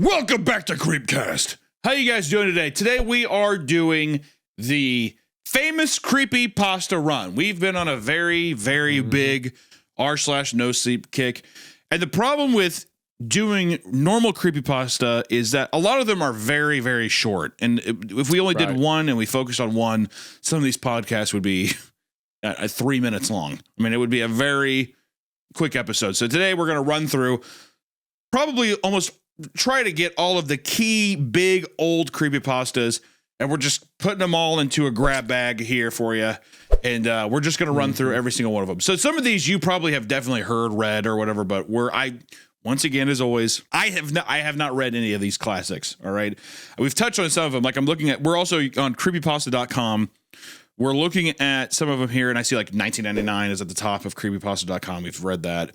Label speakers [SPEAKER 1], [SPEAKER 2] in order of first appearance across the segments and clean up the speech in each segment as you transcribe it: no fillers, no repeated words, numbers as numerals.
[SPEAKER 1] Welcome back to Creepcast. How you guys doing today? Today we are doing the famous Creepypasta run. We've been on a very, very big r/no sleep kick. And the problem with doing normal Creepypasta is that a lot of them are very, very short. And if we only did one and we focused on one, some of these podcasts would be 3 minutes long. I mean, it would be a very quick episode. So today we're going to run through probably almost try to get all of the key big old creepypastas, and we're just putting them all into a grab bag here for you, and we're just going to run through every single one of them. So some of these you probably have definitely heard, read, or whatever, but once again, as always, I have not read any of these classics. All right, we've touched on some of them. Like we're also on creepypasta.com. We're looking at some of them here, and I see like 1999 is at the top of creepypasta.com. We've read that.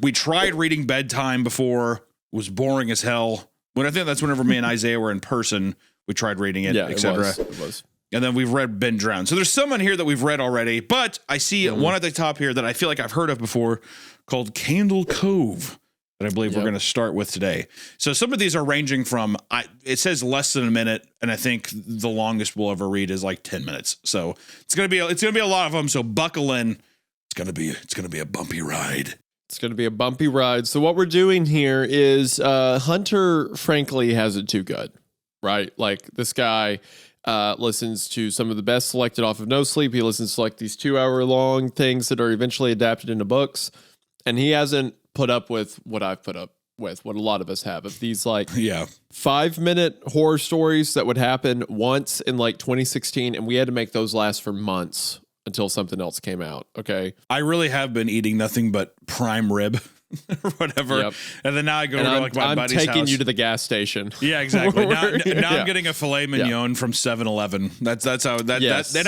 [SPEAKER 1] We tried reading Bedtime before. Was boring as hell. When I think that's whenever me and Isaiah were in person, we tried reading it, etc.
[SPEAKER 2] It was. And
[SPEAKER 1] then we've read Been Drowned. So there's some on here that we've read already, but I see one at the top here that I feel like I've heard of before called Cove that I believe we're going to start with today. So some of these are ranging from, it says less than a minute, and I think the longest we'll ever read is like 10 minutes. So it's going to be a lot of them. So buckle in. It's going to be a bumpy ride.
[SPEAKER 2] It's going to be a bumpy ride. So what we're doing here is Hunter, frankly, has it too good, right? Like this guy listens to some of the best selected off of No Sleep. He listens to like these 2-hour-long things that are eventually adapted into books. And he hasn't put up with what I've put up with, what a lot of us have, of these like 5-minute horror stories that would happen once in like 2016. And we had to make those last for months until something else came out. Okay.
[SPEAKER 1] I really have been eating nothing but prime rib or whatever. Yep. And then now I go to like my buddy's house.
[SPEAKER 2] I'm taking you to the gas station.
[SPEAKER 1] Yeah, exactly. Now I'm getting a filet mignon from 7-Eleven. That's how and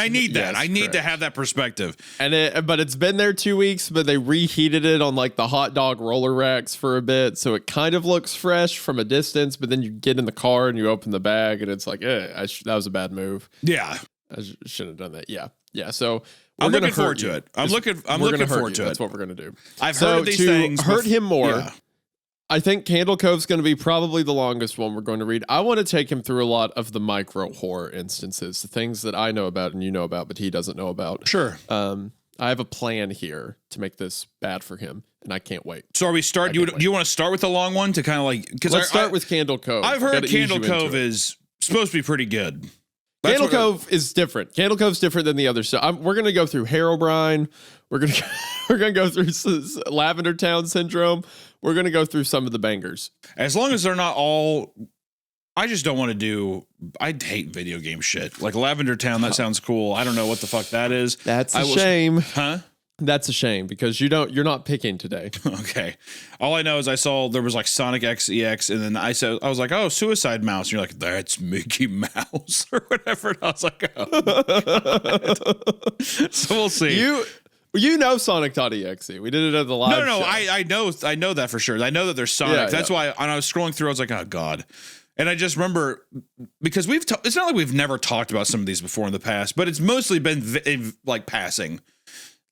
[SPEAKER 1] I need that. I need to have that perspective.
[SPEAKER 2] But it's been there 2 weeks, but they reheated it on like the hot dog roller racks for a bit. So it kind of looks fresh from a distance, but then you get in the car and you open the bag and it's like, that was a bad move.
[SPEAKER 1] Yeah.
[SPEAKER 2] I shouldn't have done that. Yeah. Yeah. So
[SPEAKER 1] I'm looking forward to it. I'm looking forward to it.
[SPEAKER 2] That's what we're going to do.
[SPEAKER 1] I've heard of these things.
[SPEAKER 2] To hurt him more, I think Cove's going to be probably the longest one we're going to read. I want to take him through a lot of the micro horror instances, the things that I know about and you know about, but he doesn't know about.
[SPEAKER 1] Sure.
[SPEAKER 2] I have a plan here to make this bad for him, and I can't wait.
[SPEAKER 1] So are we start? Do you want to start with the long one to kind of like?
[SPEAKER 2] Let's start with Cove.
[SPEAKER 1] I've heard Cove is supposed to be pretty good.
[SPEAKER 2] Cove is different. Cove's different than the other stuff. We're going to go through Herobrine. We're going to go through Lavender Town Syndrome. We're going to go through some of the bangers.
[SPEAKER 1] As long as they're not all, I just don't want to do, I hate video game shit. Like Lavender Town, that sounds cool. I don't know what the fuck that is.
[SPEAKER 2] That's a shame.
[SPEAKER 1] Huh?
[SPEAKER 2] That's a shame because you're not picking today.
[SPEAKER 1] Okay. All I know is I saw there was like Sonic XEX, and then I was like, oh, Suicide Mouse. And you're like, that's Mickey Mouse or whatever. And I was like, oh, God. So we'll see.
[SPEAKER 2] You know Sonic.exe. We did it at the live show.
[SPEAKER 1] I know that for sure. I know that there's Sonic. That's why when I was scrolling through, I was like, oh, God. And I just remember, because it's not like we've never talked about some of these before in the past, but it's mostly been like passing.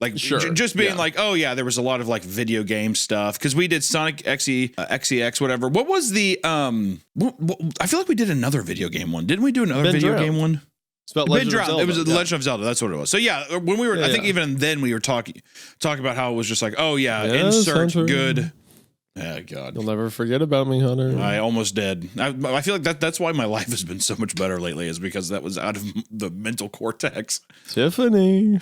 [SPEAKER 1] Like just being like, oh yeah, there was a lot of like video game stuff because we did Sonic XEX, whatever. What was the I feel like we did another video game one. Didn't we do another video game one?
[SPEAKER 2] It's about Legend of Zelda.
[SPEAKER 1] It was Legend of Zelda. That's what it was. So yeah, when we were, I think even then we were talking about how it was just like, oh yeah, insert good. Oh God,
[SPEAKER 2] you'll never forget about me, Hunter.
[SPEAKER 1] I almost did. I feel like that's why my life has been so much better lately, is because that was out of the mental cortex.
[SPEAKER 2] Tiffany,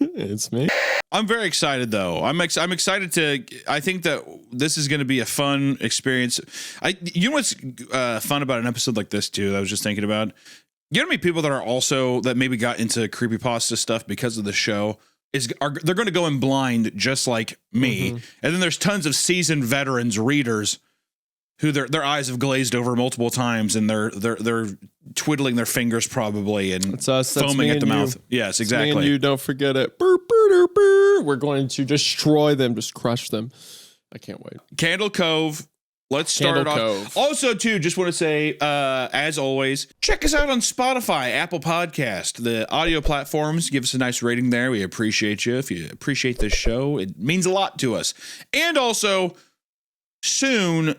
[SPEAKER 2] it's me.
[SPEAKER 1] I'm very excited though. I'm excited to. I think that this is going to be a fun experience. You know what's fun about an episode like this too? That I was just thinking about. You know how many people that maybe got into creepypasta stuff because of the show. They're going to go in blind just like me. And then there's tons of seasoned veterans readers who their eyes have glazed over multiple times and they're twiddling their fingers probably and foaming at the mouth. Yes, exactly.
[SPEAKER 2] Me and you, don't forget it. Burr, burr, burr. We're going to destroy them, just crush them. I can't wait.
[SPEAKER 1] Cove. Let's start off. Also, too, just want to say, as always, check us out on Spotify, Apple Podcast, the audio platforms. Give us a nice rating there. We appreciate you. If you appreciate this show, it means a lot to us. And also, soon,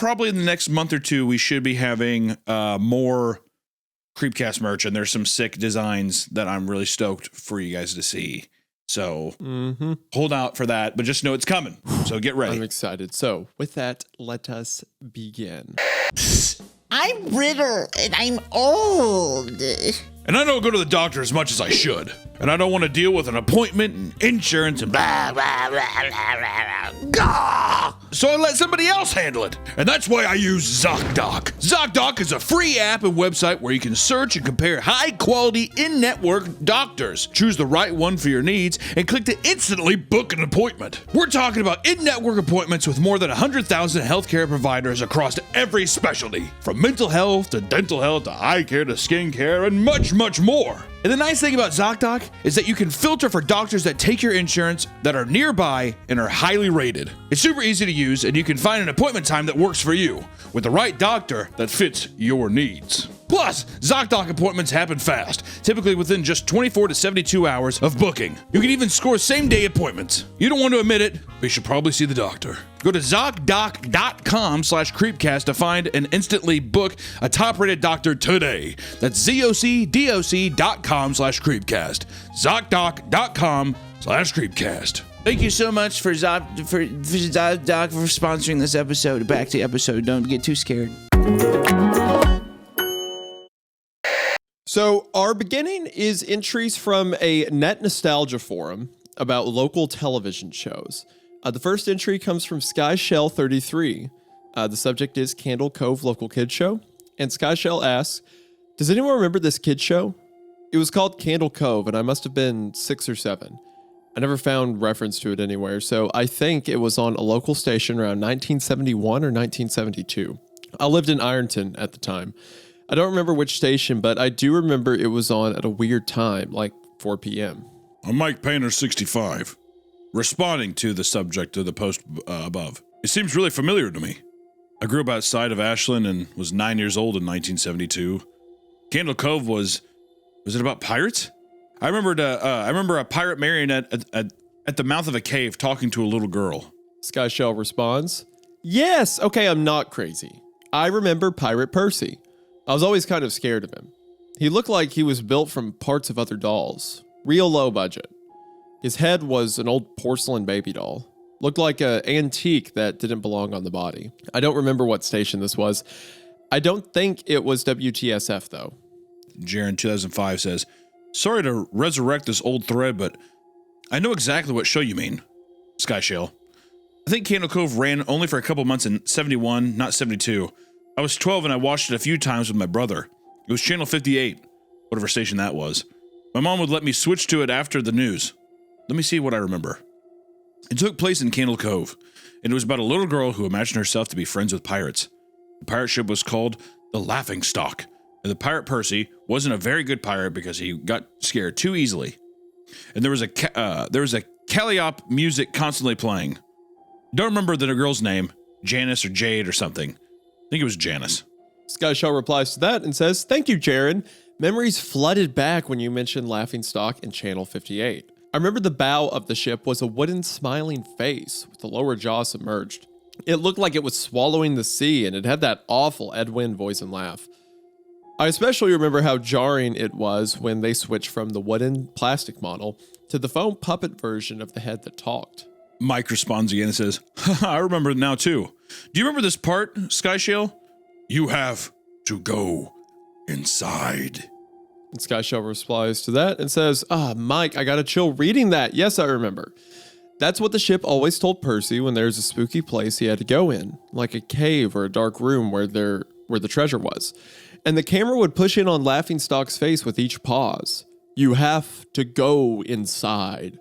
[SPEAKER 1] probably in the next month or two, we should be having more Creepcast merch, and there's some sick designs that I'm really stoked for you guys to see. So hold out for that, but just know it's coming. So get ready.
[SPEAKER 2] I'm excited. So with that, let us begin.
[SPEAKER 3] I'm brittle and I'm old.
[SPEAKER 1] And I don't go to the doctor as much as I should. And I don't want to deal with an appointment and insurance and blah, blah, blah, blah, blah, blah. Gah! So I let somebody else handle it. And that's why I use ZocDoc. ZocDoc is a free app and website where you can search and compare high-quality in-network doctors. Choose the right one for your needs and click to instantly book an appointment. We're talking about in-network appointments with more than 100,000 healthcare providers across every specialty. From mental health to dental health to eye care to skin care and much, much more. And the nice thing about ZocDoc is that you can filter for doctors that take your insurance, that are nearby, and are highly rated. It's super easy to use, and you can find an appointment time that works for you, with the right doctor that fits your needs. Plus, ZocDoc appointments happen fast, typically within just 24 to 72 hours of booking. You can even score same-day appointments. You don't want to admit it, but you should probably see the doctor. Go to ZocDoc.com/Creepcast to find and instantly book a top-rated doctor today. That's ZocDoc.com/Creepcast. ZocDoc.com/Creepcast.
[SPEAKER 4] Thank you so much for ZocDoc for sponsoring this episode. Back to the episode. Don't get too scared.
[SPEAKER 2] So our beginning is entries from a net nostalgia forum about local television shows. The first entry comes from SkyShell33. The subject is Candle Cove Local Kids Show. And SkyShell asks, does anyone remember this kid show? It was called Candle Cove, and I must have been 6 or 7. I never found reference to it anywhere, so I think it was on a local station around 1971 or 1972. I lived in Ironton at the time. I don't remember which station, but I do remember it was on at a weird time, like 4 p.m.
[SPEAKER 1] I'm Mike Painter, 65. Responding to the subject of the post above. It seems really familiar to me. I grew up outside of Ashland and was 9 years old in 1972. Candle Cove was it about pirates? I remember a pirate marionette at the mouth of a cave talking to a little girl.
[SPEAKER 2] SkyShell responds, yes, okay, I'm not crazy. I remember Pirate Percy. I was always kind of scared of him. He looked like he was built from parts of other dolls. Real low budget. His head was an old porcelain baby doll. Looked like an antique that didn't belong on the body. I don't remember what station this was. I don't think it was WTSF though.
[SPEAKER 1] Jaren 2005 says, sorry to resurrect this old thread, but I know exactly what show you mean. SkyShell. I think Candle Cove ran only for a couple months in 71, not 72. I was 12 and I watched it a few times with my brother. It was channel 58, whatever station that was. My mom would let me switch to it after the news. Let me see what I remember. It took place in Candle Cove, and it was about a little girl who imagined herself to be friends with pirates. The pirate ship was called the Laughing Stock, and the pirate Percy wasn't a very good pirate because he got scared too easily. And there was a Calliope music constantly playing. Don't remember the girl's name, Janice or Jade or something. I think it was Janice.
[SPEAKER 2] SkyShell replies to that and says, thank you, Jaren. Memories flooded back when you mentioned Laughing Stock and Channel 58. I remember the bow of the ship was a wooden smiling face with the lower jaw submerged. It looked like it was swallowing the sea, and it had that awful Edwin voice and laugh. I especially remember how jarring it was when they switched from the wooden plastic model to the foam puppet version of the head that talked.
[SPEAKER 1] Mike responds again and says, I remember it now too. Do you remember this part, SkyShell? You have to go inside.
[SPEAKER 2] And SkyShell replies to that and says, Mike, I gotta chill reading that. Yes, I remember. That's what the ship always told Percy when there's a spooky place he had to go in, like a cave or a dark room where the treasure was. And the camera would push in on Laughingstock's face with each pause. You have to go inside.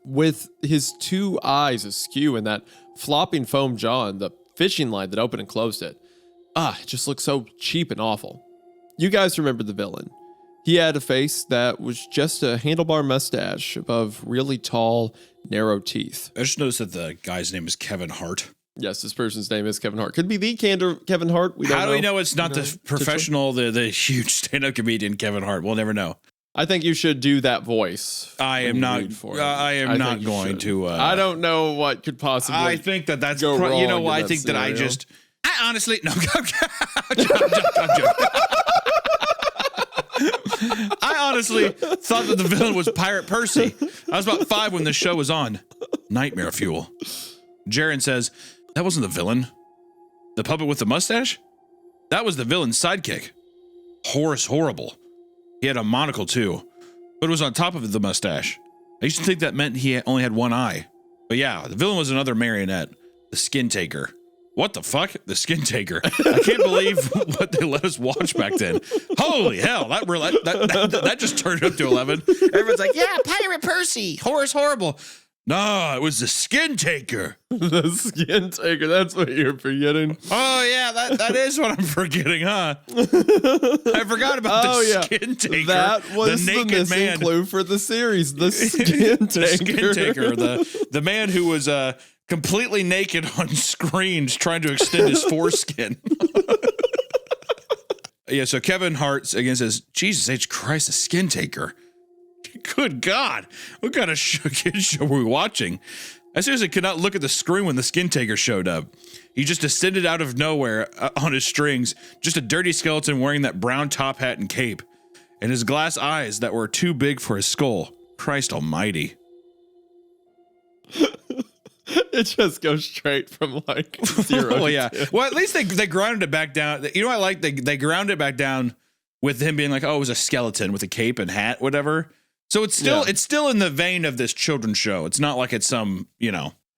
[SPEAKER 2] With his two eyes askew and that flopping foam jaw and the fishing line that opened and closed it. It just looked so cheap and awful. You guys remember the villain. He had a face that was just a handlebar mustache above really tall, narrow teeth.
[SPEAKER 1] I just noticed that the guy's name is Kevin Hart.
[SPEAKER 2] Yes, this person's name is Kevin Hart. Could be the Kevin Hart.
[SPEAKER 1] How do we know it's not the professional, the huge stand-up comedian Kevin Hart? We'll never know.
[SPEAKER 2] I think you should do that voice.
[SPEAKER 1] I am not going to.
[SPEAKER 2] I don't know what could possibly.
[SPEAKER 1] I think that's.
[SPEAKER 2] go wrong
[SPEAKER 1] I think that
[SPEAKER 2] scenario.
[SPEAKER 1] I honestly, no, I'm joking. I honestly thought that the villain was Pirate Percy. I was about 5 when this show was on. Nightmare fuel. Jaren says, that wasn't the villain. The puppet with the mustache? That was the villain's sidekick. Horace Horrible. He had a monocle too, but it was on top of the mustache. I used to think that meant he only had one eye. But yeah, the villain was another marionette, the Skin Taker. What the fuck? The Skin Taker. I can't believe what they let us watch back then. Holy hell, that just turned up to 11. Everyone's like, yeah, Pirate Percy, Horace Horrible. No, it was the Skin Taker.
[SPEAKER 2] The Skin Taker, that's what you're forgetting.
[SPEAKER 1] Oh, yeah, that is what I'm forgetting, huh? I forgot about the Skin Taker.
[SPEAKER 2] That was the
[SPEAKER 1] naked
[SPEAKER 2] missing
[SPEAKER 1] man.
[SPEAKER 2] Clue for the series, the Skin Taker.
[SPEAKER 1] The Skin Taker, the man who was completely naked on screens trying to extend his foreskin. Yeah, so Kevin Hart again says, Jesus H. Christ, the Skin Taker. Good God, what kind of kids show were we watching? I seriously could not look at the screen when the Skin Taker showed up. He just descended out of nowhere on his strings, just a dirty skeleton wearing that brown top hat and cape, and his glass eyes that were too big for his skull. Christ almighty.
[SPEAKER 2] It just goes straight from like 0
[SPEAKER 1] Oh,
[SPEAKER 2] to
[SPEAKER 1] yeah.
[SPEAKER 2] 10.
[SPEAKER 1] Well, at least they grounded it back down. You know what I like? They grounded it back down with him being like, oh, it was a skeleton with a cape and hat, whatever. So it's still in the vein of this children's show. It's not like it's some,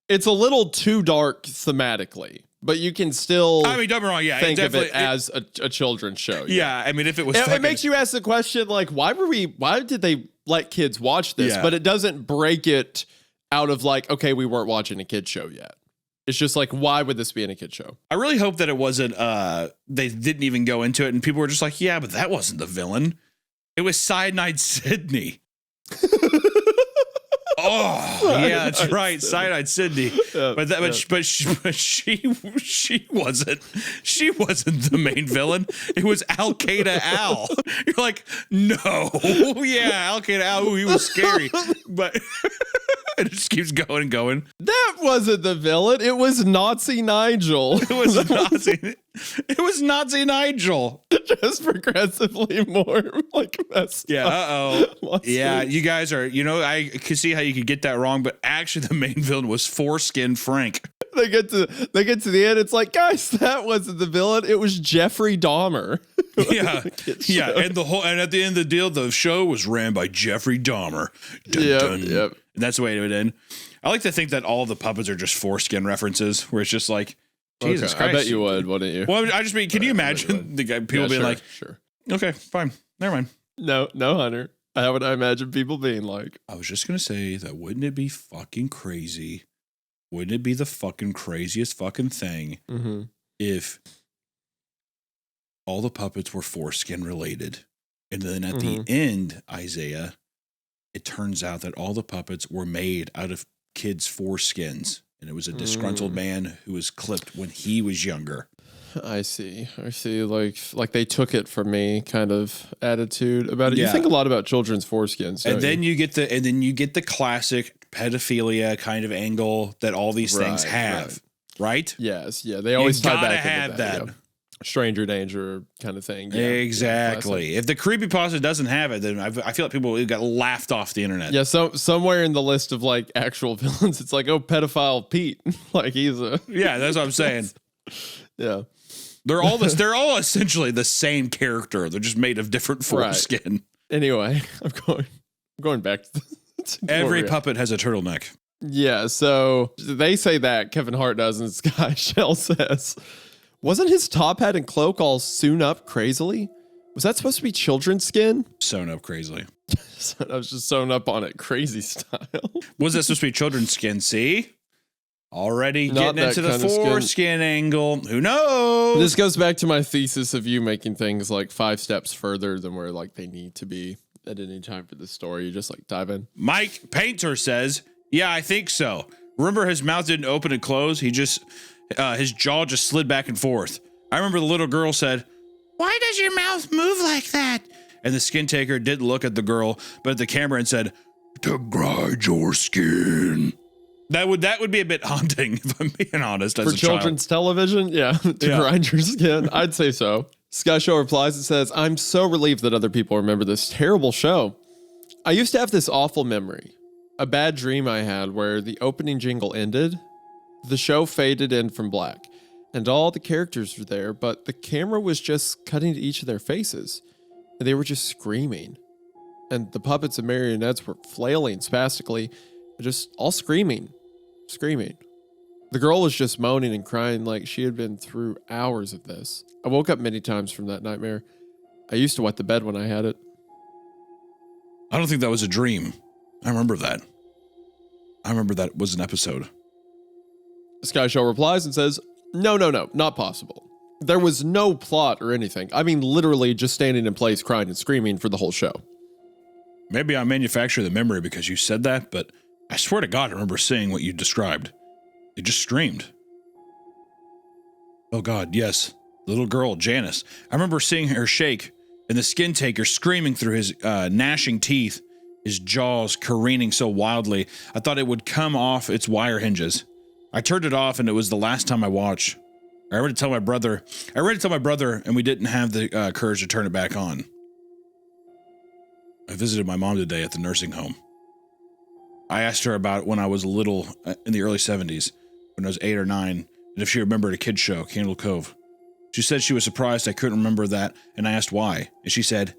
[SPEAKER 2] It's a little too dark thematically, but you can still
[SPEAKER 1] I mean, don't be wrong. Yeah,
[SPEAKER 2] think of it as a children's show.
[SPEAKER 1] Yeah, I mean, if it was,
[SPEAKER 2] it makes you ask the question like, why did they let kids watch this?
[SPEAKER 1] Yeah.
[SPEAKER 2] But it doesn't break it out of like, okay, we weren't watching a kid show yet. It's just like, why would this be in a kid show?
[SPEAKER 1] I really hope that it wasn't. They didn't even go into it, and people were just like, yeah, but that wasn't the villain. It was Cyanide Sydney. Oh, yeah, that's right, Cyanide Sydney. But she wasn't the main villain. It was Al Qaeda Al. You're like, no, yeah, Al Qaeda Al. Ooh, he was scary, but it just keeps going and going.
[SPEAKER 2] That wasn't the villain. It was Nazi Nigel.
[SPEAKER 1] It was Nazi Nigel.
[SPEAKER 2] Just progressively more like messed
[SPEAKER 1] Yeah.
[SPEAKER 2] up.
[SPEAKER 1] Yeah. You guys are. I could see how you could get that wrong, but actually, the main villain was Foreskin Frank.
[SPEAKER 2] They get to the end. It's like, guys, that wasn't the villain. It was Jeffrey Dahmer.
[SPEAKER 1] Yeah. Yeah. And at the end of the deal, the show was ran by Jeffrey Dahmer. Dun, dun.
[SPEAKER 2] Yep.
[SPEAKER 1] And that's the way it would end. I like to think that all the puppets are just foreskin references, where it's just like, Jesus Christ.
[SPEAKER 2] I bet you would, wouldn't you?
[SPEAKER 1] Well, I just mean, can you imagine the guy, people being like,
[SPEAKER 2] sure.
[SPEAKER 1] Okay, fine. Never mind.
[SPEAKER 2] No, Hunter. How would I imagine people being like?
[SPEAKER 1] I was just going to say that wouldn't it be fucking crazy? Wouldn't it be the fucking craziest fucking thing if all the puppets were foreskin related? And then at the end, Isaiah, it turns out that all the puppets were made out of kids' foreskins. And it was a disgruntled man who was clipped when he was younger.
[SPEAKER 2] I see. Like they took it from me kind of attitude about it.
[SPEAKER 1] Yeah.
[SPEAKER 2] You think a lot about children's foreskins.
[SPEAKER 1] And then you get the classic pedophilia kind of angle that all these things have, right?
[SPEAKER 2] Yes. Yeah. They always tie
[SPEAKER 1] gotta
[SPEAKER 2] back
[SPEAKER 1] have
[SPEAKER 2] into that.
[SPEAKER 1] that.
[SPEAKER 2] Yeah. Stranger danger kind of thing. Yeah.
[SPEAKER 1] Exactly. If the creepypasta doesn't have it, then I feel like people got laughed off the internet.
[SPEAKER 2] Yeah, so somewhere in the list of like actual villains, it's like, oh, pedophile Pete. Like he's a
[SPEAKER 1] Yeah, that's what I'm saying.
[SPEAKER 2] Yeah.
[SPEAKER 1] They're all essentially the same character. They're just made of different foreskin.
[SPEAKER 2] Right. Anyway, I'm going back to
[SPEAKER 1] Every
[SPEAKER 2] Gloria.
[SPEAKER 1] puppet has a turtleneck.
[SPEAKER 2] Yeah, so they say that Kevin Hart does, and Sky Shell says, wasn't his top hat and cloak all sewn up crazily? Was that supposed to be children's skin?
[SPEAKER 1] Sewn up crazily.
[SPEAKER 2] I was just sewn up on it crazy style.
[SPEAKER 1] Was that supposed to be children's skin? See? Already
[SPEAKER 2] Not
[SPEAKER 1] getting into the
[SPEAKER 2] that kind of skin.
[SPEAKER 1] foreskin angle. Who knows?
[SPEAKER 2] This goes back to my thesis of you making things like 5 steps further than where like they need to be at any time for the story. You just like dive in.
[SPEAKER 1] Mike Painter says, yeah, I think so. Remember his mouth didn't open and close? He just, his jaw just slid back and forth. I remember the little girl said, why does your mouth move like that? And the skin taker didn't look at the girl, but at the camera and said, to grind your skin. That would be a bit haunting if I'm being honest. As
[SPEAKER 2] For
[SPEAKER 1] a
[SPEAKER 2] children's television, to grind your skin, I'd say so. Sky Show replies and says, I'm so relieved that other people remember this terrible show. I used to have this awful memory, a bad dream I had where the opening jingle ended, the show faded in from black, and all the characters were there, but the camera was just cutting to each of their faces, and they were just screaming. And the puppets and marionettes were flailing spastically, just all screaming. The girl was just moaning and crying like she had been through hours of this. I woke up many times from that nightmare. I used to wet the bed when I had it.
[SPEAKER 1] I don't think that was a dream. I remember that. I remember that was an episode.
[SPEAKER 2] Sky Show replies and says, No, not possible. There was no plot or anything. I mean, literally just standing in place, crying and screaming for the whole show.
[SPEAKER 1] Maybe I manufactured the memory because you said that, but I swear to God, I remember seeing what you described. It just screamed. Oh God, yes. The little girl, Janice. I remember seeing her shake and the skin taker screaming through his gnashing teeth, his jaws careening so wildly, I thought it would come off its wire hinges. I turned it off and it was the last time I watched. I already told my brother and we didn't have the courage to turn it back on. I visited my mom today at the nursing home. I asked her about when I was little in the early 70s, when I was 8 or 9, and if she remembered a kid's show, Candle Cove. She said she was surprised I couldn't remember that, and I asked why. And she said,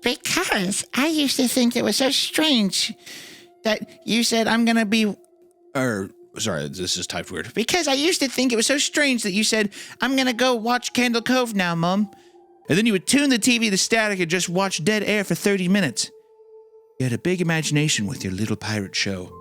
[SPEAKER 3] Because I used to think it was so strange that you said I'm going to be...
[SPEAKER 1] sorry, this is typed weird.
[SPEAKER 3] Because I used to think it was so strange that you said, I'm going to go watch Candle Cove now, Mom.
[SPEAKER 4] And then you would tune the TV to static and just watch dead air for 30 minutes. You had a big imagination with your little pirate show.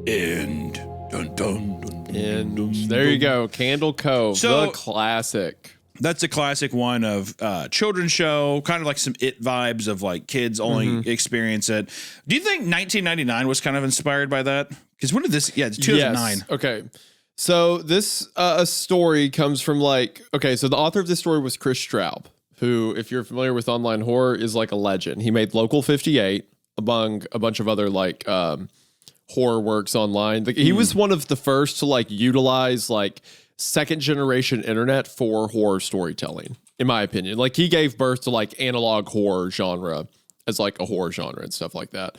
[SPEAKER 1] And dun, dun, dun, dun, dun,
[SPEAKER 2] There you go, Candle Cove,
[SPEAKER 1] So-
[SPEAKER 2] the classic.
[SPEAKER 1] That's a classic one of children's show, kind of like some It vibes of like kids only experience it. Do you think 1999 was kind of inspired by that? Because when did this? Yeah, it's 2009.
[SPEAKER 2] Yes. Okay. So this story comes from so the author of this story was Chris Straub, who, if you're familiar with online horror, is like a legend. He made Local 58 among a bunch of other horror works online. He was one of the first to utilize second generation internet for horror storytelling, in my opinion. He gave birth to analog horror genre as a horror genre and stuff like that.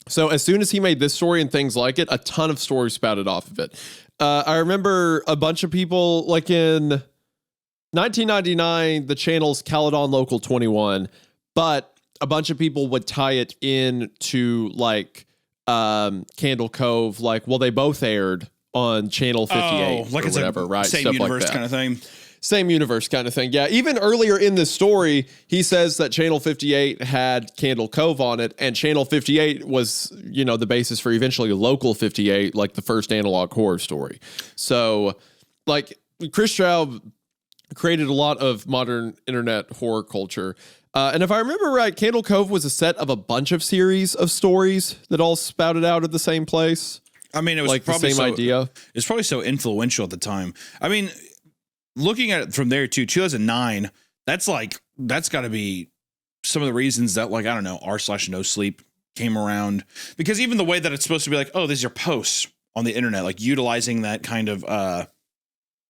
[SPEAKER 2] So as soon as he made this story and things like it, a ton of stories spouted off of it. I remember a bunch of people in 1999, the channel's Caledon Local 21, but a bunch of people would tie it in to Candle Cove. They both aired on Channel 58 or whatever, right?
[SPEAKER 1] Same
[SPEAKER 2] Stuff
[SPEAKER 1] universe
[SPEAKER 2] like that.
[SPEAKER 1] kind of thing.
[SPEAKER 2] Same universe kind of thing. Yeah. Even earlier in this story, he says that Channel 58 had Candle Cove on it, and Channel 58 was, the basis for eventually Local 58, the first analog horror story. So, Chris Straub created a lot of modern internet horror culture. And if I remember right, Candle Cove was a set of a bunch of series of stories that all spouted out at the same place.
[SPEAKER 1] I mean, it was probably
[SPEAKER 2] the same idea.
[SPEAKER 1] It's probably so influential at the time. I mean, looking at it from there too, 2009, that's got to be some of the reasons that I don't know, r/no sleep came around, because even the way that it's supposed to be oh, these are posts on the internet, utilizing that kind of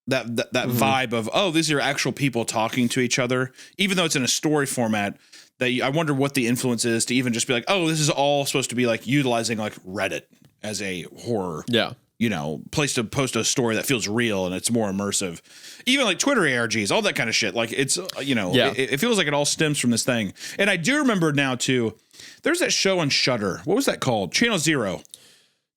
[SPEAKER 1] that vibe of, oh, these are actual people talking to each other, even though it's in a story format. I wonder what the influence is to even just be oh, this is all supposed to be utilizing Reddit as a horror.
[SPEAKER 2] Yeah.
[SPEAKER 1] Place to post a story that feels real and it's more immersive. Even Twitter ARGs, all that kind of shit. It's, it feels like it all stems from this thing. And I do remember now too, there's that show on Shudder. What was that called? Channel Zero.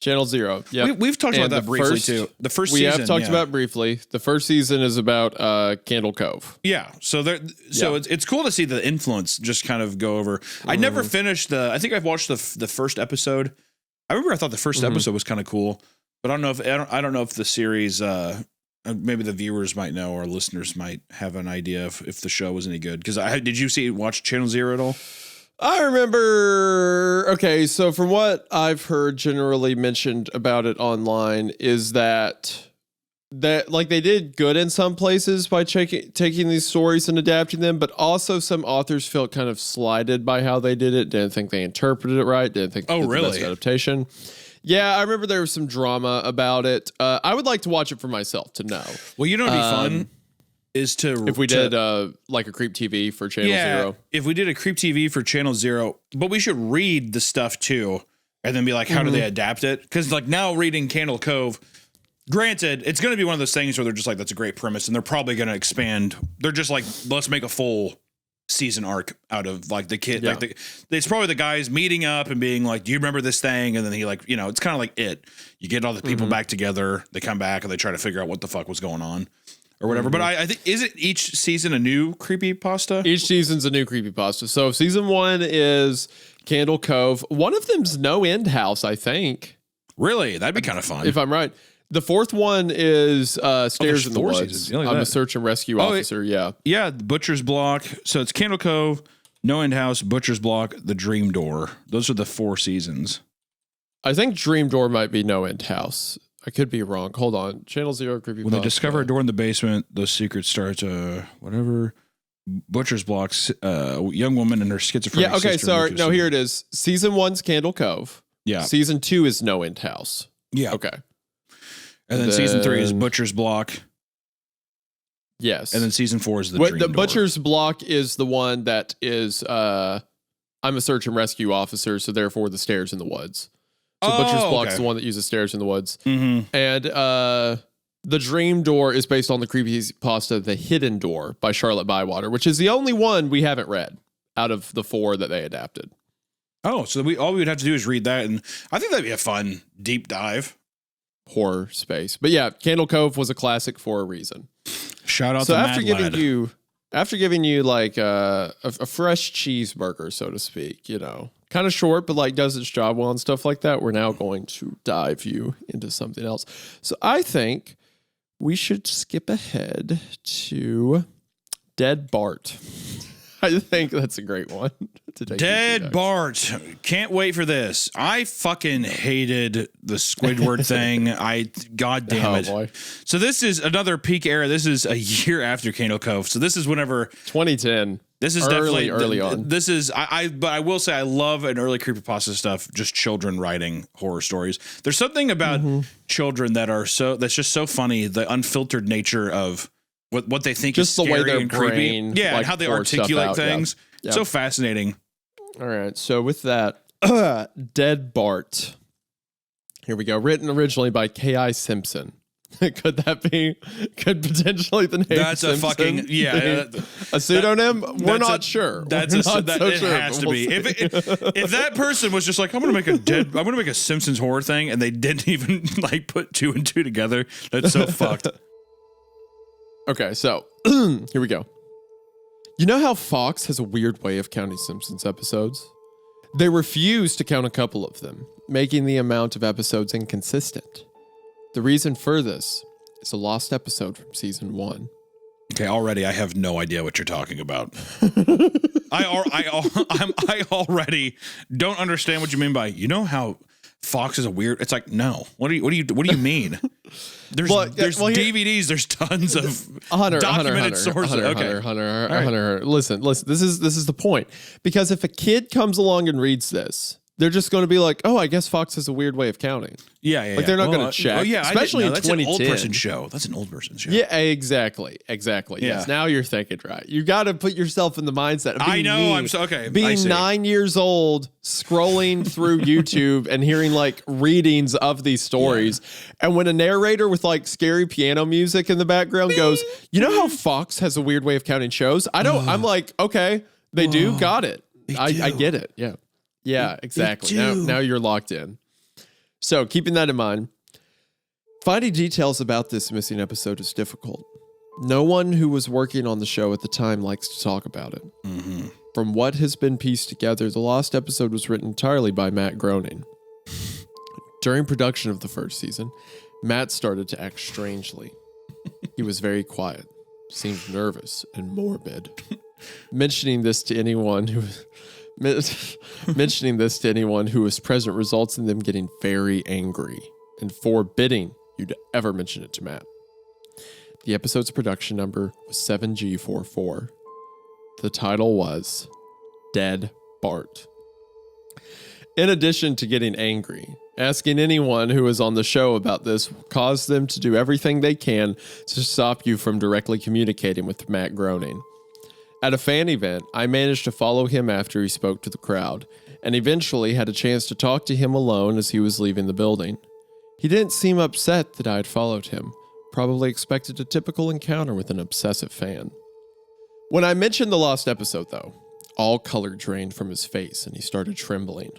[SPEAKER 2] Channel Zero. Yeah.
[SPEAKER 1] We've talked about that briefly too. The first season.
[SPEAKER 2] We have talked about briefly. The first season is about Candle Cove.
[SPEAKER 1] Yeah. So it's cool to see the influence just kind of go over. I never finished I think I've watched the first episode. I remember I thought the first episode was kind of cool. But I don't know if the series, maybe the viewers might know or listeners might have an idea if the show was any good. Because did you watch Channel Zero at all?
[SPEAKER 2] I remember. Okay, so from what I've heard generally mentioned about it online is that they did good in some places by taking these stories and adapting them, but also some authors felt kind of slighted by how they did it. Didn't think they interpreted it right. Didn't think they did the best adaptation. Yeah, I remember there was some drama about it. I would like to watch it for myself to know.
[SPEAKER 1] Well, you know what'd be fun is to
[SPEAKER 2] if we did like a Creep TV for Channel Zero.
[SPEAKER 1] If we did a Creep TV for Channel Zero, but we should read the stuff too, and then be like, how do they adapt it? Because like now reading Candle Cove, granted, it's going to be one of those things where they're just like, that's a great premise, and they're probably going to expand. They're just like, let's make a full season arc out of like the kid. Like it's probably the guys meeting up and being like, do you remember this thing? And then he like, you know, it's kind of like it. You get all the people back together, they come back and they try to figure out what the fuck was going on or whatever. But I think, is it each season a new creepypasta?
[SPEAKER 2] Each season's a new creepypasta. So season 1 is Candle Cove. One of them's No End House, I think.
[SPEAKER 1] Really? That'd be kind of fun.
[SPEAKER 2] If I'm right. The 4th one is Stairs in the Woods.
[SPEAKER 1] I'm
[SPEAKER 2] a search and rescue officer. Yeah.
[SPEAKER 1] Yeah. Butcher's Block. So it's Candle Cove, No End House, Butcher's Block, The Dream Door. Those are the 4 seasons.
[SPEAKER 2] I think Dream Door might be No End House. I could be wrong. Hold on. Channel Zero Creepypasta.
[SPEAKER 1] When they discover a door in the basement, those secrets start whatever. Butcher's Blocks, young woman and her schizophrenic sister.
[SPEAKER 2] Yeah, okay, sorry. No, here it is. Season 1's Candle Cove.
[SPEAKER 1] Yeah.
[SPEAKER 2] Season 2 is No End House.
[SPEAKER 1] Yeah.
[SPEAKER 2] Okay.
[SPEAKER 1] And then season 3 is Butcher's Block.
[SPEAKER 2] Yes.
[SPEAKER 1] And then season 4 is the Dream Door.
[SPEAKER 2] Butcher's Block is the one that is I'm a search and rescue officer, so therefore the Stairs in the Woods. So Butcher's Block is the one that uses Stairs in the Woods. And the Dream Door is based on the creepypasta The Hidden Door by Charlotte Bywater, which is the only one we haven't read out of the 4 that they adapted.
[SPEAKER 1] Oh, so all we would have to do is read that, and I think that'd be a fun deep dive.
[SPEAKER 2] Horror space. But yeah, Candle Cove was a classic for a reason.
[SPEAKER 1] Shout out to Mad Lad.
[SPEAKER 2] After giving you like a fresh cheeseburger, so to speak, you know, kind of short, but like does its job well and stuff like that, we're now going to dive you into something else. So I think we should skip ahead to Dead Bart. I think that's a great one to take.
[SPEAKER 1] Dead Bart. Can't wait for this. I fucking hated the Squidward thing. God damn it.
[SPEAKER 2] Boy.
[SPEAKER 1] So this is another peak era. This is a year after Candle Cove. So this is whenever
[SPEAKER 2] 2010.
[SPEAKER 1] This is
[SPEAKER 2] early
[SPEAKER 1] definitely
[SPEAKER 2] on.
[SPEAKER 1] This is but I will say I love an early creepypasta stuff. Just children writing horror stories. There's something about children that's just so funny. The unfiltered nature of what they think
[SPEAKER 2] just
[SPEAKER 1] is
[SPEAKER 2] the
[SPEAKER 1] scary
[SPEAKER 2] way their
[SPEAKER 1] and creepy.
[SPEAKER 2] brain,
[SPEAKER 1] Yeah,
[SPEAKER 2] like,
[SPEAKER 1] and how they
[SPEAKER 2] pours stuff
[SPEAKER 1] articulate
[SPEAKER 2] out,
[SPEAKER 1] things.
[SPEAKER 2] Yeah.
[SPEAKER 1] So fascinating.
[SPEAKER 2] All right. So with that, Dead Bart. Here we go. Written originally by K.I. Simpson. Could potentially the name
[SPEAKER 1] That's
[SPEAKER 2] Simpson
[SPEAKER 1] a fucking
[SPEAKER 2] a pseudonym? We're not sure.
[SPEAKER 1] It has to be. If that person was just like, I'm gonna make a Simpsons horror thing, and they didn't even like put 2 and 2 together, that's so fucked.
[SPEAKER 2] Okay, so here we go. You know how Fox has a weird way of counting Simpsons episodes? They refuse to count a couple of them, making the amount of episodes inconsistent. The reason for this is a lost episode from season 1.
[SPEAKER 1] Okay, already I have no idea what you're talking about. I already don't understand what you mean by, you know how Fox is a weird. It's like, no. What do you mean? There's DVDs. There's tons of documented sources.
[SPEAKER 2] Hunter. Listen. This is the point. Because if a kid comes along and reads this, they're just going to be like, oh, I guess Fox has a weird way of counting.
[SPEAKER 1] Yeah.
[SPEAKER 2] Like they're not going to check.
[SPEAKER 1] Oh yeah,
[SPEAKER 2] especially in 2010.
[SPEAKER 1] That's an old person show. That's an old person show.
[SPEAKER 2] Yeah, exactly. Yeah. Yes. Now you're thinking right. You got to put yourself in the mindset of being being 9 years old, scrolling through YouTube and hearing like readings of these stories, and when a narrator with like scary piano music in the background goes, you know how Fox has a weird way of counting shows? I'm like, okay, they do, got it. I get it. Yeah. Yeah, exactly. Now you're locked in. So keeping that in mind, finding details about this missing episode is difficult. No one who was working on the show at the time likes to talk about it. Mm-hmm. From what has been pieced together, the lost episode was written entirely by Matt Groening. During production of the first season, Matt started to act strangely. He was very quiet, seemed nervous and morbid. Mentioning this to anyone who was present results in them getting very angry and forbidding you to ever mention it to Matt. The episode's production number was 7G44. The title was Dead Bart. In addition to getting angry Asking anyone who is on the show about this will cause them to do everything they can to stop you from directly communicating with Matt Groening. At a fan event, I managed to follow him after he spoke to the crowd, and eventually had a chance to talk to him alone as he was leaving the building. He didn't seem upset that I had followed him, probably expected a typical encounter with an obsessive fan. When I mentioned the lost episode, though, all color drained from his face and he started trembling.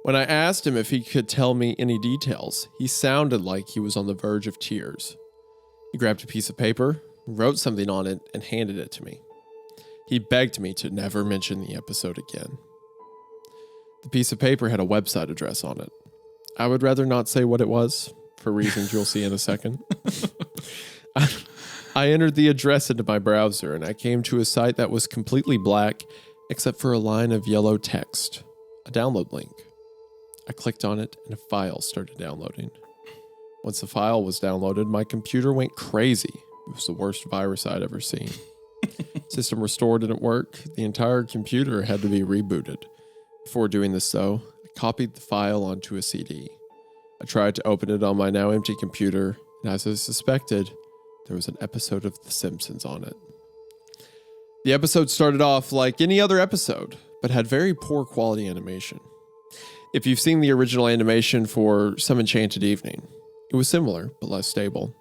[SPEAKER 2] When I asked him if he could tell me any details, he sounded like he was on the verge of tears. He grabbed a piece of paper, wrote something on it, and handed it to me. He begged me to never mention the episode again. The piece of paper had a website address on it. I would rather not say what it was, for reasons you'll see in a second. I entered the address into my browser, and I came to a site that was completely black, except for a line of yellow text, a download link. I clicked on it, and a file started downloading. Once the file was downloaded, my computer went crazy. It was the worst virus I'd ever seen. System restore didn't work. The entire computer had to be rebooted. Before doing this, though, I copied the file onto a CD. I tried to open it on my now empty computer, and as I suspected, there was an episode of The Simpsons on it. The episode started off like any other episode, but had very poor quality animation. If you've seen the original animation for Some Enchanted Evening, it was similar, but less stable.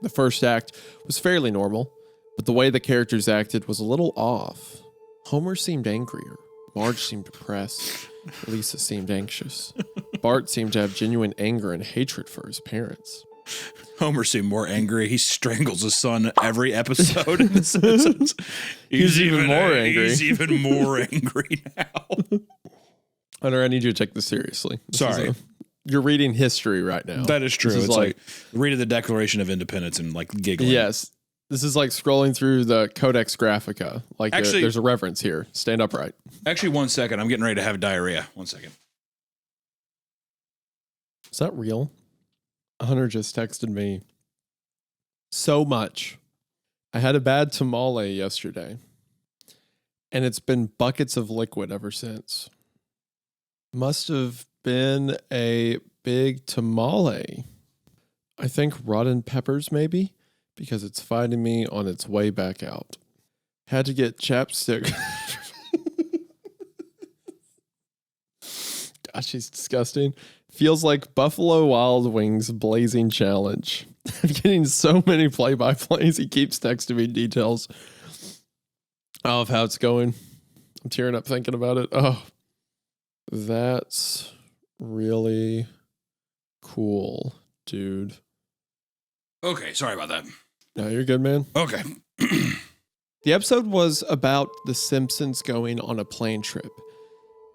[SPEAKER 2] The first act was fairly normal, but the way the characters acted was a little off. Homer seemed angrier. Marge seemed depressed. Lisa seemed anxious. Bart seemed to have genuine anger and hatred for his parents.
[SPEAKER 1] Homer seemed more angry. He strangles his son every episode in The Simpsons.
[SPEAKER 2] He's even more angry.
[SPEAKER 1] He's even more angry now.
[SPEAKER 2] Hunter, I need you to take this seriously.
[SPEAKER 1] Sorry.
[SPEAKER 2] You're reading history right now.
[SPEAKER 1] That is true.
[SPEAKER 2] This
[SPEAKER 1] It's like reading the Declaration of Independence and like giggling.
[SPEAKER 2] Yes. This is like scrolling through the Codex Graphica. Like
[SPEAKER 1] Actually,
[SPEAKER 2] there's a reference here. Stand upright.
[SPEAKER 1] Actually, 1 second. I'm getting ready to have diarrhea. 1 second.
[SPEAKER 2] Is that real? Hunter just texted me so much. I had a bad tamale yesterday, and it's been buckets of liquid ever since. Must have been a big tamale. I think rotten peppers, maybe, because it's fighting me on its way back out. Had to get chapstick. Gosh, she's disgusting. Feels like Buffalo Wild Wings Blazing Challenge. I'm getting so many play-by-plays. He keeps texting me details of how it's going. I'm tearing up thinking about it. Oh, that's really cool, dude.
[SPEAKER 1] Okay, sorry about that.
[SPEAKER 2] No, you're good, man.
[SPEAKER 1] Okay.
[SPEAKER 2] The episode was about the Simpsons going on a plane trip.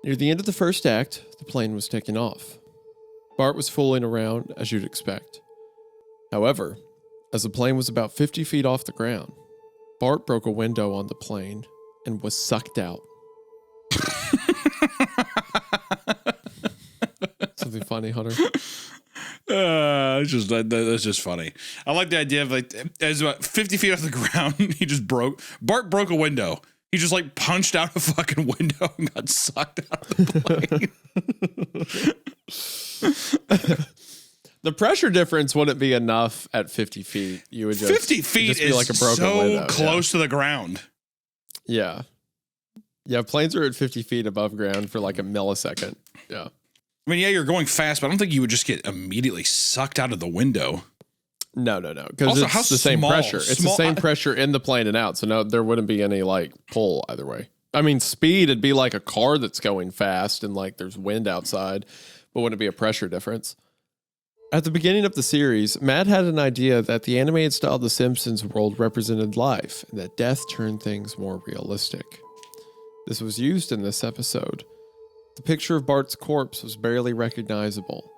[SPEAKER 2] Near the end of the first act, the plane was taking off. Bart was fooling around, as you'd expect. However, as the plane was about 50 feet off the ground, Bart broke a window on the plane and was sucked out. Something funny, Hunter?
[SPEAKER 1] That's just funny. I like the idea of like, as about 50 feet off the ground, Bart broke a window. He just like punched out a fucking window and got sucked out of the plane.
[SPEAKER 2] The pressure difference wouldn't be enough at 50 feet. You would just
[SPEAKER 1] 50 feet
[SPEAKER 2] just be
[SPEAKER 1] is
[SPEAKER 2] like a broken
[SPEAKER 1] so
[SPEAKER 2] window.
[SPEAKER 1] close to the ground.
[SPEAKER 2] Yeah. Yeah, planes are at 50 feet above ground for like a millisecond. Yeah.
[SPEAKER 1] I mean, yeah, you're going fast, but I don't think you would just get immediately sucked out of the window.
[SPEAKER 2] No. Because
[SPEAKER 1] Also,
[SPEAKER 2] it's
[SPEAKER 1] how
[SPEAKER 2] the same
[SPEAKER 1] small-
[SPEAKER 2] pressure. It's the
[SPEAKER 1] small-
[SPEAKER 2] same pressure in the plane and out. So no, there wouldn't be any like pull either way. I mean, speed, it'd be like a car that's going fast and like there's wind outside, but wouldn't it be a pressure difference? At the beginning of the series, Matt had an idea that the animated style of The Simpsons world represented life and that death turned things more realistic. This was used in this episode. The picture of Bart's corpse was barely recognizable.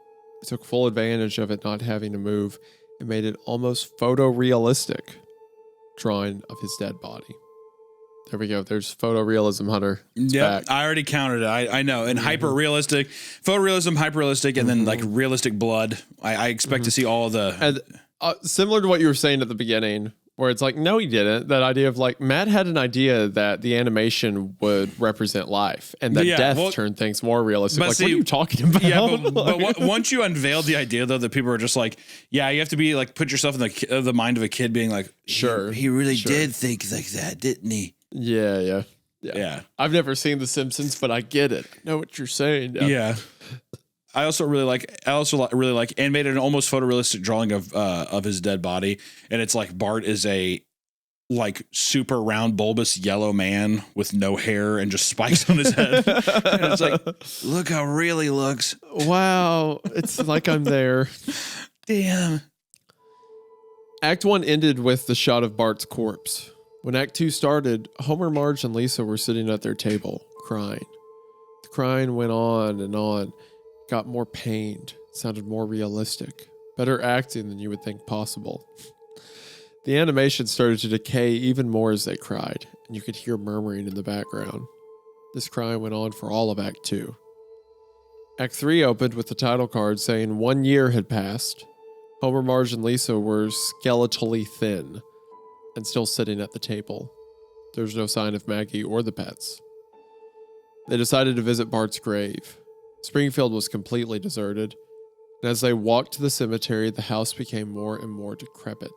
[SPEAKER 2] It took full advantage of it not having to move and made it almost photorealistic drawing of his dead body. There we go. There's photorealism, Hunter.
[SPEAKER 1] Yeah, I already counted it. I know. And hyper-realistic, photorealism, hyper-realistic, and then like realistic blood. I expect to see all the...
[SPEAKER 2] And similar to what you were saying at the beginning, where it's like, no, he didn't. That idea of like, Matt had an idea that the animation would represent life and that death turned things more realistic. Like, what are you talking about?
[SPEAKER 1] Yeah, but once you unveiled the idea, though, that people are just like, yeah, you have to be like, put yourself in the mind of a kid being like,
[SPEAKER 2] sure.
[SPEAKER 4] He really did think like that, didn't he?
[SPEAKER 2] Yeah.
[SPEAKER 1] Yeah.
[SPEAKER 2] I've never seen The Simpsons, but I get it. I know what you're saying.
[SPEAKER 1] Yeah. I also really like and made an almost photorealistic drawing of his dead body, and it's like Bart is a like super round bulbous yellow man with no hair and just spikes on his head. And it's like, look how real he looks.
[SPEAKER 2] Wow, it's like I'm there.
[SPEAKER 1] Damn.
[SPEAKER 2] Act 1 ended with the shot of Bart's corpse. When Act 2 started, Homer, Marge, and Lisa were sitting at their table, crying. The crying went on and on. Got more pained, sounded more realistic, better acting than you would think possible. The animation started to decay even more as they cried, and you could hear murmuring in the background. This crying went on for all of Act 2. Act 3 opened with the title card saying 1 year had passed. Homer, Marge, and Lisa were skeletally thin and still sitting at the table. There was no sign of Maggie or the pets. They decided to visit Bart's grave. Springfield was completely deserted, and as they walked to the cemetery, the house became more and more decrepit.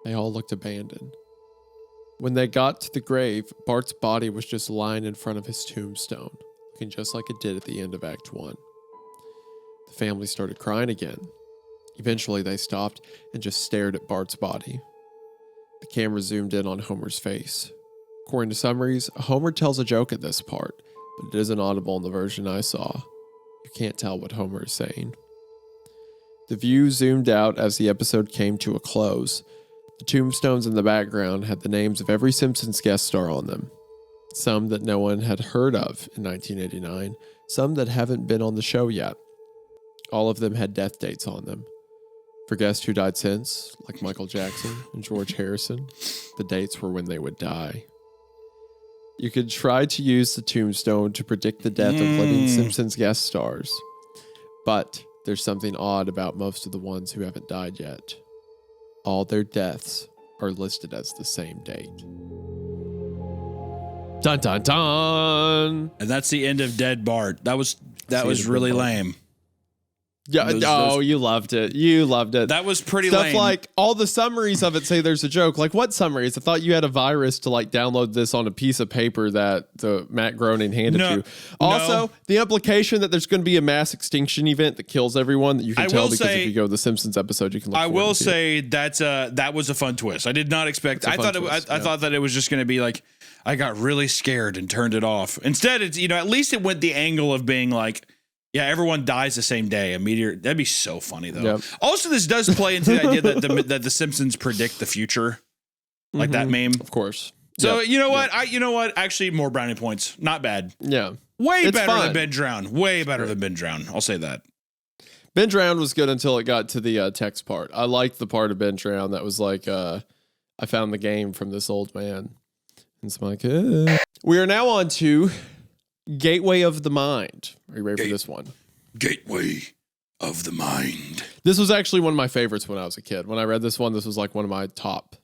[SPEAKER 2] They all looked abandoned. When they got to the grave, Bart's body was just lying in front of his tombstone, looking just like it did at the end of Act 1. The family started crying again. Eventually, they stopped and just stared at Bart's body. The camera zoomed in on Homer's face. According to summaries, Homer tells a joke at this part, but it isn't audible in the version I saw. You can't tell what Homer is saying. The view zoomed out as the episode came to a close. The tombstones in the background had the names of every Simpsons guest star on them. Some that no one had heard of in 1989, some that haven't been on the show yet. All of them had death dates on them. For guests who died since, like Michael Jackson and George Harrison, the dates were when they would die. You could try to use the tombstone to predict the death of living Simpsons guest stars, but there's something odd about most of the ones who haven't died yet. All their deaths are listed as the same date. Dun dun dun!
[SPEAKER 1] And that's the end of Dead Bart. That was really lame.
[SPEAKER 2] Yeah. You loved it. You loved it.
[SPEAKER 1] That was pretty
[SPEAKER 2] Stuff
[SPEAKER 1] lame.
[SPEAKER 2] like all the summaries of it say there's a joke. Like what summaries? I thought you had a virus to like download this on a piece of paper that the Matt Groening handed you. Also, the implication that there's going to be a mass extinction event that kills everyone that you can tell because if you go to the Simpsons episode, you can look.
[SPEAKER 1] I will say that was a fun twist. I did not expect. I thought that it was just going to be like I got really scared and turned it off. Instead, it's at least it went the angle of being like. Yeah, everyone dies the same day. A meteor. That'd be so funny, though. Yep. Also, this does play into the idea that the Simpsons predict the future, like that meme.
[SPEAKER 2] Of course.
[SPEAKER 1] So you know what? Actually, more brownie points. Not bad.
[SPEAKER 2] Yeah.
[SPEAKER 1] Way better than Ben Drown. Way better than Ben Drown. I'll say that.
[SPEAKER 2] Ben Drown was good until it got to the text part. I liked the part of Ben Drown that was like, I found the game from this old man. And so I'm like, We are now on to Gateway of the Mind. Are you ready for this one?
[SPEAKER 1] Gateway of the Mind.
[SPEAKER 2] This was actually one of my favorites when I was a kid. When I read this one, this was like one of my top.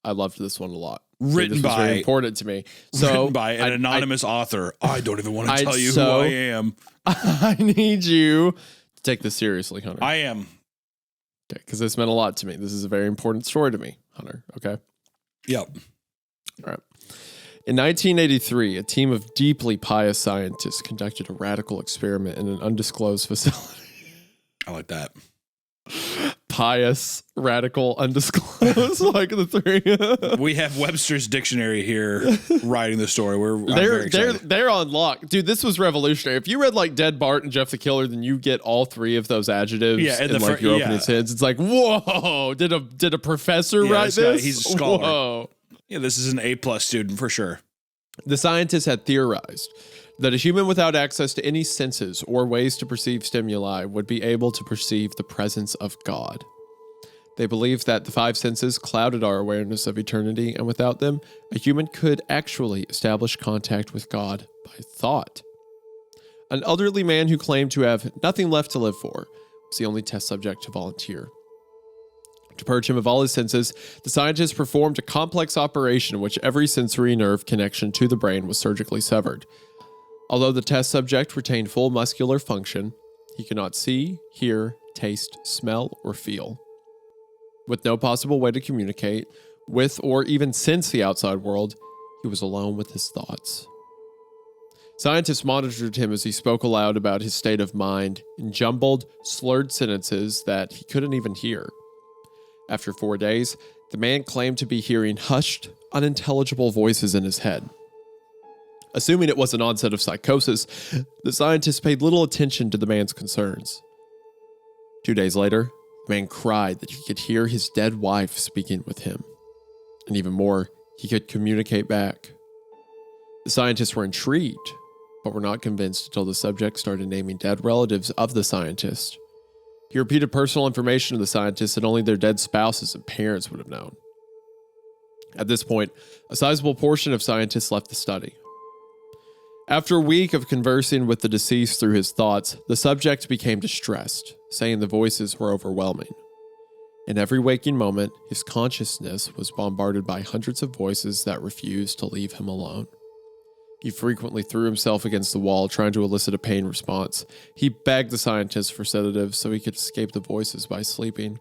[SPEAKER 2] I loved this one a lot.
[SPEAKER 1] This was
[SPEAKER 2] very important to me. So
[SPEAKER 1] written by an anonymous author. I don't even want to tell you who I am.
[SPEAKER 2] I need you to take this seriously, Hunter.
[SPEAKER 1] I am.
[SPEAKER 2] Okay, because this meant a lot to me. This is a very important story to me, Hunter. Okay?
[SPEAKER 1] Yep.
[SPEAKER 2] All right. In 1983, a team of deeply pious scientists conducted a radical experiment in an undisclosed facility.
[SPEAKER 1] I like that.
[SPEAKER 2] Pious, radical, undisclosed, like the three.
[SPEAKER 1] We have Webster's dictionary here writing the story.
[SPEAKER 2] They're on lock. Dude, this was revolutionary. If you read like Dead Bart and Jeff the Killer, then you get all three of those adjectives in like your opening sentence. It's like, whoa, did a professor write this?
[SPEAKER 1] He's a scholar.
[SPEAKER 2] Whoa.
[SPEAKER 1] Yeah, this is an A+ student for sure.
[SPEAKER 2] The scientists had theorized that a human without access to any senses or ways to perceive stimuli would be able to perceive the presence of God. They believed that the five senses clouded our awareness of eternity, and without them, a human could actually establish contact with God by thought. An elderly man who claimed to have nothing left to live for was the only test subject to volunteer. To purge him of all his senses, the scientists performed a complex operation in which every sensory nerve connection to the brain was surgically severed. Although the test subject retained full muscular function, he could not see, hear, taste, smell, or feel. With no possible way to communicate with or even sense the outside world, he was alone with his thoughts. Scientists monitored him as he spoke aloud about his state of mind in jumbled, slurred sentences that he couldn't even hear. After 4 days, the man claimed to be hearing hushed, unintelligible voices in his head. Assuming it was an onset of psychosis, the scientists paid little attention to the man's concerns. 2 days later, the man cried that he could hear his dead wife speaking with him. And even more, he could communicate back. The scientists were intrigued, but were not convinced until the subject started naming dead relatives of the scientist. He repeated personal information to the scientists that only their dead spouses and parents would have known. At this point, a sizable portion of scientists left the study. After a week of conversing with the deceased through his thoughts, the subject became distressed, saying the voices were overwhelming. In every waking moment, his consciousness was bombarded by hundreds of voices that refused to leave him alone. He frequently threw himself against the wall, trying to elicit a pain response. He begged the scientists for sedatives so he could escape the voices by sleeping.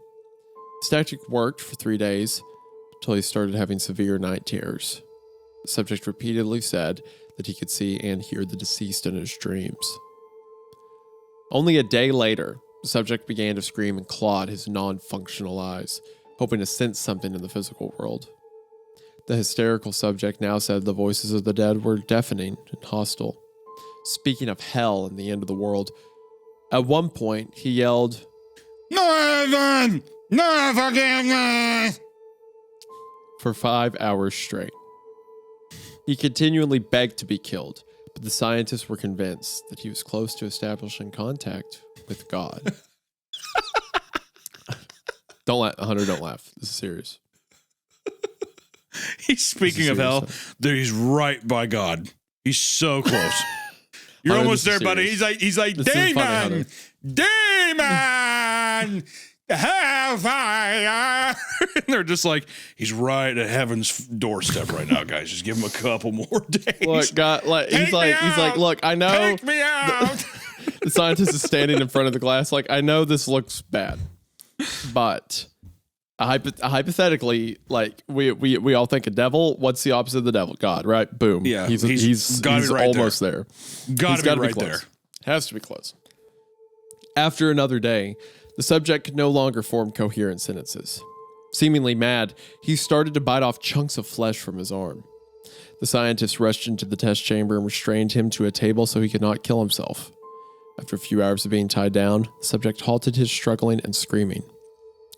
[SPEAKER 2] This tactic worked for 3 days, until he started having severe night terrors. The subject repeatedly said that he could see and hear the deceased in his dreams. Only a day later, the subject began to scream and clawed his non-functional eyes, hoping to sense something in the physical world. The hysterical subject now said the voices of the dead were deafening and hostile, speaking of hell and the end of the world. At one point, he yelled,
[SPEAKER 1] "No heaven! No forgiveness!"
[SPEAKER 2] for 5 hours straight. He continually begged to be killed, but the scientists were convinced that he was close to establishing contact with God. Don't laugh, Hunter, don't laugh. This is serious.
[SPEAKER 1] He's speaking of hell. There, he's right by God. He's so close. You're
[SPEAKER 2] Hunter,
[SPEAKER 1] almost there, buddy. He's like,
[SPEAKER 2] This is funny,
[SPEAKER 1] demon, demon, hellfire. And they're just like, he's right at heaven's doorstep right now, guys. Just give him a couple more days.
[SPEAKER 2] Look, God, he's like, look, I know.
[SPEAKER 1] Take me out.
[SPEAKER 2] The scientist is standing in front of the glass. Like, I know this looks bad, but hypothetically, like we all think a devil. What's the opposite of the devil? God, right? Boom.
[SPEAKER 1] Yeah,
[SPEAKER 2] he's
[SPEAKER 1] right
[SPEAKER 2] almost there.
[SPEAKER 1] Gotta be right
[SPEAKER 2] close.
[SPEAKER 1] there.
[SPEAKER 2] Has to be close. After another day, the subject could no longer form coherent sentences. Seemingly mad, he started to bite off chunks of flesh from his arm. The scientist rushed into the test chamber and restrained him to a table so he could not kill himself. After a few hours of being tied down, the subject halted his struggling and screaming.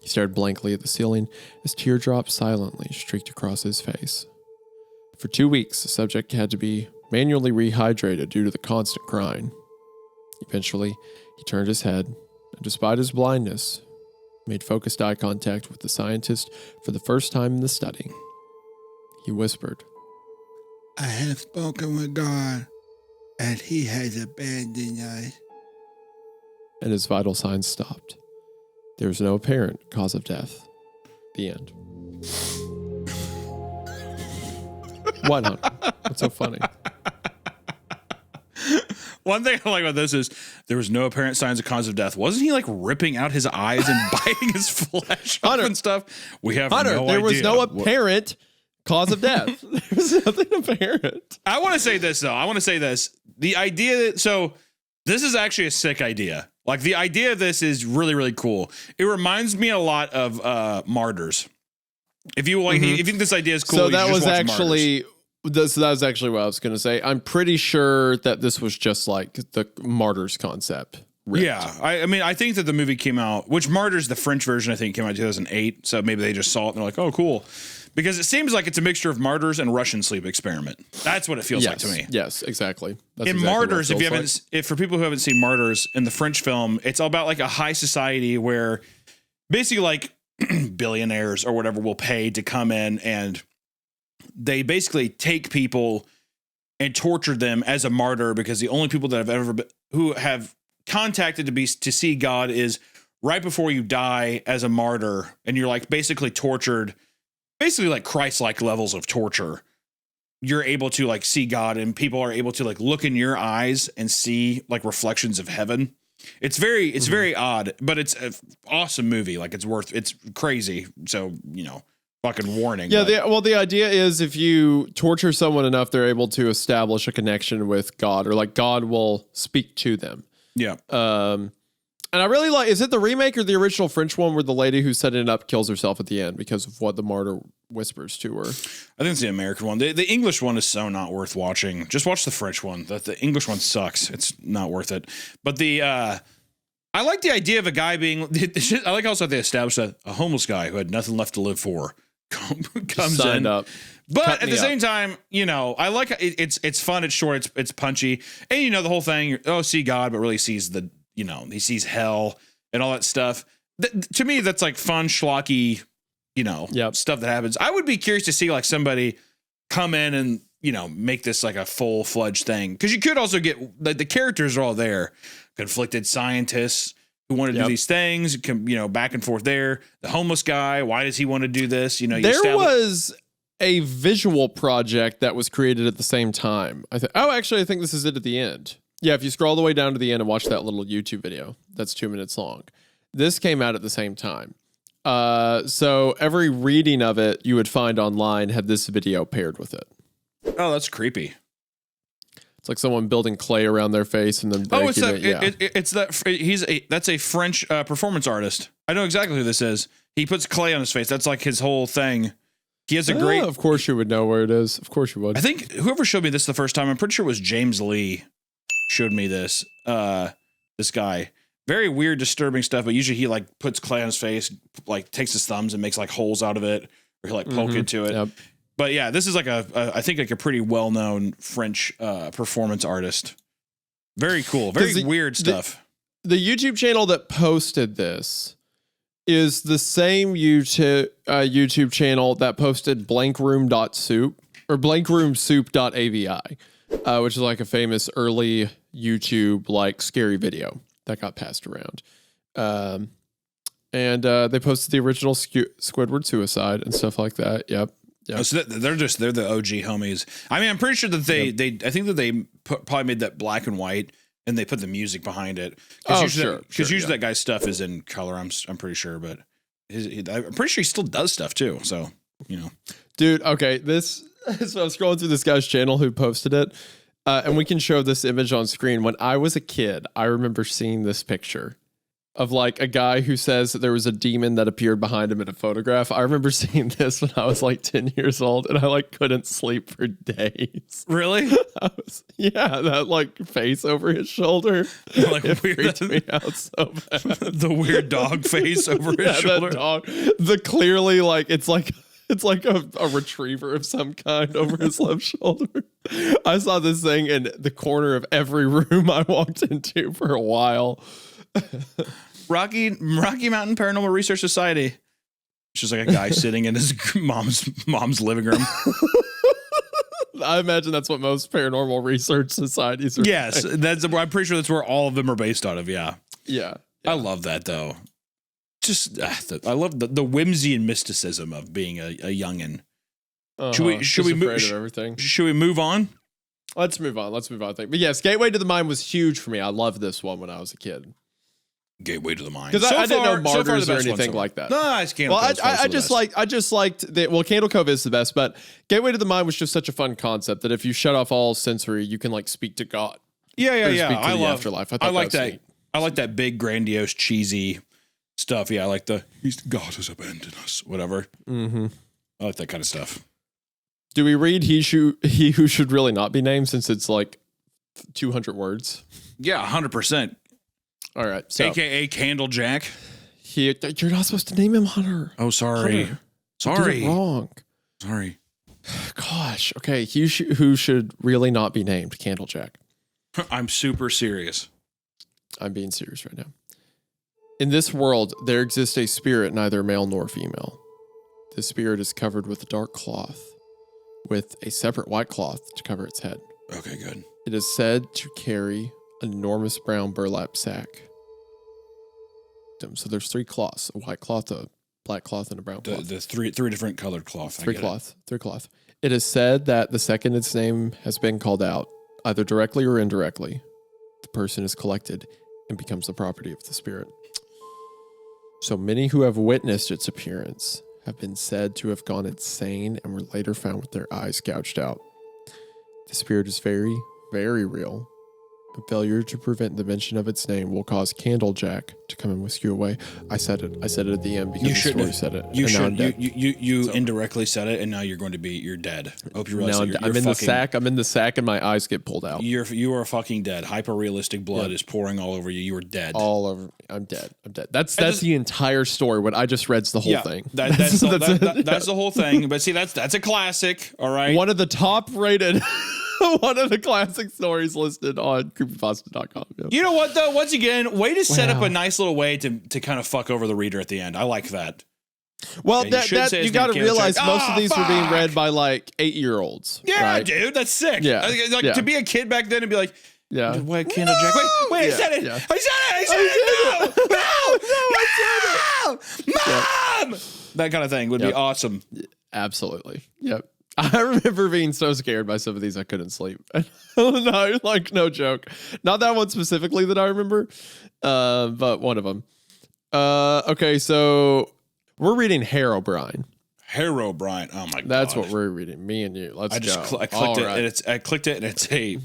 [SPEAKER 2] He stared blankly at the ceiling as teardrops silently streaked across his face. For 2 weeks, the subject had to be manually rehydrated due to the constant crying. Eventually, he turned his head, and despite his blindness, made focused eye contact with the scientist for the first time in the study. He whispered,
[SPEAKER 4] I have spoken with God, and he has abandoned us.
[SPEAKER 2] and his vital signs stopped. There was no apparent cause of death. The end. What, Hunter? What's so funny?
[SPEAKER 1] One thing I like about this is there was no apparent signs of cause of death. Wasn't he like ripping out his eyes and biting his flesh off and stuff? We have
[SPEAKER 2] Hunter,
[SPEAKER 1] no idea.
[SPEAKER 2] there was no apparent cause of death. There was nothing apparent.
[SPEAKER 1] I want to say this though. I want to say this. The idea that, so this is actually a sick idea. Like the idea of this is really, really cool. It reminds me a lot of Martyrs. If you like, if you think this idea is cool,
[SPEAKER 2] So
[SPEAKER 1] you
[SPEAKER 2] that
[SPEAKER 1] should
[SPEAKER 2] was
[SPEAKER 1] just watch
[SPEAKER 2] actually
[SPEAKER 1] Martyrs.
[SPEAKER 2] that was actually what I was going to say. I'm pretty sure that this was just like the Martyrs concept. ripped.
[SPEAKER 1] Yeah, I mean, I think that the movie came out, which Martyrs, the French version, I think came out in 2008. So maybe they just saw it and they're like, oh, cool. Because it seems like it's a mixture of Martyrs and Russian sleep experiment. That's what it feels like to me.
[SPEAKER 2] Yes, exactly. That's
[SPEAKER 1] In
[SPEAKER 2] exactly what it
[SPEAKER 1] Martyrs, if you
[SPEAKER 2] feels
[SPEAKER 1] haven't, if for people who haven't seen Martyrs in the French film, it's all about like a high society where basically like billionaires or whatever will pay to come in and they basically take people and torture them as a martyr because the only people that have ever been, who have contacted to see God is right before you die as a martyr, and you're like basically tortured, basically like Christ-like levels of torture. You're able to like see God, and people are able to like look in your eyes and see like reflections of heaven. It's very odd, but it's an awesome movie. Like it's crazy. So, fucking warning.
[SPEAKER 2] Yeah. The idea is if you torture someone enough, they're able to establish a connection with God, or like God will speak to them.
[SPEAKER 1] Yeah.
[SPEAKER 2] And I really like, is it the remake or the original French one where the lady who's setting it up kills herself at the end because of what the martyr whispers to her?
[SPEAKER 1] I think it's the American one. The English one is so not worth watching. Just watch the French one. The English one sucks. It's not worth it. But I like the idea of a guy being, I like also they established that a homeless guy who had nothing left to live for comes
[SPEAKER 2] Signed
[SPEAKER 1] in.
[SPEAKER 2] up.
[SPEAKER 1] But at the same time, I like it's fun, it's short, it's punchy. And the whole thing, see God, but really sees he sees hell and all that stuff. To me, that's like fun, schlocky, stuff that happens. I would be curious to see like somebody come in and, make this like a full-fledged thing. Because you could also get, like, the characters are all there. Conflicted scientists who want to do these things, back and forth there. The homeless guy, why does he want to do this?
[SPEAKER 2] There was a visual project that was created at the same time. I think this is it at the end. Yeah, if you scroll all the way down to the end and watch that little YouTube video, that's 2 minutes long. This came out at the same time. So every reading of it you would find online had this video paired with it.
[SPEAKER 1] Oh, that's creepy.
[SPEAKER 2] It's like someone building clay around their face and then breaking
[SPEAKER 1] that's a French performance artist. I know exactly who this is. He puts clay on his face. That's like his whole thing. He has a great.
[SPEAKER 2] Of course you would know where it is. Of course you would.
[SPEAKER 1] I think whoever showed me this the first time, I'm pretty sure it was James Lee. Showed me this this guy. Very weird, disturbing stuff, but usually he like puts clay on his face, like takes his thumbs and makes like holes out of it, or he like poke into it. Yep. But yeah, this is like I think like a pretty well-known French performance artist. Very cool. Very weird stuff.
[SPEAKER 2] The YouTube channel that posted this is the same YouTube channel that posted blankroom.soup or blankroomsoup.avi. Which is like a famous early YouTube like scary video that got passed around. And they posted the original Squidward suicide and stuff like that. Yep.
[SPEAKER 1] Oh, so they're the OG homies. I mean, I'm pretty sure that I think that they probably made that black and white and they put the music behind it. Because usually that guy's stuff is in color. I'm pretty sure, but I'm pretty sure he still does stuff too. So,
[SPEAKER 2] dude. Okay. So I'm scrolling through this guy's channel who posted it, and we can show this image on screen. When I was a kid, I remember seeing this picture of like a guy who says that there was a demon that appeared behind him in a photograph. I remember seeing this when I was like 10 years old, and I like couldn't sleep for days.
[SPEAKER 1] Really?
[SPEAKER 2] That like face over his shoulder.
[SPEAKER 1] Like
[SPEAKER 2] it
[SPEAKER 1] weird.
[SPEAKER 2] Freaked me out so bad.
[SPEAKER 1] The weird dog face over his shoulder.
[SPEAKER 2] That dog. The clearly like it's like a retriever of some kind over his left shoulder. I saw this thing in the corner of every room I walked into for a while.
[SPEAKER 1] Rocky Mountain Paranormal Research Society. It's just like a guy sitting in his mom's living room.
[SPEAKER 2] I imagine that's what most paranormal research societies are.
[SPEAKER 1] Yes, I'm pretty sure that's where all of them are based out of. Yeah. I love that though. Just I love the whimsy and mysticism of being a youngin. Should we move on?
[SPEAKER 2] Let's move on. I think. But yes, Gateway to the Mind was huge for me. I loved this one when I was a kid.
[SPEAKER 1] Gateway to the Mind.
[SPEAKER 2] Because I didn't know Martyrs or anything like that.
[SPEAKER 1] No, it's Candle Cove.
[SPEAKER 2] I just liked that. Well, Candle Cove is the best, but Gateway to the Mind was just such a fun concept that if you shut off all sensory, you can like speak to God.
[SPEAKER 1] Yeah.
[SPEAKER 2] I love afterlife. I like that.
[SPEAKER 1] Neat. I like that big, grandiose, cheesy stuff. Yeah, I like God has abandoned us. Whatever.
[SPEAKER 2] Mm-hmm.
[SPEAKER 1] I like that kind of stuff.
[SPEAKER 2] Do we read he who should really not be named since it's like 200 words?
[SPEAKER 1] Yeah, 100%.
[SPEAKER 2] All right. So,
[SPEAKER 1] AKA Candlejack.
[SPEAKER 2] You're not supposed to name him Hunter.
[SPEAKER 1] Oh, sorry.
[SPEAKER 2] Hunter.
[SPEAKER 1] Sorry.
[SPEAKER 2] You did it wrong.
[SPEAKER 1] Sorry.
[SPEAKER 2] Gosh. Okay. Who should really not be named Candlejack?
[SPEAKER 1] I'm super serious.
[SPEAKER 2] I'm being serious right now. In this world, there exists a spirit neither male nor female. This spirit is covered with a dark cloth, with a separate white cloth to cover its head.
[SPEAKER 1] Okay, good.
[SPEAKER 2] It is said to carry an enormous brown burlap sack. victim. So there's 3 cloths: a white cloth, a black cloth, and a brown cloth.
[SPEAKER 1] The three different colored cloth.
[SPEAKER 2] Three cloth. It is said that the second its name has been called out, either directly or indirectly, the person is collected and becomes the property of the spirit. So many who have witnessed its appearance have been said to have gone insane and were later found with their eyes gouged out. The spirit is very, very real. But failure to prevent the mention of its name will cause Candlejack to come and whisk you away. I said it at the end because the story said it.
[SPEAKER 1] You indirectly said it, and now you're dead. I hope you realize you're
[SPEAKER 2] I'm in the sack. I'm in the sack, and my eyes get pulled out.
[SPEAKER 1] You are fucking dead. Hyper realistic blood is pouring all over you. You are dead.
[SPEAKER 2] All over. I'm dead. That's the entire story. What I just read's the whole thing.
[SPEAKER 1] That's the whole thing. But see, that's a classic. All right.
[SPEAKER 2] One of the top rated. One of the classic stories listed on creepypasta.com. Yeah.
[SPEAKER 1] You know what, though? Once again, way to set up a nice little way to kind of fuck over the reader at the end. I like that.
[SPEAKER 2] Well, you got to realize most of these were being read by like 8-year-olds.
[SPEAKER 1] Yeah,
[SPEAKER 2] right?
[SPEAKER 1] Dude, that's sick.
[SPEAKER 2] Yeah.
[SPEAKER 1] To be a kid back then and be like,
[SPEAKER 2] yeah.
[SPEAKER 1] Wait, Candlejack. Wait, I said it.
[SPEAKER 2] Yeah.
[SPEAKER 1] I said it. No, Mom! That kind of thing would be awesome.
[SPEAKER 2] Absolutely. Yep. I remember being so scared by some of these I couldn't sleep. No, like no joke. Not that one specifically that I remember, but one of them. Okay, so we're reading Herobrine.
[SPEAKER 1] Herobrine. Oh my god.
[SPEAKER 2] That's what we're reading. Me and you. Let's go.
[SPEAKER 1] I clicked it, and I clicked it, and it's a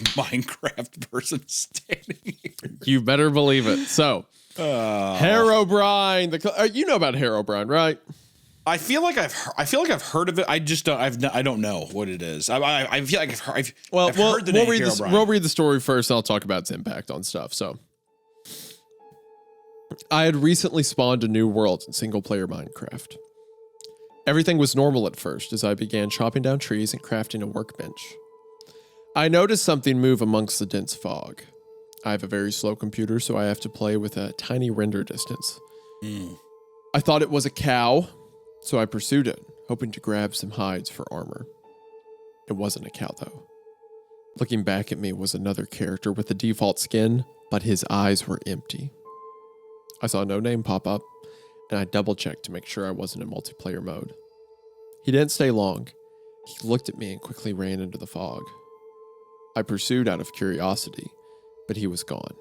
[SPEAKER 1] Minecraft person standing here.
[SPEAKER 2] You better believe it. So, Herobrine. You know about Herobrine, right?
[SPEAKER 1] I feel like I've heard of it. I just don't. I don't know what it is. I feel like I've heard the name Herobrine.
[SPEAKER 2] We'll read the story first, and I'll talk about its impact on stuff. So, I had recently spawned a new world in single-player Minecraft. Everything was normal at first as I began chopping down trees and crafting a workbench. I noticed something move amongst the dense fog. I have a very slow computer, so I have to play with a tiny render distance. I thought it was a cow, so I pursued it, hoping to grab some hides for armor. It wasn't a cow, though. Looking back at me was another character with the default skin, but his eyes were empty. I saw no name pop up, and I double-checked to make sure I wasn't in multiplayer mode. He didn't stay long. He looked at me and quickly ran into the fog. I pursued out of curiosity, but he was gone.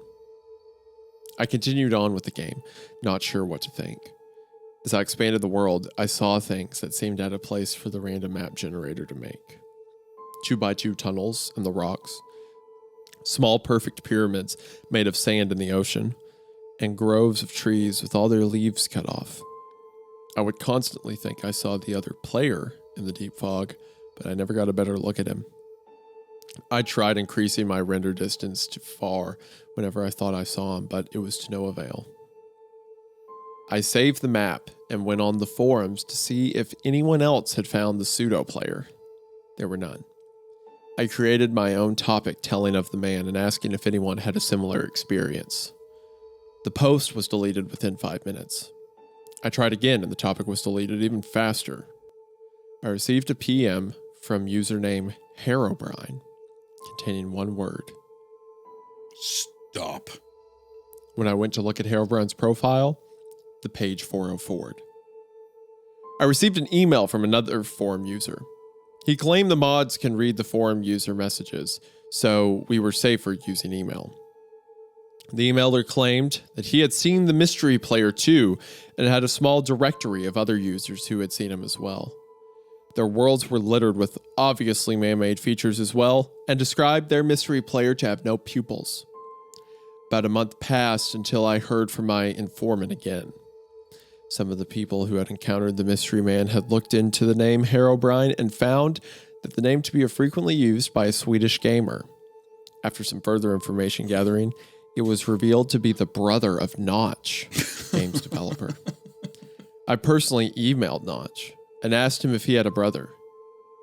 [SPEAKER 2] I continued on with the game, not sure what to think. As I expanded the world, I saw things that seemed out of place for the random map generator to make. 2x2 tunnels in the rocks, small perfect pyramids made of sand in the ocean, and groves of trees with all their leaves cut off. I would constantly think I saw the other player in the deep fog, but I never got a better look at him. I tried increasing my render distance to far whenever I thought I saw him, but it was to no avail. I saved the map and went on the forums to see if anyone else had found the pseudo player. There were none. I created my own topic telling of the man and asking if anyone had a similar experience. The post was deleted within 5 minutes. I tried again and the topic was deleted even faster. I received a PM from username Herobrine containing one word.
[SPEAKER 1] Stop.
[SPEAKER 2] When I went to look at Herobrine's profile, the page 404'd. I received an email from another forum user. He claimed the mods can read the forum user messages, so we were safer using email. The emailer claimed that he had seen the mystery player too, and had a small directory of other users who had seen him as well. Their worlds were littered with obviously man-made features as well, and described their mystery player to have no pupils. About a month passed until I heard from my informant again. Some of the people who had encountered the mystery man had looked into the name Herobrine and found that the name to be frequently used by a Swedish gamer. After some further information gathering, it was revealed to be the brother of Notch, game's developer. I personally emailed Notch and asked him if he had a brother.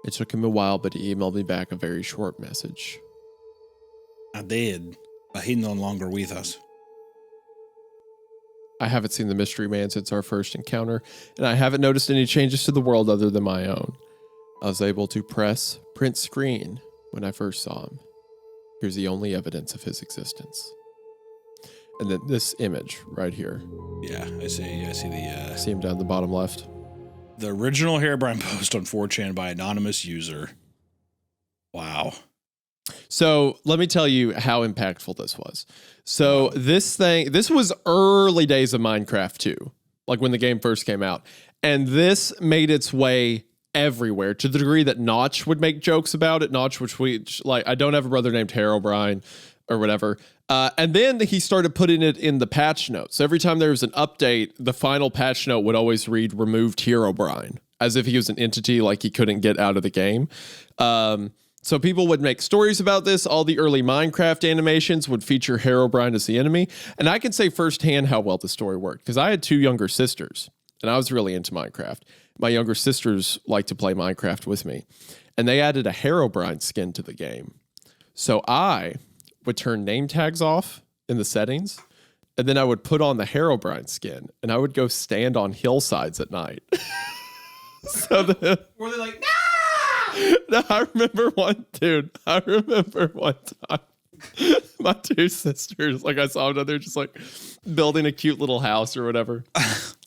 [SPEAKER 2] It took him a while, but he emailed me back a very short message.
[SPEAKER 1] I did, but he's no longer with us.
[SPEAKER 2] I haven't seen the mystery man since our first encounter, and I haven't noticed any changes to the world other than my own. I was able to press print screen when I first saw him. Here's the only evidence of his existence. And then this image right here.
[SPEAKER 1] Yeah, I see. I see the
[SPEAKER 2] See him down the bottom left.
[SPEAKER 1] the original Herobrine post on 4chan by anonymous user. Wow.
[SPEAKER 2] So let me tell you how impactful this was. So this was early days of Minecraft too, like when the game first came out. And this made its way everywhere to the degree that Notch would make jokes about it. Notch, which like, I don't have a brother named Herobrine or whatever. And then he started putting it in the patch notes. Every time there was an update, the final patch note would always read removed Herobrine, as if he was an entity like he couldn't get out of the game. So people would make stories about this. All the early Minecraft animations would feature Herobrine as the enemy. And I can say firsthand how well the story worked, because I had 2 younger sisters, and I was really into Minecraft. My younger sisters liked to play Minecraft with me, and they added a Herobrine skin to the game. So I would turn name tags off in the settings, and then I would put on the Herobrine skin, and I would go stand on hillsides at night.
[SPEAKER 1] Were they like,
[SPEAKER 2] No, I remember one time, my 2 sisters, like I saw them, they're just like building a cute little house or whatever.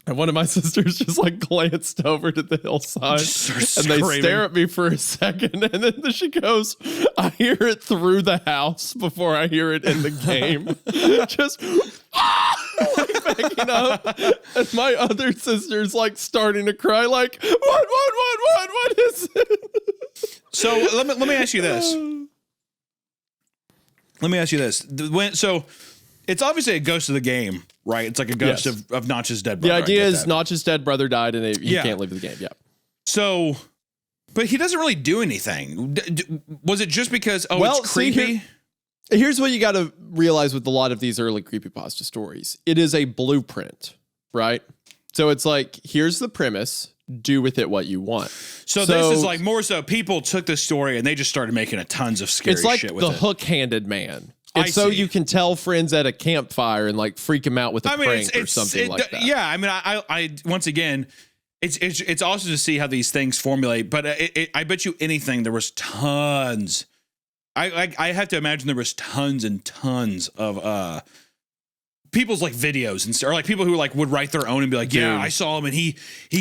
[SPEAKER 2] And one of my sisters just like glanced over to the hillside and they stare at me for a second. And then she goes, I hear it through the house before I hear it in the game. Just like backing up. And my other sister's like starting to cry like, what is it?
[SPEAKER 1] So let me ask you this. So it's obviously a ghost of the game, right? It's like a ghost of Notch's dead brother.
[SPEAKER 2] The idea is Notch's dead brother died and he can't leave the game. Yeah.
[SPEAKER 1] So, but he doesn't really do anything. Was it just because, it's creepy?
[SPEAKER 2] Here's what you got to realize with a lot of these early creepypasta stories. It is a blueprint, right? So it's like, here's the premise. Do with it what you want.
[SPEAKER 1] So this is like more so people took this story and they just started making a tons of scary shit with it.
[SPEAKER 2] It's like the hook-handed man. It's so you can tell friends at a campfire and like freak them out with a prank or something like that.
[SPEAKER 1] Yeah, I mean, I once again, it's also to see how these things formulate. But I bet you anything there was tons. I have to imagine there was tons and tons of people's like videos and or like people who like would write their own and be like, yeah, I saw him and he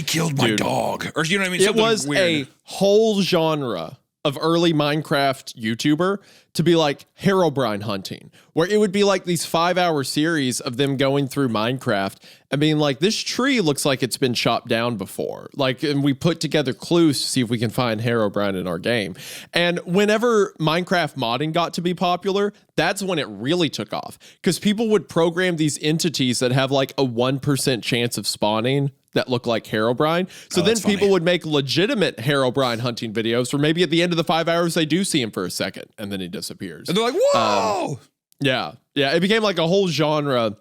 [SPEAKER 1] killed my dog, or you know what I mean?
[SPEAKER 2] It
[SPEAKER 1] Something
[SPEAKER 2] was
[SPEAKER 1] weird.
[SPEAKER 2] a whole genre of early Minecraft YouTuber to be like Herobrine hunting, where it would be like these 5-hour series of them going through Minecraft and being like, this tree looks like it's been chopped down before. Like, and we put together clues to see if we can find Herobrine in our game. And whenever Minecraft modding got to be popular, that's when it really took off, because people would program these entities that have like a 1% chance of spawning that look like Herobrine. So then people would make legitimate Herobrine hunting videos where maybe at the end of the 5 hours, they do see him for a second and then he disappears.
[SPEAKER 1] And they're like, whoa!
[SPEAKER 2] Yeah. It became like a whole genre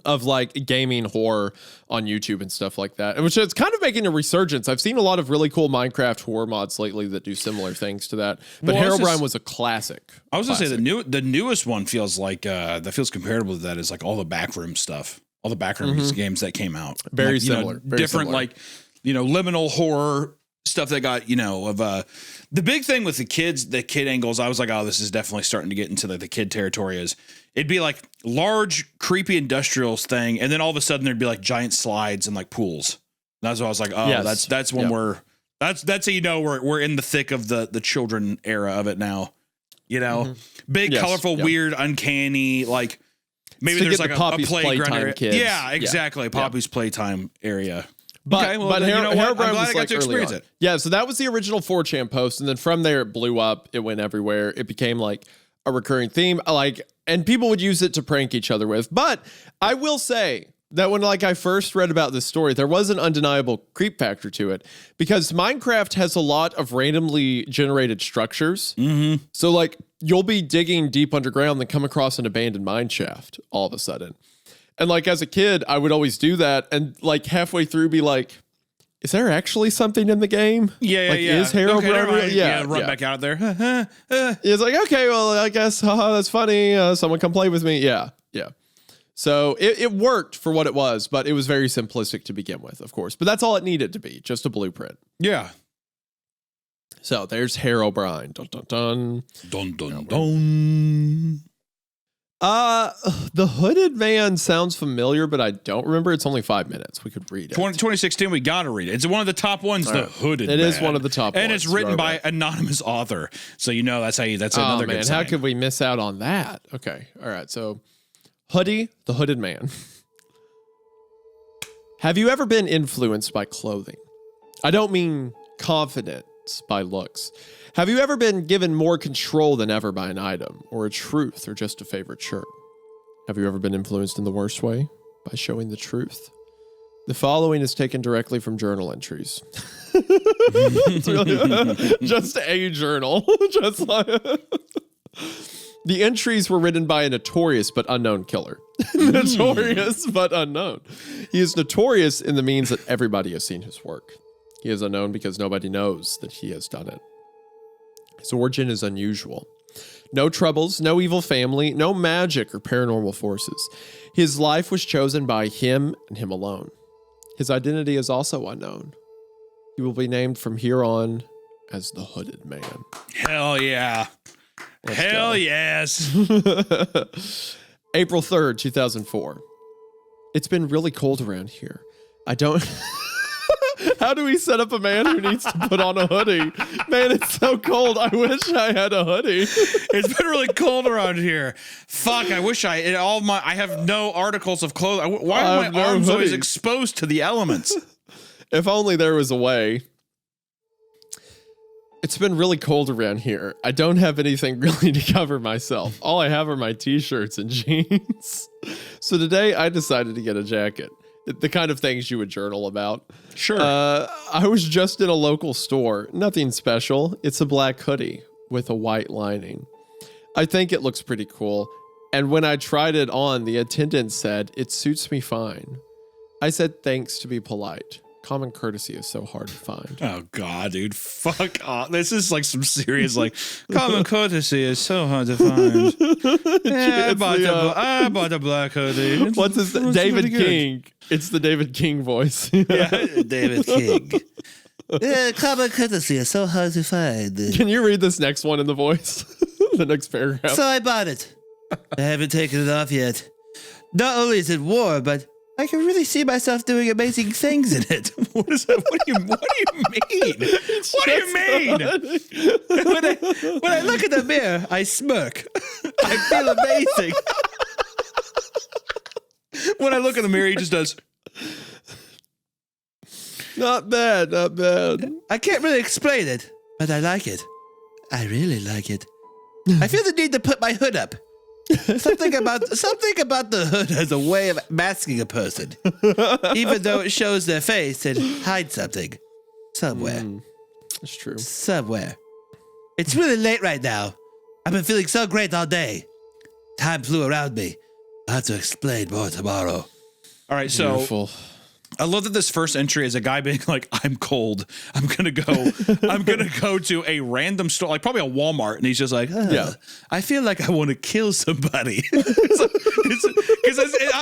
[SPEAKER 2] of like gaming horror on YouTube and stuff like that, and which is kind of making a resurgence. I've seen a lot of really cool Minecraft horror mods lately that do similar things to that. But Herobrine was a classic.
[SPEAKER 1] I was gonna say the newest one feels like that feels comparable to that is like all the backroom stuff. All the backroom games that came out.
[SPEAKER 2] Very
[SPEAKER 1] like,
[SPEAKER 2] similar. Very
[SPEAKER 1] different,
[SPEAKER 2] similar.
[SPEAKER 1] like, liminal horror stuff that got, of the big thing with the kid angles, I was like, oh, this is definitely starting to get into the kid territory. Is it'd be like large, creepy industrials thing, and then all of a sudden there'd be like giant slides and like pools. And that's what I was like, oh,
[SPEAKER 2] Yes.
[SPEAKER 1] that's when that's how we're in the thick of the children era of it now. Big, colorful, weird, uncanny, like. Maybe there's like a playground area.
[SPEAKER 2] Kids.
[SPEAKER 1] Yeah, exactly. Poppy's playtime area.
[SPEAKER 2] But
[SPEAKER 1] Herobrine, I'm glad
[SPEAKER 2] was
[SPEAKER 1] I got
[SPEAKER 2] like
[SPEAKER 1] to experience it.
[SPEAKER 2] Yeah, so that was the original 4chan post, and then from there it blew up. It went everywhere. It became like a recurring theme, and people would use it to prank each other with. But I will say that when I first read about this story, there was an undeniable creep factor to it, because Minecraft has a lot of randomly generated structures.
[SPEAKER 1] Mm-hmm.
[SPEAKER 2] So you'll be digging deep underground and come across an abandoned mine shaft all of a sudden. And as a kid, I would always do that and halfway through be like, is there actually something in the game?
[SPEAKER 1] Yeah.
[SPEAKER 2] Is Herobrine?
[SPEAKER 1] Okay, run back out there.
[SPEAKER 2] It's like, okay, well, I guess that's funny. Someone come play with me. Yeah. So it worked for what it was, but it was very simplistic to begin with, of course. But that's all it needed to be, just a blueprint.
[SPEAKER 1] Yeah.
[SPEAKER 2] So there's Herobrine. Dun, dun, dun.
[SPEAKER 1] Dun, dun, dun.
[SPEAKER 2] The Hooded Man sounds familiar, but I don't remember. It's only 5 minutes. We could read it.
[SPEAKER 1] 2016, we got to read it. It's one of the top ones, The Hooded Man.
[SPEAKER 2] It is one of the top ones.
[SPEAKER 1] And it's written by anonymous author. So you know that's another good sign.
[SPEAKER 2] How could we miss out on that? Okay. All right. So Hoodie, the Hooded Man. Have you ever been influenced by clothing? I don't mean confidence by looks. Have you ever been given more control than ever by an item, or a truth, or just a favorite shirt? Have you ever been influenced in the worst way? By showing the truth? The following is taken directly from journal entries. It's really, just a journal. Just like the entries were written by a notorious but unknown killer. Notorious but unknown. He is notorious in the means that everybody has seen his work. He is unknown because nobody knows that he has done it. His origin is unusual. No troubles, no evil family, no magic or paranormal forces. His life was chosen by him and him alone. His identity is also unknown. He will be named from here on as the Hooded Man.
[SPEAKER 1] Hell yeah. Hell yes.
[SPEAKER 2] April 3rd, 2004. It's been really cold around here. I don't... How do we set up a man who needs to put on a hoodie? Man, it's so cold. I wish I had a hoodie.
[SPEAKER 1] It's been really cold around here. Fuck, I wish I have no articles of clothing. Why are my arms always exposed to the elements?
[SPEAKER 2] If only there was a way. It's been really cold around here. I don't have anything really to cover myself. All I have are my t-shirts and jeans. So today I decided to get a jacket. The kind of things you would journal about.
[SPEAKER 1] Sure.
[SPEAKER 2] I was just in a local store. Nothing special. It's a black hoodie with a white lining. I think it looks pretty cool. And when I tried it on, the attendant said, "It suits me fine." I said thanks to be polite. Common courtesy is so hard to find.
[SPEAKER 1] Oh, God, dude. Fuck off. This is like some serious, like, common courtesy is so hard to find. Yeah, I bought a black hoodie.
[SPEAKER 2] What's his name? David King. It's the David King voice.
[SPEAKER 1] Yeah, David King.
[SPEAKER 4] Common courtesy is so hard to find.
[SPEAKER 2] Can you read this next one in the voice? The next paragraph.
[SPEAKER 4] So I bought it. I haven't taken it off yet. Not only is it warm, but I can really see myself doing amazing things in it.
[SPEAKER 1] What is that? What do you mean? What do you mean?
[SPEAKER 4] When I look in the mirror, I smirk. I feel amazing.
[SPEAKER 1] When I look in the mirror, he just does.
[SPEAKER 2] Not bad, not bad.
[SPEAKER 4] I can't really explain it, but I like it. I really like it. I feel the need to put my hood up. Something about the hood has a way of masking a person, even though it shows their face and hides something somewhere.
[SPEAKER 2] That's true.
[SPEAKER 4] Somewhere. It's really late right now. I've been feeling so great all day. Time flew around me. I'll have to explain more tomorrow.
[SPEAKER 1] All right, so
[SPEAKER 2] Beautiful.
[SPEAKER 1] I love that this first entry is a guy being like, "I'm cold. I'm gonna go to a random store, like probably a Walmart," and he's just like,
[SPEAKER 2] Yeah.
[SPEAKER 1] I feel like I want to kill somebody." Because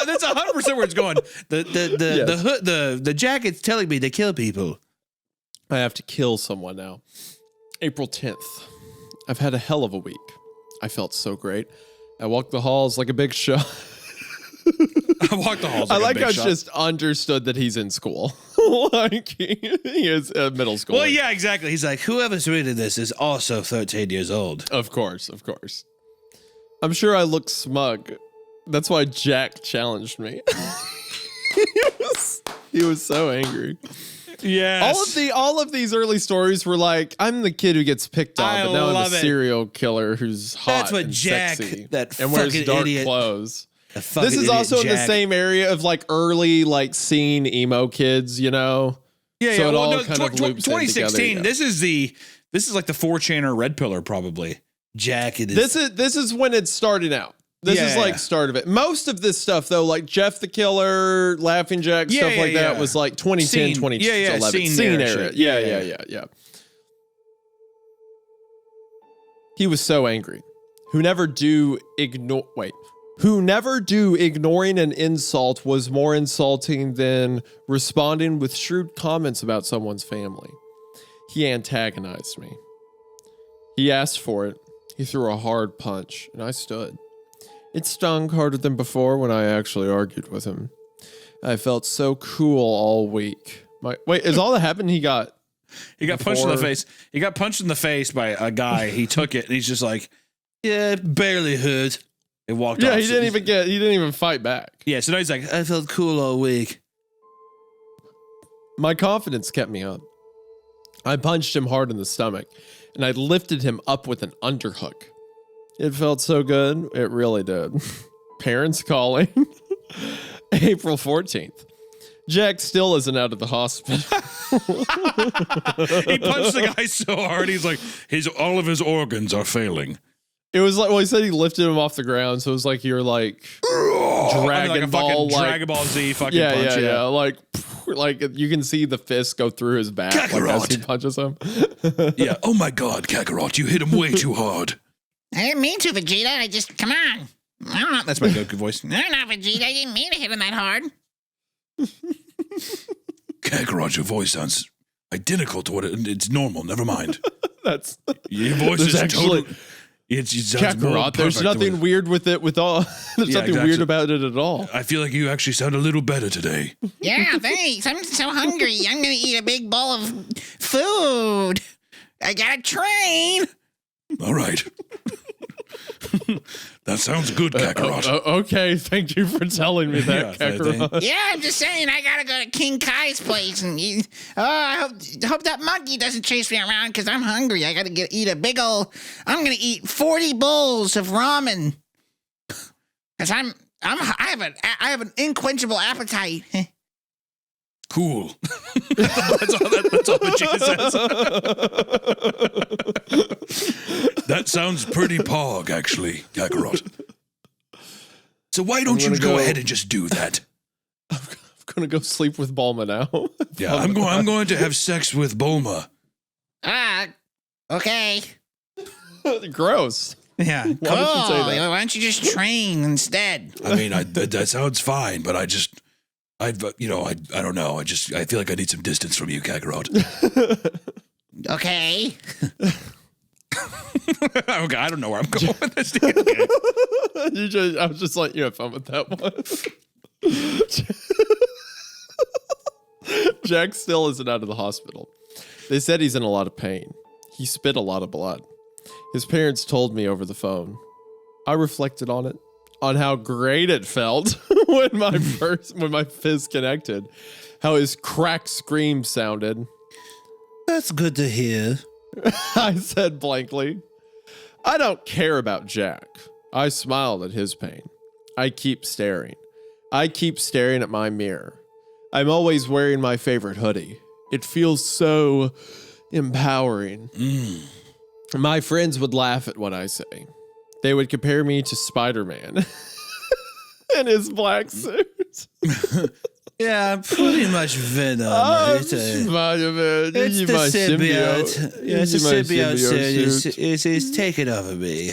[SPEAKER 1] that's 100% where it's going. The hood, the jacket's telling me to kill people.
[SPEAKER 2] I have to kill someone now. April 10th. I've had a hell of a week. I felt so great. I walked the halls like a big shot.
[SPEAKER 1] I walked the halls.
[SPEAKER 2] I like
[SPEAKER 1] a big
[SPEAKER 2] how it's
[SPEAKER 1] shot.
[SPEAKER 2] just understood that he's in school. Like he is middle school.
[SPEAKER 1] Well, yeah, exactly. He's like, whoever's reading this is also 13 years old.
[SPEAKER 2] Of course, of course. I'm sure I look smug. That's why Jack challenged me. He was so angry.
[SPEAKER 1] Yes.
[SPEAKER 2] All of these early stories were like, I'm the kid who gets picked on, but now I'm
[SPEAKER 1] love
[SPEAKER 2] the
[SPEAKER 1] it.
[SPEAKER 2] serial killer who's hot
[SPEAKER 1] That's what
[SPEAKER 2] and
[SPEAKER 1] Jack,
[SPEAKER 2] sexy
[SPEAKER 1] that
[SPEAKER 2] and wears
[SPEAKER 1] fucking
[SPEAKER 2] dark
[SPEAKER 1] idiot.
[SPEAKER 2] clothes.
[SPEAKER 1] Fucking
[SPEAKER 2] This is
[SPEAKER 1] idiot
[SPEAKER 2] also in the
[SPEAKER 1] Jack.
[SPEAKER 2] same area of like early like scene emo kids, you know?
[SPEAKER 1] Yeah,
[SPEAKER 2] So
[SPEAKER 1] yeah.
[SPEAKER 2] it
[SPEAKER 1] Well,
[SPEAKER 2] all
[SPEAKER 1] no,
[SPEAKER 2] kind of loops in
[SPEAKER 1] 2016.
[SPEAKER 2] together, yeah.
[SPEAKER 1] This is like the 4chaner red pillar probably. Jack it is.
[SPEAKER 2] This is when it's starting out. This is like start of it. Most of this stuff though, like Jeff the Killer, Laughing Jack,
[SPEAKER 1] Yeah,
[SPEAKER 2] stuff
[SPEAKER 1] yeah,
[SPEAKER 2] like that
[SPEAKER 1] yeah.
[SPEAKER 2] was like 2010,
[SPEAKER 1] Scene.
[SPEAKER 2] 2011.
[SPEAKER 1] Scene
[SPEAKER 2] era.
[SPEAKER 1] shit.
[SPEAKER 2] Yeah. He was so angry. Who never do ignoring an insult was more insulting than responding with shrewd comments about someone's family. He antagonized me. He asked for it. He threw a hard punch, and I stood. It stung harder than before when I actually argued with him. I felt so cool all week. Wait, is all that happened? He got
[SPEAKER 1] punched in the face. He got punched in the face by a guy. He took it and he's just like, yeah, it barely hurt. It walked off.
[SPEAKER 2] Yeah, he didn't even fight back.
[SPEAKER 1] Yeah, so now he's like,
[SPEAKER 4] I felt cool all week.
[SPEAKER 2] My confidence kept me up. I punched him hard in the stomach, and I lifted him up with an underhook. It felt so good. It really did. Parents calling. April 14th. Jack still isn't out of the hospital.
[SPEAKER 1] he punched the guy so hard, he's like, all of his organs are failing.
[SPEAKER 2] It was like, well, he said he lifted him off the ground, so it was like you're like Dragon Ball, like
[SPEAKER 1] Dragon Ball Z fucking
[SPEAKER 2] yeah,
[SPEAKER 1] punch.
[SPEAKER 2] Yeah, like you can see the fist go through his back like, as he punches him.
[SPEAKER 1] Yeah. Oh my God, Kakarot, you hit him way too hard.
[SPEAKER 3] I didn't mean to, Vegeta. Come on. I don't know.
[SPEAKER 1] That's my Goku voice.
[SPEAKER 3] No, Vegeta. I didn't mean to hit him that hard.
[SPEAKER 1] Kakarot, your voice sounds identical to what it's normal. Never mind.
[SPEAKER 2] That's
[SPEAKER 1] your voice is
[SPEAKER 2] actually.
[SPEAKER 1] It sounds
[SPEAKER 2] Kakarot, there's nothing weird with it. There's nothing weird about it at all.
[SPEAKER 1] I feel like you actually sound a little better today.
[SPEAKER 3] Yeah, thanks. I'm so hungry. I'm gonna eat a big bowl of food. I gotta train.
[SPEAKER 1] All right. That sounds good, Kakarot.
[SPEAKER 2] Okay, thank you for telling me that, Kakarot.
[SPEAKER 3] Yeah, I'm just saying I gotta go to King Kai's place and eat. Oh, I hope that monkey doesn't chase me around because I'm hungry. I gotta eat a big ol'. I'm gonna eat 40 bowls of ramen because I have an unquenchable appetite.
[SPEAKER 1] Cool. that's all Vegeta says. That sounds pretty pog, actually, Kakarot. So why don't you go ahead and just do that?
[SPEAKER 2] I'm gonna go sleep with Bulma now.
[SPEAKER 1] Yeah, I'm going to have sex with Bulma.
[SPEAKER 3] Okay.
[SPEAKER 2] Gross.
[SPEAKER 3] Yeah.
[SPEAKER 2] Why would you say that?
[SPEAKER 3] Why don't you just train instead?
[SPEAKER 1] I mean, that sounds fine, but I don't know. I feel like I need some distance from you, Kakarot.
[SPEAKER 3] Okay.
[SPEAKER 1] Okay, I don't know where I'm going with this. Okay.
[SPEAKER 2] I was just like, you have fun with that one. Jack still isn't out of the hospital. They said he's in a lot of pain. He spit a lot of blood. His parents told me over the phone. I reflected on it, on how great it felt when my fist connected, how his cracked scream sounded.
[SPEAKER 4] That's good to hear.
[SPEAKER 2] I said blankly. I don't care about Jack. I smiled at his pain. I keep staring. I keep staring at my mirror. I'm always wearing my favorite hoodie. It feels so empowering. My friends would laugh at what I say. They would compare me to Spider-Man in his black suit.
[SPEAKER 4] Yeah, pretty much Venom.
[SPEAKER 2] Spider-Man.
[SPEAKER 4] It's the symbiote. Yeah, it's the symbiote
[SPEAKER 2] suit.
[SPEAKER 4] It's taken over me.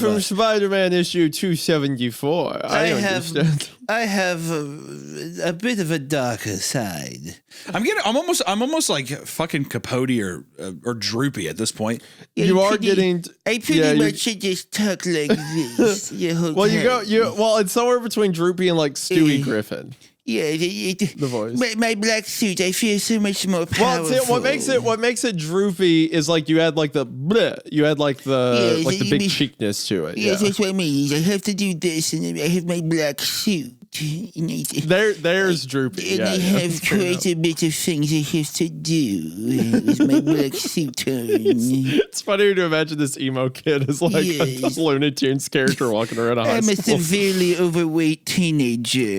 [SPEAKER 2] From Spider-Man issue 274. I understand.
[SPEAKER 4] I have a bit of a darker side.
[SPEAKER 1] I'm almost like fucking Capote or Droopy at this point.
[SPEAKER 2] I pretty
[SPEAKER 3] much should just talk like this.
[SPEAKER 2] Well, it's somewhere between Droopy and like Stewie Griffin.
[SPEAKER 3] Yeah,
[SPEAKER 2] the voice.
[SPEAKER 3] My black suit, I feel so much more powerful.
[SPEAKER 2] Well, what makes it droopy is like you add like the bleh, you add like the big cheekness to it.
[SPEAKER 3] Yes, that's what I mean. I have to do this, and then I have my black suit.
[SPEAKER 2] There's droopy.
[SPEAKER 3] And I have quite a bit of things I have to do with my black suit on.
[SPEAKER 2] It's funnier to imagine this emo kid as like a Looney Tunes character walking around a high
[SPEAKER 3] I'm
[SPEAKER 2] school.
[SPEAKER 3] a severely overweight teenager,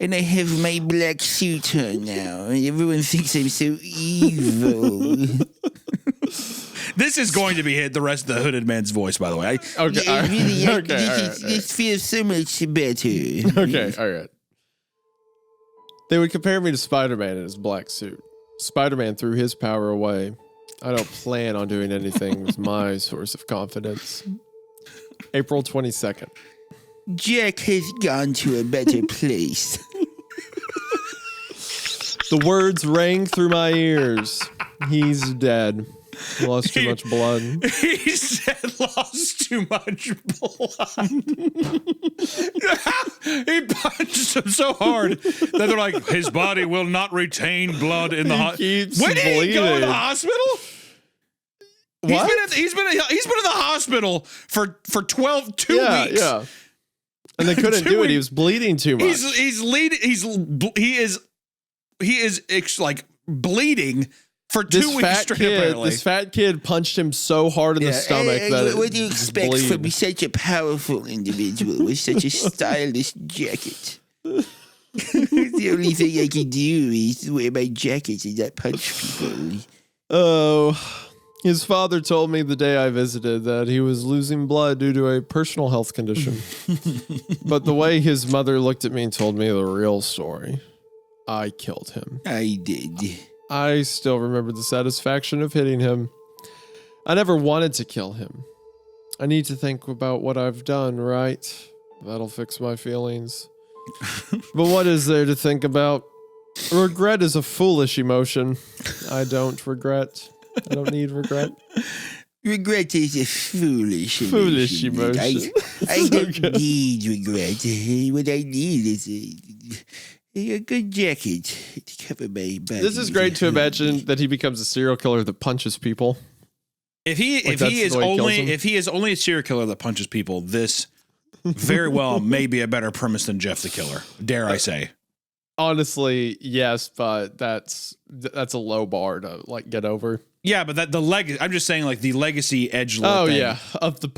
[SPEAKER 3] and I have my black suit on now, and everyone thinks I'm so evil.
[SPEAKER 1] This is going to be hit the rest of the hooded man's voice, by the way.
[SPEAKER 3] This feels so much better.
[SPEAKER 2] Okay, all right. They would compare me to Spider-Man in his black suit. Spider-Man threw his power away. I don't plan on doing anything with my source of confidence. April 22nd.
[SPEAKER 3] Jack has gone to a better place.
[SPEAKER 2] The words rang through my ears. He's dead. Lost too much blood.
[SPEAKER 1] He said lost too much blood. He punched him so hard that they're like, his body will not retain blood in the hospital. When did he go to the hospital?
[SPEAKER 2] What?
[SPEAKER 1] He's been in the hospital for 2 weeks.
[SPEAKER 2] Yeah. And they couldn't do it. He was bleeding too much.
[SPEAKER 1] He is like bleeding for 2 weeks straight. Apparently,
[SPEAKER 2] this fat kid punched him so hard in the stomach that
[SPEAKER 3] what do you expect from such a powerful individual with such a stylish jacket? The only thing I can do is wear my jacket and not punch people.
[SPEAKER 2] Oh, his father told me the day I visited that he was losing blood due to a personal health condition. But the way his mother looked at me and told me the real story, I killed him.
[SPEAKER 3] I did.
[SPEAKER 2] I still remember the satisfaction of hitting him. I never wanted to kill him. I need to think about what I've done, right? That'll fix my feelings. But what is there to think about? Regret is a foolish emotion. I don't regret. I don't need regret.
[SPEAKER 3] Regret is a foolish
[SPEAKER 2] emotion.
[SPEAKER 3] I don't need regret. What I need is a good jacket to cover my body.
[SPEAKER 2] This is great to imagine that he becomes a serial killer that punches people.
[SPEAKER 1] If he is only a serial killer that punches people, this very well may be a better premise than Jeff the Killer. Dare I say?
[SPEAKER 2] Honestly, yes, but that's a low bar to like get over.
[SPEAKER 1] Yeah, but I'm just saying, like the legacy edgelord.
[SPEAKER 2] Oh
[SPEAKER 1] thing.
[SPEAKER 2] yeah, of the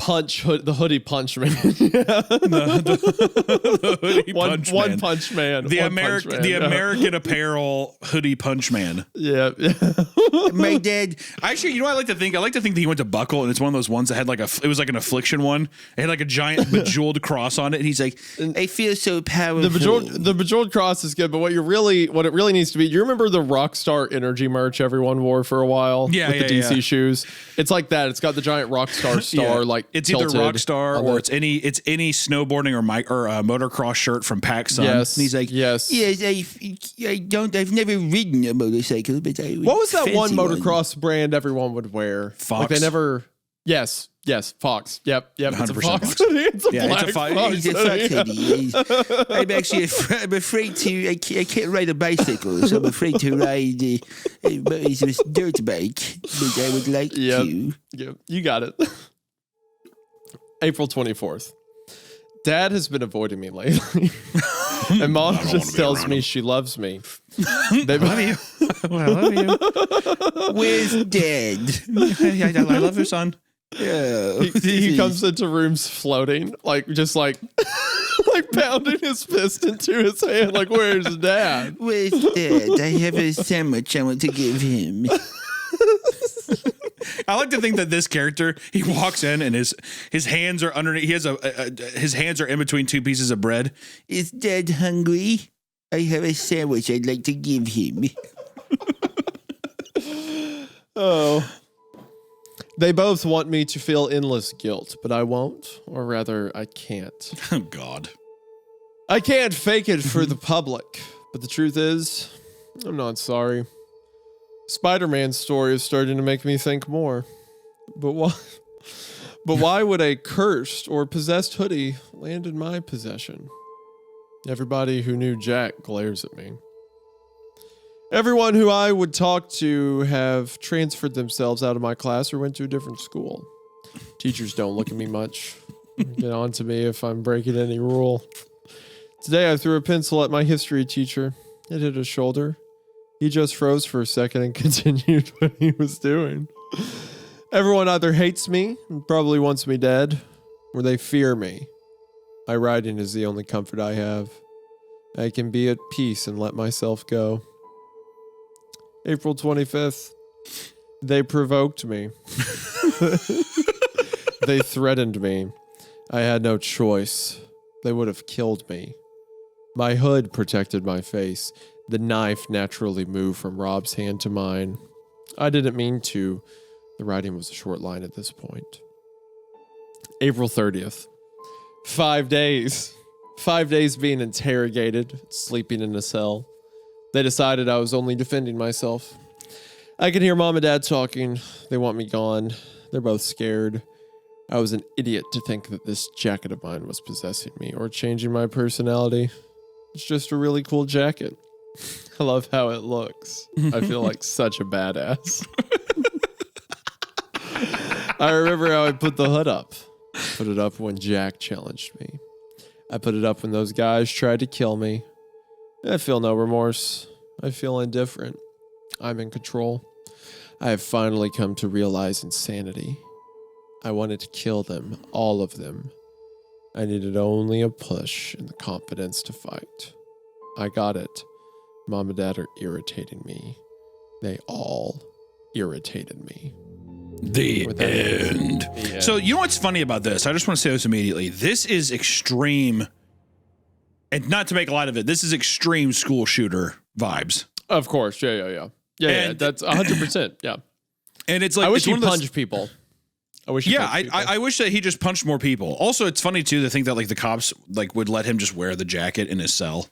[SPEAKER 2] hoodie punch man.
[SPEAKER 1] the hoodie punch
[SPEAKER 2] one
[SPEAKER 1] man.
[SPEAKER 2] punch man.
[SPEAKER 1] The American Apparel hoodie punch man.
[SPEAKER 2] Yeah.
[SPEAKER 3] My dad.
[SPEAKER 1] Actually, you know what I like to think? I like to think that he went to Buckle, and it's one of those ones that had it was like an affliction one. It had like a giant bejeweled cross on it, and he's like,
[SPEAKER 3] I feel so powerful.
[SPEAKER 2] The bejeweled cross is good, but what it really needs to be. Do you remember the Rockstar Energy merch everyone wore for a while?
[SPEAKER 1] Yeah,
[SPEAKER 2] with the DC shoes. It's like that. It's got the giant Rockstar star. Like
[SPEAKER 1] it's either Rockstar or it's any snowboarding or motocross shirt from PacSun.
[SPEAKER 2] Yes,
[SPEAKER 1] and he's like,
[SPEAKER 3] yes. I've never ridden a motorcycle, but I would.
[SPEAKER 2] What was that one motocross brand everyone would wear?
[SPEAKER 1] Fox.
[SPEAKER 2] Like they never. Yes, Fox. Yep.
[SPEAKER 1] 100%
[SPEAKER 2] It's a Fox.
[SPEAKER 1] Fox.
[SPEAKER 2] It's a black
[SPEAKER 3] It's
[SPEAKER 2] Fox.
[SPEAKER 3] a Fox hoodie. I'm actually I'm afraid to. I can't ride a bicycle, so I'm afraid to ride a dirt bike. But I would like to.
[SPEAKER 2] Yep, you got it. April 24th. Dad has been avoiding me lately, and Mom just tells me she loves me. They love you.
[SPEAKER 1] I love you.
[SPEAKER 3] Where's Dad?
[SPEAKER 1] I love your son.
[SPEAKER 3] Yeah.
[SPEAKER 2] He comes into rooms floating, like pounding his fist into his hand, like, where's Dad?
[SPEAKER 3] Where's Dad? I have a sandwich I want to give him.
[SPEAKER 1] I like to think that this character, he walks in and his hands are underneath. He has his hands are in between two pieces of bread.
[SPEAKER 3] Is Dad hungry? I have a sandwich I'd like to give him.
[SPEAKER 2] Oh. They both want me to feel endless guilt, but I won't, or rather, I can't.
[SPEAKER 1] Oh, God.
[SPEAKER 2] I can't fake it for the public, but the truth is, I'm not sorry. Spider-Man's story is starting to make me think more. But why would a cursed or possessed hoodie land in my possession? Everybody who knew Jack glares at me. Everyone who I would talk to have transferred themselves out of my class or went to a different school. Teachers don't look at me much. Get on to me if I'm breaking any rule. Today I threw a pencil at my history teacher. It hit his shoulder. He just froze for a second and continued what he was doing. Everyone either hates me and probably wants me dead, or they fear me. My writing is the only comfort I have. I can be at peace and let myself go. April 25th. They provoked me. They threatened me. I had no choice. They would have killed me. My hood protected my face. The knife naturally moved from Rob's hand to mine. I didn't mean to. The writing was a short line at this point. April 30th. 5 days. 5 days being interrogated, sleeping in a cell. They decided I was only defending myself. I can hear Mom and Dad talking. They want me gone. They're both scared. I was an idiot to think that this jacket of mine was possessing me or changing my personality. It's just a really cool jacket. I love how it looks. I feel like such a badass. I remember how I put the hood up. Put it up when Jack challenged me. I put it up when those guys tried to kill me. I feel no remorse. I feel indifferent. I'm in control. I have finally come to realize insanity. I wanted to kill them, all of them. I needed only a push and the confidence to fight. I got it. Mom and Dad are irritating me. They all irritated me.
[SPEAKER 1] The end. So you know what's funny about this? I just want to say this immediately. This is extreme, and not to make a lot of it, this is extreme school shooter vibes.
[SPEAKER 2] Of course. Yeah. That's 100%. Yeah.
[SPEAKER 1] And it's like,
[SPEAKER 2] I wish
[SPEAKER 1] he
[SPEAKER 2] he punched people. I wish.
[SPEAKER 1] I wish that he just punched more people. Also, it's funny too to think that like the cops like would let him just wear the jacket in his cell.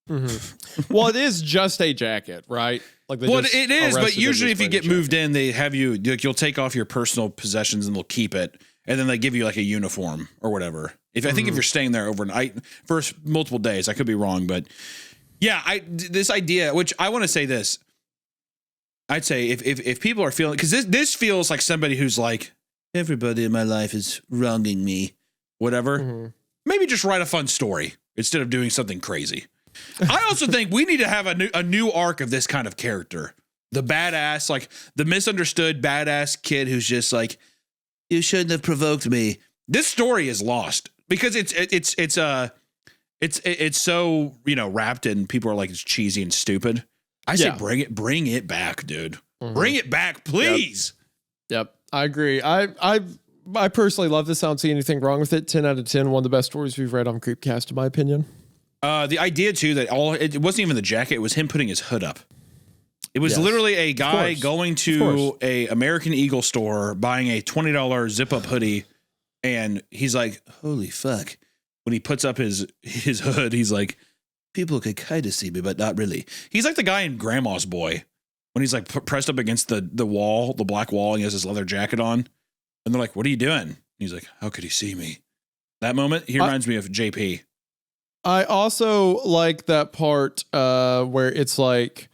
[SPEAKER 2] Mm-hmm. Well, it is just a jacket, right? Like
[SPEAKER 1] it is, but usually if you get moved in, they have you like you'll take off your personal possessions and they'll keep it, and then they give you like a uniform or whatever. I think if you're staying there overnight for multiple days, I could be wrong, but yeah, this idea, which I want to say this, I'd say if people are feeling, because this feels like somebody who's like, everybody in my life is wronging me, whatever. Mm-hmm. Maybe just write a fun story instead of doing something crazy. I also think we need to have a new arc of this kind of character. The badass, like the misunderstood badass kid who's just like, you shouldn't have provoked me. This story is lost because it's so, wrapped in people are like, it's cheesy and stupid. I say bring it back, dude. Mm-hmm. Bring it back, please.
[SPEAKER 2] Yep. I agree. I personally love this. I don't see anything wrong with it. 10 out of 10. One of the best stories we've read on Creepcast, in my opinion.
[SPEAKER 1] The idea too that it wasn't even the jacket; it was him putting his hood up. It was literally a guy going to a American Eagle store, buying a $20 zip-up hoodie, and he's like, "Holy fuck!" When he puts up his hood, he's like, "People could kind of see me, but not really." He's like the guy in Grandma's Boy when he's like pressed up against the wall, the black wall, and he has his leather jacket on, and they're like, "What are you doing?" And he's like, "How could he see me?" That moment, he reminds me of JP.
[SPEAKER 2] I also like that part where it's like,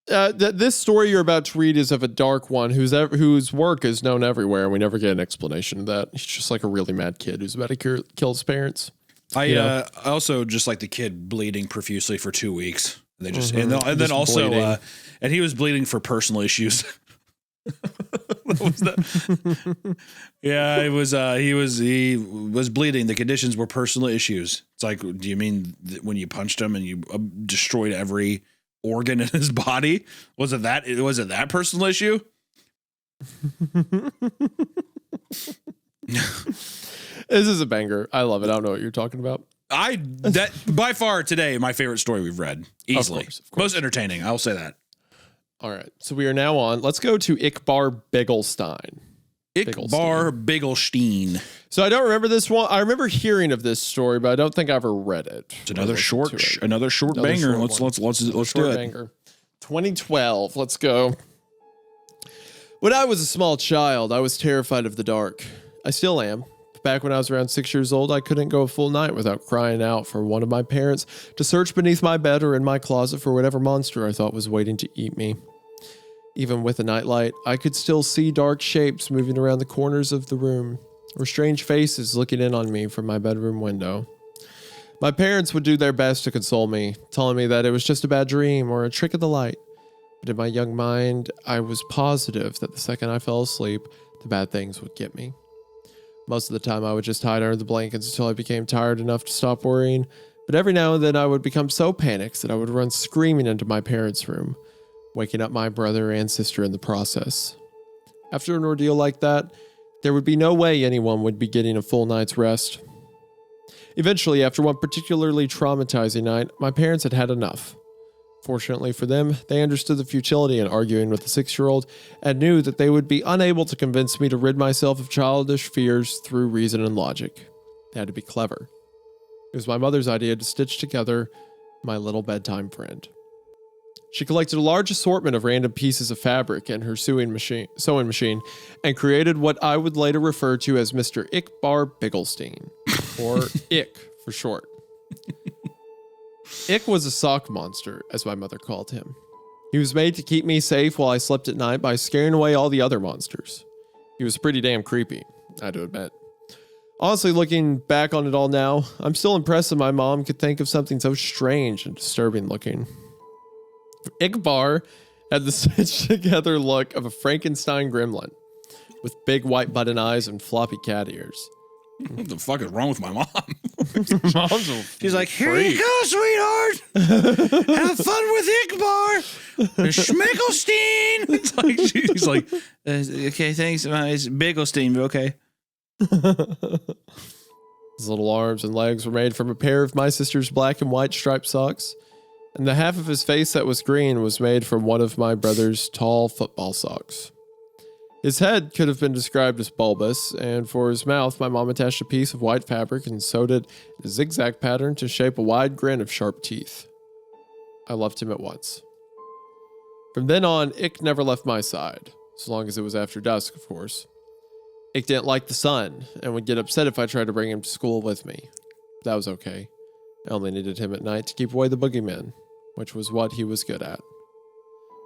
[SPEAKER 2] this story you're about to read is of a dark one whose work is known everywhere. We never get an explanation of that. He's just like a really mad kid who's about to kill his parents.
[SPEAKER 1] I also just like the kid bleeding profusely for 2 weeks. They just and then also and he was bleeding for personal issues. What was that? Yeah, it was. He was bleeding. The conditions were personal issues. It's like, do you mean when you punched him and you destroyed every organ in his body? Was it that? Was it that personal issue?
[SPEAKER 2] This is a banger. I love it. I don't know what you're talking about.
[SPEAKER 1] That by far today my favorite story we've read easily. Of course. Most entertaining. I'll say that.
[SPEAKER 2] All right, so we are now on. Let's go to Ikar Biglin.
[SPEAKER 1] Ikar Biglin.
[SPEAKER 2] So I don't remember this one. I remember hearing of this story, but I don't think I ever read it.
[SPEAKER 1] It's another short banger. Let's do it.
[SPEAKER 2] Banger. 2012. Let's go. When I was a small child, I was terrified of the dark. I still am. Back when I was around 6 years old, I couldn't go a full night without crying out for one of my parents to search beneath my bed or in my closet for whatever monster I thought was waiting to eat me. Even with a nightlight, I could still see dark shapes moving around the corners of the room, or strange faces looking in on me from my bedroom window. My parents would do their best to console me, telling me that it was just a bad dream or a trick of the light. But in my young mind, I was positive that the second I fell asleep, the bad things would get me. Most of the time, I would just hide under the blankets until I became tired enough to stop worrying. But every now and then, I would become so panicked that I would run screaming into my parents' room, waking up my brother and sister in the process. After an ordeal like that, there would be no way anyone would be getting a full night's rest. Eventually, after one particularly traumatizing night, my parents had had enough. Fortunately for them, they understood the futility in arguing with a 6-year-old and knew that they would be unable to convince me to rid myself of childish fears through reason and logic. They had to be clever. It was my mother's idea to stitch together my little bedtime friend. She collected a large assortment of random pieces of fabric in her sewing machine, and created what I would later refer to as Mr. Ikar Biglin, or Ick for short. Ick was a sock monster, as my mother called him. He was made to keep me safe while I slept at night by scaring away all the other monsters. He was pretty damn creepy, I had to admit. Honestly, looking back on it all now, I'm still impressed that my mom could think of something so strange and disturbing looking. Ikbar had the stitched together look of a Frankenstein gremlin, with big white button eyes and floppy cat ears.
[SPEAKER 1] What the fuck is wrong with my mom?
[SPEAKER 4] She's like, here you go, sweetheart. Have fun with Ikbar. Schmickelstein.
[SPEAKER 1] It's like she's like,
[SPEAKER 4] Okay, thanks. It's Biglin, but okay.
[SPEAKER 2] His little arms and legs were made from a pair of my sister's black and white striped socks, and the half of his face that was green was made from one of my brother's tall football socks. His head could have been described as bulbous, and for his mouth, my mom attached a piece of white fabric and sewed it in a zigzag pattern to shape a wide grin of sharp teeth. I loved him at once. From then on, Ick never left my side, as long as it was after dusk, of course. Ick didn't like the sun, and would get upset if I tried to bring him to school with me. That was okay. I only needed him at night to keep away the boogeymen, which was what he was good at.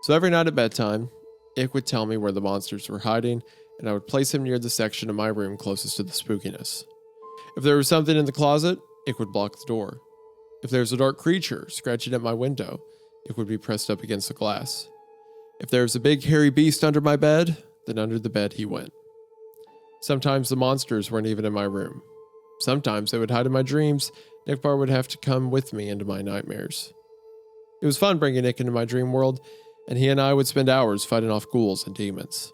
[SPEAKER 2] So every night at bedtime, Ick would tell me where the monsters were hiding, and I would place him near the section of my room closest to the spookiness. If there was something in the closet, Ick would block the door. If there was a dark creature scratching at my window, Ick would be pressed up against the glass. If there was a big hairy beast under my bed, then under the bed he went. Sometimes the monsters weren't even in my room. Sometimes they would hide in my dreams, and Ikbar would have to come with me into my nightmares. It was fun bringing Ick into my dream world, and he and I would spend hours fighting off ghouls and demons.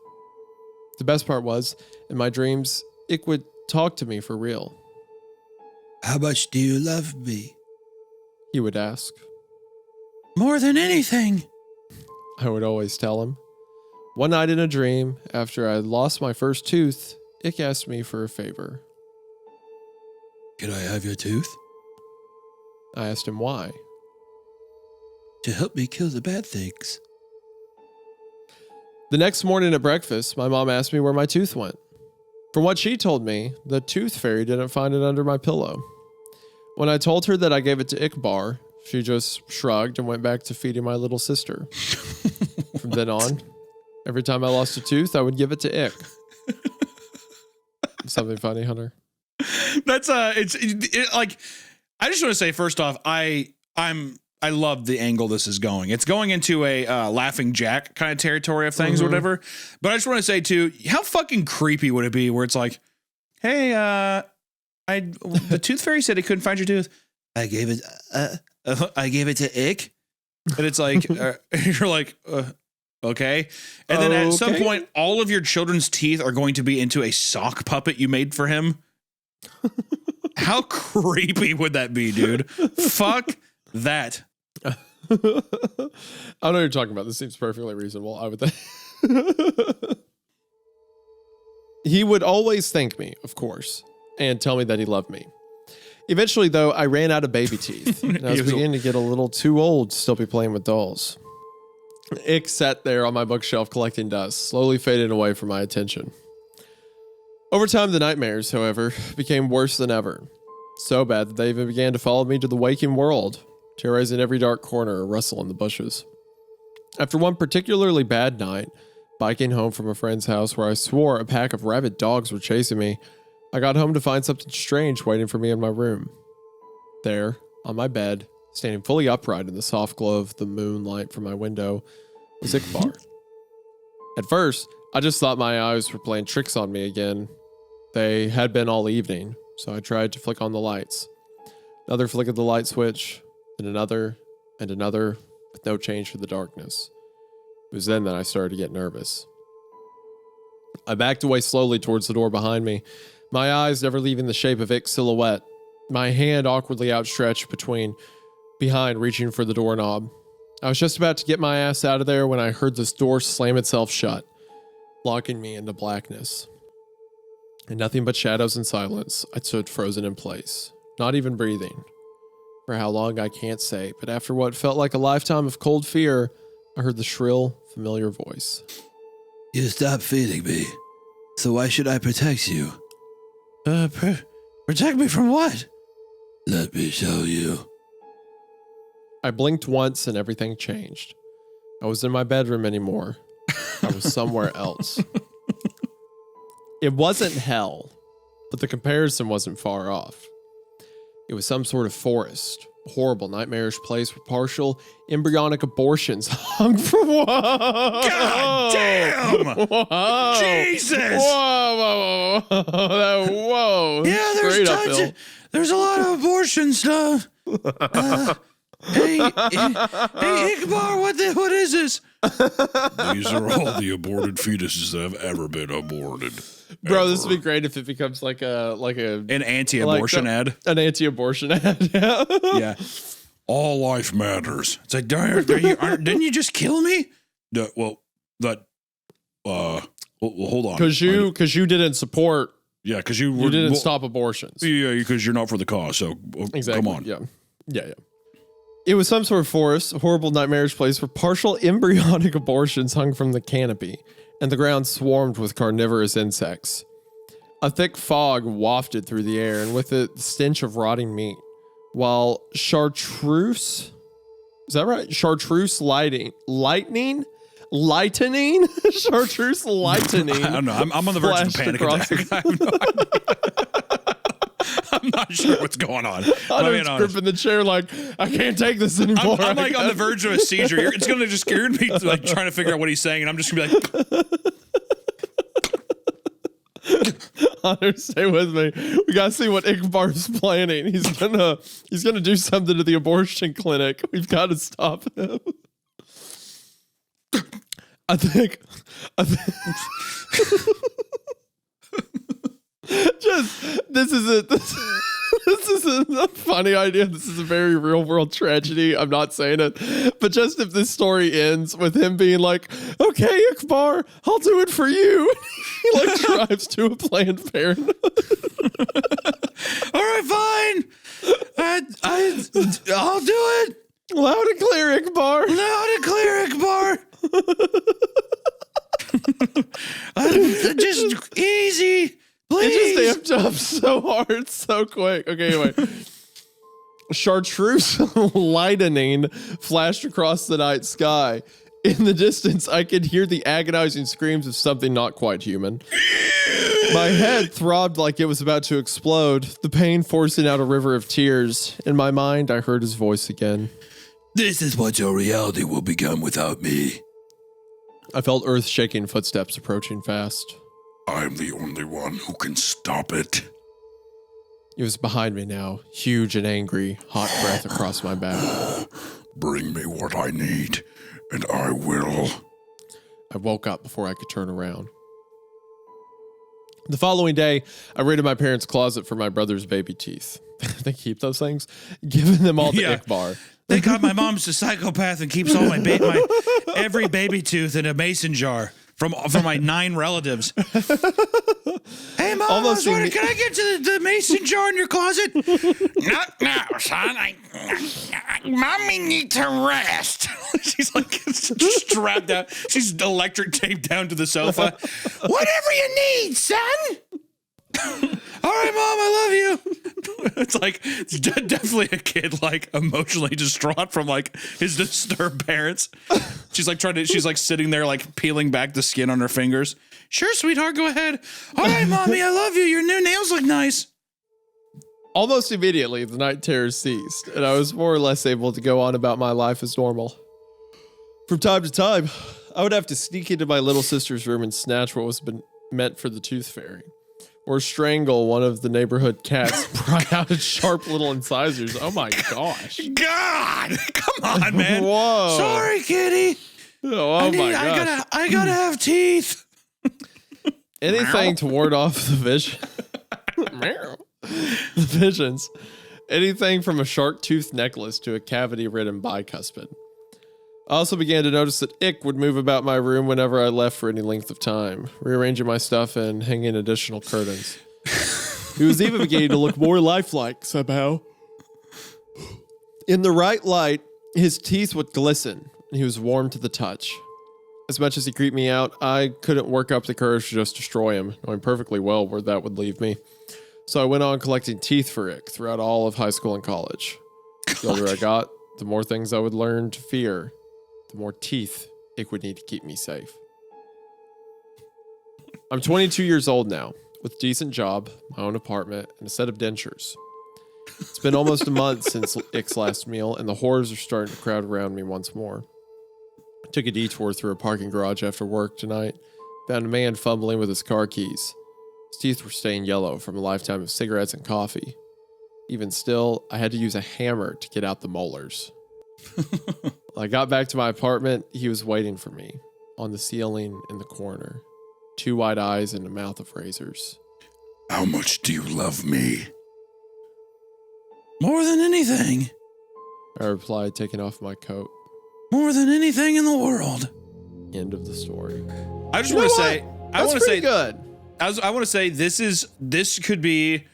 [SPEAKER 2] The best part was, in my dreams, Ick would talk to me for real.
[SPEAKER 4] How much do you love me?
[SPEAKER 2] He would ask.
[SPEAKER 4] More than anything.
[SPEAKER 2] I would always tell him. One night in a dream, after I had lost my first tooth, Ick asked me for a favor.
[SPEAKER 4] Can I have your tooth?
[SPEAKER 2] I asked him why.
[SPEAKER 4] To help me kill the bad things.
[SPEAKER 2] The next morning at breakfast, my mom asked me where my tooth went. From what she told me, the tooth fairy didn't find it under my pillow. When I told her that I gave it to Ikbar, she just shrugged and went back to feeding my little sister. From then on, every time I lost a tooth, I would give it to Ick. Something funny, Hunter?
[SPEAKER 1] That's like, I just want to say first off, I love the angle this is going. It's going into a Laughing Jack kind of territory of things, or whatever. But I just want to say too, how fucking creepy would it be where it's like, hey, the tooth fairy said he couldn't find your tooth.
[SPEAKER 4] I gave it to Ick.
[SPEAKER 1] And it's like, you're like, okay. And then at some point, all of your children's teeth are going to be into a sock puppet you made for him. How creepy would that be, dude? Fuck that.
[SPEAKER 2] I don't know what you're talking about. This seems perfectly reasonable, I would think. He would always thank me, of course, and tell me that he loved me. Eventually, though, I ran out of baby teeth, and I was beginning to get a little too old to still be playing with dolls. Ick sat there on my bookshelf collecting dust, slowly fading away from my attention. Over time, the nightmares, however, became worse than ever. So bad that they even began to follow me to the waking world, terrorizing every dark corner or rustle in the bushes. After one particularly bad night, biking home from a friend's house where I swore a pack of rabid dogs were chasing me, I got home to find something strange waiting for me in my room. There, on my bed, standing fully upright in the soft glow of the moonlight from my window, was Ikbar. At first, I just thought my eyes were playing tricks on me again. They had been all evening, so I tried to flick on the lights. Another flick of the light switch, then another, and another, with no change for the darkness. It was then that I started to get nervous. I backed away slowly towards the door behind me, my eyes never leaving the shape of Ick's silhouette, my hand awkwardly outstretched behind, reaching for the doorknob. I was just about to get my ass out of there when I heard this door slam itself shut, locking me into blackness. And nothing but shadows and silence, I stood frozen in place, not even breathing. For how long, I can't say, but after what felt like a lifetime of cold fear, I heard the shrill, familiar voice.
[SPEAKER 4] You stopped feeding me, so why should I protect you?
[SPEAKER 1] Protect me from what?
[SPEAKER 4] Let me show you.
[SPEAKER 2] I blinked once and everything changed. I was in my bedroom anymore. I was somewhere else. It wasn't hell, but the comparison wasn't far off. It was some sort of forest, a horrible, nightmarish place where partial embryonic abortions hung from. Whoa!
[SPEAKER 1] God damn!
[SPEAKER 2] Whoa!
[SPEAKER 1] Jesus!
[SPEAKER 2] Whoa! Whoa!
[SPEAKER 1] Yeah, there's
[SPEAKER 2] Straight
[SPEAKER 1] tons
[SPEAKER 2] uphill.
[SPEAKER 1] there's a lot of abortion stuff. Hey, Ikbar, what is this?
[SPEAKER 5] These are all the aborted fetuses that have ever been aborted.
[SPEAKER 2] Bro, this would be great if it becomes like
[SPEAKER 1] An anti-abortion ad.
[SPEAKER 2] An anti-abortion ad. Yeah.
[SPEAKER 1] Yeah.
[SPEAKER 5] All life matters.
[SPEAKER 1] It's like, didn't you just kill me?
[SPEAKER 5] Well, hold on.
[SPEAKER 2] Because you didn't support.
[SPEAKER 5] Yeah, because
[SPEAKER 2] You didn't stop abortions.
[SPEAKER 5] Yeah, because you're not for the cause. So
[SPEAKER 2] Exactly.
[SPEAKER 5] come on.
[SPEAKER 2] Yeah. It was some sort of forest, a horrible nightmarish place where partial embryonic abortions hung from the canopy, and the ground swarmed with carnivorous insects. A thick fog wafted through the air, and with it the stench of rotting meat, while chartreuse, is that right? Chartreuse lightning? Chartreuse lightning.
[SPEAKER 1] I don't know. I'm on the verge of a
[SPEAKER 2] flashed
[SPEAKER 1] panic
[SPEAKER 2] across
[SPEAKER 1] attack. I have no idea. I'm not sure what's going on.
[SPEAKER 2] I'm just gripping the chair like, I can't take this anymore.
[SPEAKER 1] I'm like on the verge of a seizure. It's going to just scare me like trying to figure out what he's saying, and I'm just going to be like,
[SPEAKER 2] Hunter, stay with me. We gotta see what Ikbar's planning. He's gonna do something to the abortion clinic. We've got to stop him. I think just this isn't a funny idea. This is a very real world tragedy. I'm not saying it, but just if this story ends with him being like, "Okay, Ikbar, I'll do it for you," he like drives to a Planned Parenthood.
[SPEAKER 1] all right, fine. I'll do it.
[SPEAKER 2] Loud and clear, Ikbar.
[SPEAKER 1] Loud and clear, Ikbar. Just easy. Please.
[SPEAKER 2] It just amped up so hard, so quick. Okay, anyway. Chartreuse lightning flashed across the night sky. In the distance, I could hear the agonizing screams of something not quite human. My head throbbed like it was about to explode, the pain forcing out a river of tears. In my mind, I heard his voice again.
[SPEAKER 4] This is what your reality will become without me.
[SPEAKER 2] I felt earth-shaking footsteps approaching fast.
[SPEAKER 5] I'm the only one who can stop it.
[SPEAKER 2] It was behind me now, huge and angry, hot breath across my back.
[SPEAKER 5] Bring me what I need, and I will.
[SPEAKER 2] I woke up before I could turn around. The following day, I raided my parents' closet for my brother's baby teeth. They keep those things? Giving them all to
[SPEAKER 1] Yeah.
[SPEAKER 2] Ikbar.
[SPEAKER 1] Thank God my mom's a psychopath and keeps all my every baby tooth in a mason jar from my 9 relatives. Hey, Mom, I was wondering, can I get to the mason jar in your closet?
[SPEAKER 3] Not now, son. Mommy needs to rest.
[SPEAKER 1] She's like strapped down. She's electric taped down to the sofa.
[SPEAKER 3] Whatever you need, son.
[SPEAKER 1] All right, Mom, I love you. It's like it's definitely a kid like emotionally distraught from like his disturbed parents. She's like sitting there like peeling back the skin on her fingers. Sure, sweetheart, go ahead. All right, Mommy, I love you. Your new nails look nice.
[SPEAKER 2] Almost immediately, the night terrors ceased, and I was more or less able to go on about my life as normal. From time to time, I would have to sneak into my little sister's room and snatch what was meant for the tooth fairy, or strangle one of the neighborhood cats, pry out its sharp little incisors. Oh my gosh.
[SPEAKER 1] God, come on, man.
[SPEAKER 2] Whoa.
[SPEAKER 1] Sorry, kitty.
[SPEAKER 2] Oh my gosh.
[SPEAKER 1] I gotta have teeth.
[SPEAKER 2] Anything to ward off the vision. The visions. Anything from a shark tooth necklace to a cavity-ridden bicuspid. I also began to notice that Ick would move about my room whenever I left for any length of time, rearranging my stuff and hanging additional curtains. He was even beginning to look more lifelike somehow. In the right light, his teeth would glisten, and he was warm to the touch. As much as he creeped me out, I couldn't work up the courage to just destroy him, knowing perfectly well where that would leave me. So I went on collecting teeth for Ick throughout all of high school and college. The older I got, the more things I would learn to fear, the more teeth Ick would need to keep me safe. I'm 22 years old now, with a decent job, my own apartment, and a set of dentures. It's been almost a month since Ick's last meal, and the horrors are starting to crowd around me once more. I took a detour through a parking garage after work tonight, found a man fumbling with his car keys. His teeth were stained yellow from a lifetime of cigarettes and coffee. Even still, I had to use a hammer to get out the molars. When I got back to my apartment, he was waiting for me, on the ceiling in the corner. 2 wide eyes and a mouth of razors.
[SPEAKER 5] How much do you love me?
[SPEAKER 1] More than anything.
[SPEAKER 2] I replied, taking off my coat.
[SPEAKER 1] More than anything in the world.
[SPEAKER 2] End of the story.
[SPEAKER 1] I just want to say, I want to say,
[SPEAKER 2] good.
[SPEAKER 1] I want to say this could be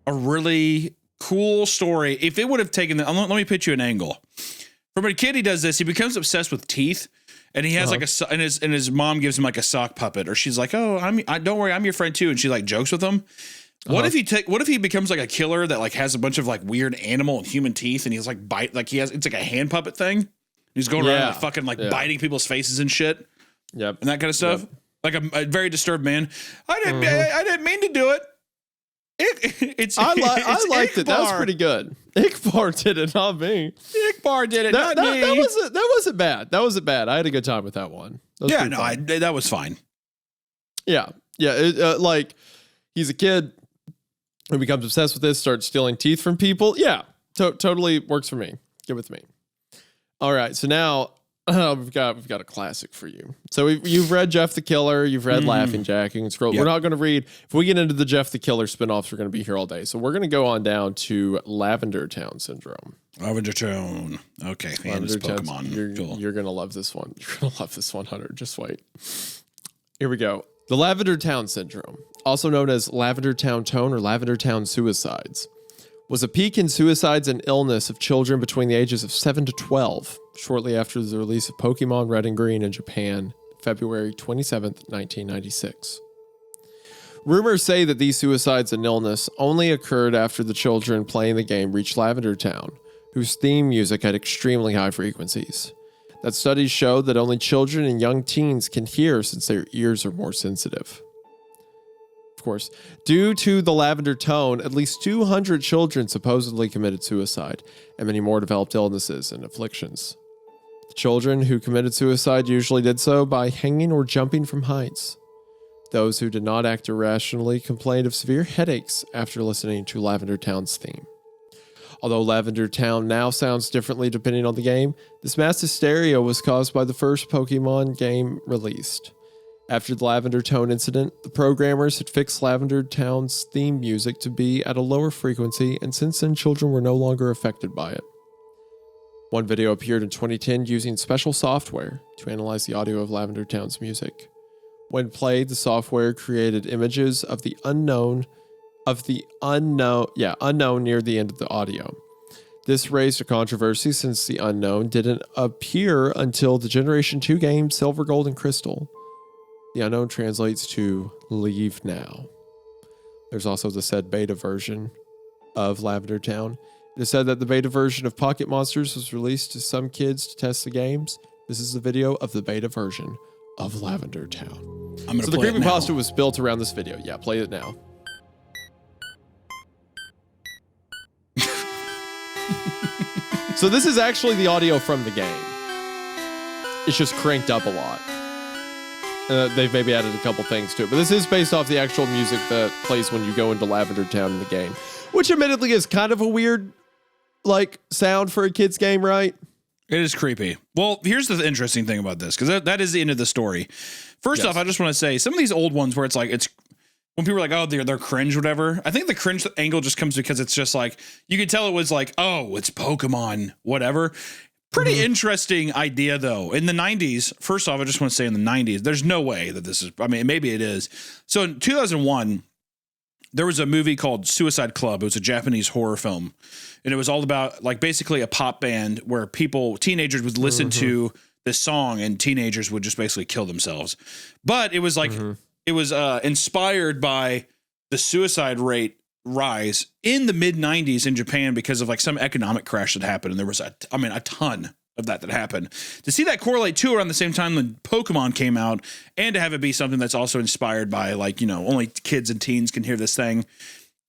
[SPEAKER 1] a really cool story if it would have taken let me pitch you an angle. From a kid, he does this. He becomes obsessed with teeth, and he has and his mom gives him like a sock puppet, or she's like, "Oh, don't worry, I'm your friend too," and she like jokes with him. What if he becomes like a killer that like has a bunch of like weird animal and human teeth, and he's like it's like a hand puppet thing. He's going around like fucking like biting people's faces and shit.
[SPEAKER 2] Yep.
[SPEAKER 1] And that kind of stuff. Yep. Like a very disturbed man. I didn't mean to do it.
[SPEAKER 2] I liked it. That was pretty good. Ikbar did it, not me.
[SPEAKER 1] Ikbar did it, not me.
[SPEAKER 2] That wasn't bad. That wasn't bad. I had a good time with that one.
[SPEAKER 1] That was fine.
[SPEAKER 2] Yeah. Like he's a kid who becomes obsessed with this, starts stealing teeth from people. Yeah, totally works for me. Good with me. All right, so now we've got a classic for you. So you've read Jeff the Killer, you've read Laughing Jack, you can scroll. Yep. We're not going to read. If we get into the Jeff the Killer spinoffs, we're going to be here all day. So we're going to go on down to Lavender Town Syndrome.
[SPEAKER 5] Lavender Town. Okay, famous Pokemon.
[SPEAKER 2] You're going to love this one. You're going to love this one, Hunter. Just wait. Here we go. The Lavender Town Syndrome, also known as Lavender Town Tone or Lavender Town Suicides, was a peak in suicides and illness of children between the ages of 7 to 12, shortly after the release of Pokemon Red and Green in Japan, February 27th, 1996. Rumors say that these suicides and illness only occurred after the children playing the game reached Lavender Town, whose theme music had extremely high frequencies. That studies show that only children and young teens can hear since their ears are more sensitive. Of course, due to the Lavender Tone, at least 200 children supposedly committed suicide, and many more developed illnesses and afflictions. The children who committed suicide usually did so by hanging or jumping from heights. Those who did not act irrationally complained of severe headaches after listening to Lavender Town's theme. Although Lavender Town now sounds differently depending on the game, this mass hysteria was caused by the first Pokemon game released. After the Lavender Tone incident, the programmers had fixed Lavender Town's theme music to be at a lower frequency, and since then children were no longer affected by it. One video appeared in 2010 using special software to analyze the audio of Lavender Town's music. When played, the software created images of the unknown near the end of the audio. This raised a controversy since the unknown didn't appear until the Generation 2 game Silver, Gold, and Crystal. The unknown translates to leave now. There's also the said beta version of Lavender Town. It is said that the beta version of Pocket Monsters was released to some kids to test the games. This is the video of the beta version of Lavender Town. So the Creepypasta was built around this video. Yeah, play it now. So this is actually the audio from the game. It's just cranked up a lot. They've maybe added a couple things to it, but this is based off the actual music that plays when you go into Lavender Town in the game, which admittedly is kind of a weird, like, sound for a kid's game, right?
[SPEAKER 1] It is creepy. Well, here's the interesting thing about this, because that is the end of the story. First off, I just want to say some of these old ones where it's when people are like, oh, they're cringe, whatever. I think the cringe angle just comes because it's just like, you could tell it was like, oh, it's Pokemon, whatever. Pretty interesting idea, though. In the 90s, first off, I just want to say in the 90s, there's no way that this is, I mean, maybe it is. So in 2001, there was a movie called Suicide Club. It was a Japanese horror film. And it was all about like basically a pop band where teenagers would listen to this song and teenagers would just basically kill themselves. But it was like, it was inspired by the suicide rate rise in the mid 90s in Japan because of like some economic crash that happened. And there was a ton of that happened. To see that correlate too around the same time when Pokemon came out, and to have it be something that's also inspired by like, only kids and teens can hear this thing.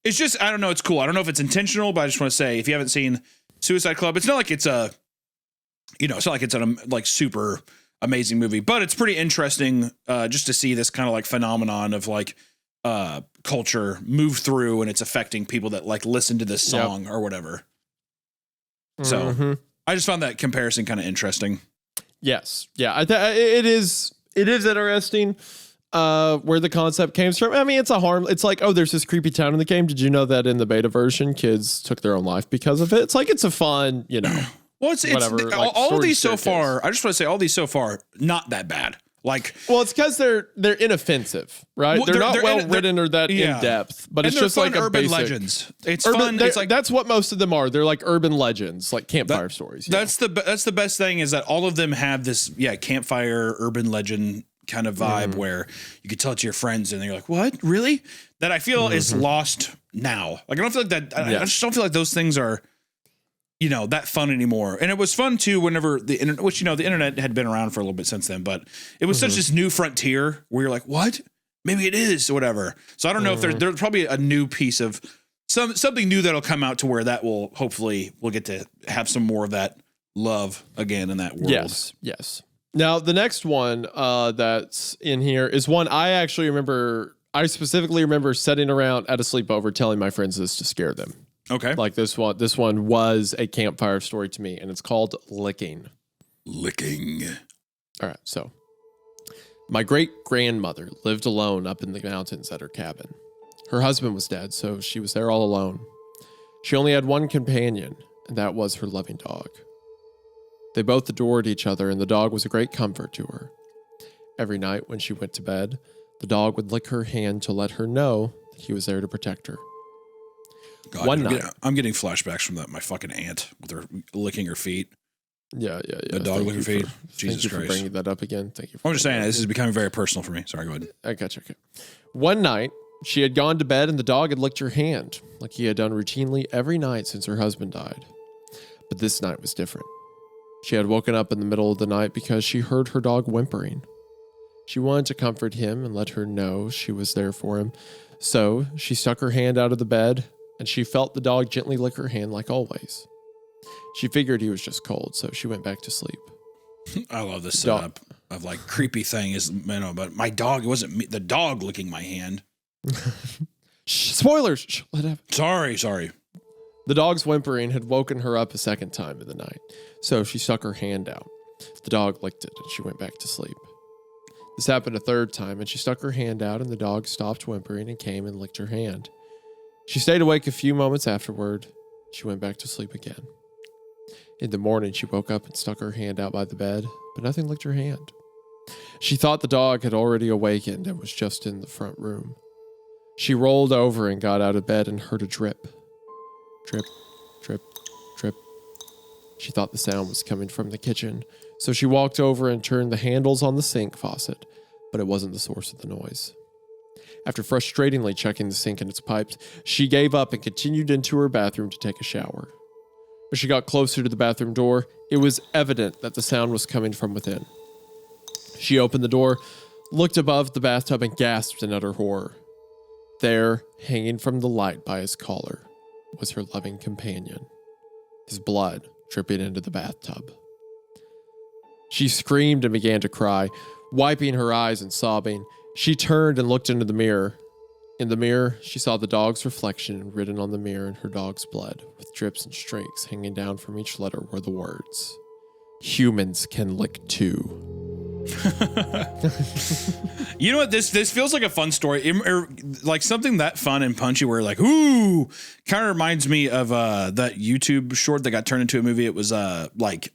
[SPEAKER 1] It's just, I don't know. It's cool. I don't know if it's intentional, but I just want to say, if you haven't seen Suicide Club, it's not like it's it's not like it's like super amazing movie, but it's pretty interesting just to see this kind of like phenomenon of like culture move through and it's affecting people that like listen to this song or whatever. So I just found that comparison kind of interesting.
[SPEAKER 2] Yes. Yeah. It is interesting where the concept came from. I mean, it's like, oh, there's this creepy town in the game. Did you know that in the beta version, kids took their own life because of it? It's like, it's a fun,
[SPEAKER 1] Well, it's
[SPEAKER 2] like
[SPEAKER 1] all of these so far. I just want to say all these so far, not that bad. Like,
[SPEAKER 2] well, it's because they're inoffensive, right?
[SPEAKER 1] Well,
[SPEAKER 2] they're not well written or that in depth, but it's just like a
[SPEAKER 1] urban
[SPEAKER 2] basic
[SPEAKER 1] legends. It's fun. It's like
[SPEAKER 2] that's what most of them are. They're like urban legends, like campfire stories.
[SPEAKER 1] That's the best thing is that all of them have this campfire urban legend kind of vibe where you could tell it to your friends and you're like, what, really? That I feel is lost now. Like I don't feel like that. I just don't feel like those things are that fun anymore. And it was fun too whenever the internet, which, the internet had been around for a little bit since then, but it was such this new frontier where you're like, what? Maybe it is or whatever. So I don't know if there's probably a new piece of something new that'll come out to where that will hopefully we'll get to have some more of that love again in that world.
[SPEAKER 2] Yes. Now the next one that's in here is one I specifically remember sitting around at a sleepover telling my friends this to scare them.
[SPEAKER 1] Okay.
[SPEAKER 2] Like this one was a campfire story to me, and it's called Licking.
[SPEAKER 5] Licking.
[SPEAKER 2] All right, so my great-grandmother lived alone up in the mountains at her cabin. Her husband was dead, so she was there all alone. She only had one companion, and that was her loving dog. They both adored each other, and the dog was a great comfort to her. Every night when she went to bed, the dog would lick her hand to let her know that he was there to protect her.
[SPEAKER 1] God,
[SPEAKER 2] one night.
[SPEAKER 1] I'm getting flashbacks from my fucking aunt with her licking her feet.
[SPEAKER 2] Yeah.
[SPEAKER 1] The dog licking her feet. Jesus
[SPEAKER 2] Thank you
[SPEAKER 1] Christ.
[SPEAKER 2] for bringing that up again. Thank you.
[SPEAKER 1] I'm just saying, this is becoming very personal for me. Sorry, go ahead.
[SPEAKER 2] I gotcha. Okay. One night, she had gone to bed and the dog had licked her hand, like he had done routinely every night since her husband died. But this night was different. She had woken up in the middle of the night because she heard her dog whimpering. She wanted to comfort him and let her know she was there for him. So she stuck her hand out of the bed, and she felt the dog gently lick her hand like always. She figured he was just cold, so she went back to sleep.
[SPEAKER 1] I love this setup of like creepy thing is, but my dog, it wasn't me, the dog licking my hand.
[SPEAKER 2] Spoilers! Let it happen.
[SPEAKER 1] Sorry.
[SPEAKER 2] The dog's whimpering had woken her up a second time in the night, so she stuck her hand out. The dog licked it, and she went back to sleep. This happened a third time, and she stuck her hand out, and the dog stopped whimpering and came and licked her hand. She stayed awake a few moments afterward. She went back to sleep again. In the morning, she woke up and stuck her hand out by the bed, but nothing licked her hand. She thought the dog had already awakened and was just in the front room. She rolled over and got out of bed and heard a drip. Drip, drip, drip. She thought the sound was coming from the kitchen, so she walked over and turned the handles on the sink faucet, but it wasn't the source of the noise. After frustratingly checking the sink and its pipes, she gave up and continued into her bathroom to take a shower. As she got closer to the bathroom door, it was evident that the sound was coming from within. She opened the door, looked above the bathtub, and gasped in utter horror. There, hanging from the light by his collar, was her loving companion, his blood dripping into the bathtub. She screamed and began to cry, wiping her eyes and sobbing. She turned and looked into the mirror. In the mirror, she saw the dog's reflection written on the mirror in her dog's blood, with drips and streaks hanging down from each letter were the words, "Humans can lick too."
[SPEAKER 1] You know what? This feels like a fun story, like something that fun and punchy. Where like, ooh, kind of reminds me of that YouTube short that got turned into a movie. It was Lights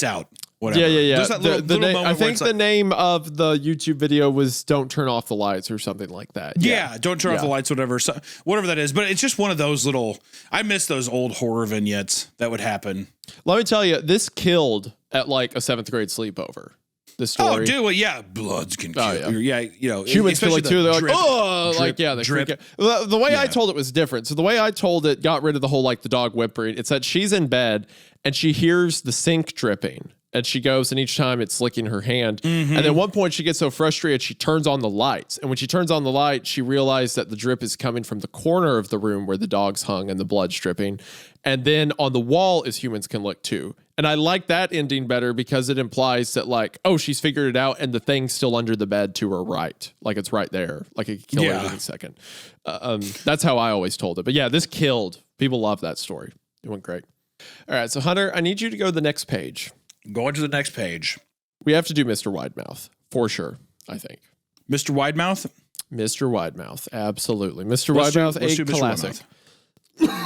[SPEAKER 1] Out. whatever.
[SPEAKER 2] Yeah.
[SPEAKER 1] There's that little moment
[SPEAKER 2] I
[SPEAKER 1] where
[SPEAKER 2] think
[SPEAKER 1] it's
[SPEAKER 2] the
[SPEAKER 1] like,
[SPEAKER 2] name of the YouTube video was "Don't Turn Off the Lights" or something like that.
[SPEAKER 1] yeah, don't turn off the lights, whatever, whatever that is. But it's just one of those little. I miss those old horror vignettes that would happen.
[SPEAKER 2] Let me tell you, this killed at like a 7th grade sleepover. The story.
[SPEAKER 1] Oh, dude, well, yeah, bloods can kill.
[SPEAKER 2] Oh,
[SPEAKER 1] Yeah, you know,
[SPEAKER 2] humans feel
[SPEAKER 1] especially
[SPEAKER 2] like
[SPEAKER 1] the
[SPEAKER 2] too. They're
[SPEAKER 1] drip,
[SPEAKER 2] like, oh,
[SPEAKER 1] drip,
[SPEAKER 2] like yeah, they
[SPEAKER 1] drip.
[SPEAKER 2] freak out. The way I
[SPEAKER 1] Yeah.
[SPEAKER 2] told it was different. So the way I told it got rid of the whole like the dog whimpering. It's that she's in bed and she hears the sink dripping. And she goes, and each time it's licking her hand. And then at one point she gets so frustrated, she turns on the lights. And when she turns on the light, she realized that the drip is coming from the corner of the room where the dog's hung and the blood's dripping. And then on the wall is humans can look too. And I like that ending better because it implies that like, oh, she's figured it out and the thing's still under the bed to her right. Like it's right there. Like it could kill her any second. That's how I always told it. But yeah, this killed. People love that story. It went great. All right. So Hunter, I need you to go to the next page.
[SPEAKER 1] Going to the next page.
[SPEAKER 2] We have to do Mr. Widemouth for sure, I think.
[SPEAKER 1] Mr. Widemouth?
[SPEAKER 2] Mr. Widemouth, absolutely. Mr.
[SPEAKER 1] Let's
[SPEAKER 2] Widemouth,
[SPEAKER 1] do
[SPEAKER 2] a
[SPEAKER 1] Mr.
[SPEAKER 2] classic.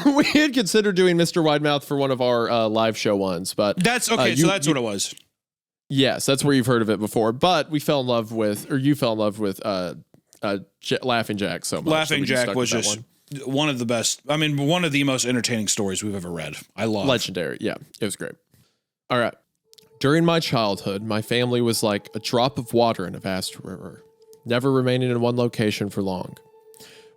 [SPEAKER 2] We had considered doing Mr. Widemouth for one of our live show ones, but
[SPEAKER 1] That's okay. So that's what it was.
[SPEAKER 2] yes, that's where you've heard of it before. But we fell in love with, or you fell in love with, Laughing Jack so much.
[SPEAKER 1] Laughing
[SPEAKER 2] so
[SPEAKER 1] Jack
[SPEAKER 2] stuck
[SPEAKER 1] was
[SPEAKER 2] with that
[SPEAKER 1] just
[SPEAKER 2] one.
[SPEAKER 1] one of the best. I mean, one of the most entertaining stories we've ever read. I love.
[SPEAKER 2] Legendary. Yeah, it was great. All right. During my childhood, my family was like a drop of water in a vast river, never remaining in one location for long.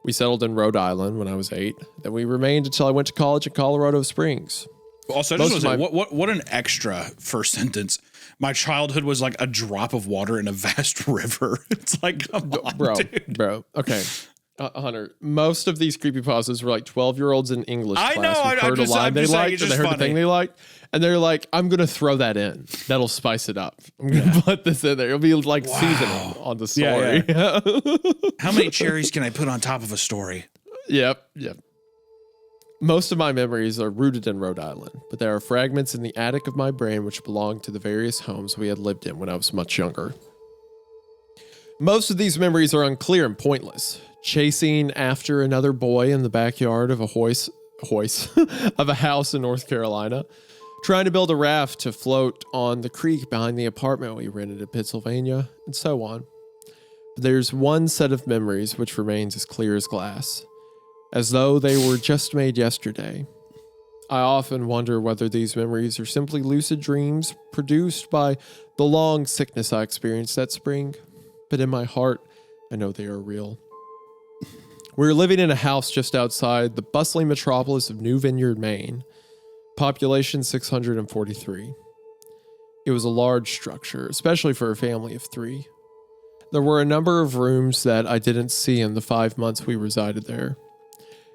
[SPEAKER 2] We settled in Rhode Island when I was 8. Then we remained until I went to college in Colorado Springs.
[SPEAKER 1] Also, I just want to say, what an extra first sentence. My childhood was like a drop of water in a vast river. It's like, come on, dude.
[SPEAKER 2] Bro. Okay. Hunter, most of these creepypastas were like 12-year-olds in English
[SPEAKER 1] I
[SPEAKER 2] class
[SPEAKER 1] know,
[SPEAKER 2] who
[SPEAKER 1] I'm
[SPEAKER 2] heard a
[SPEAKER 1] just-
[SPEAKER 2] line
[SPEAKER 1] I'm
[SPEAKER 2] they
[SPEAKER 1] just saying,
[SPEAKER 2] liked
[SPEAKER 1] it's
[SPEAKER 2] and they
[SPEAKER 1] just
[SPEAKER 2] heard the thing
[SPEAKER 1] funny.
[SPEAKER 2] they liked. And they're like, I'm going to throw that in. That'll spice it up. I'm going to put this in there. It'll be like seasoning on the story.
[SPEAKER 1] Yeah, How many cherries can I put on top of a story?
[SPEAKER 2] Yep. Most of my memories are rooted in Rhode Island, but there are fragments in the attic of my brain which belong to the various homes we had lived in when I was much younger. Most of these memories are unclear and pointless. Chasing after another boy in the backyard of a of a house in North Carolina, trying to build a raft to float on the creek behind the apartment we rented in Pennsylvania, and so on. But there's one set of memories which remains as clear as glass, as though they were just made yesterday. I often wonder whether these memories are simply lucid dreams produced by the long sickness I experienced that spring, but in my heart, I know they are real. We were living in a house just outside the bustling metropolis of New Vineyard, Maine. Population 643. It was a large structure, especially for a family of 3. There were a number of rooms that I didn't see in the 5 months we resided there.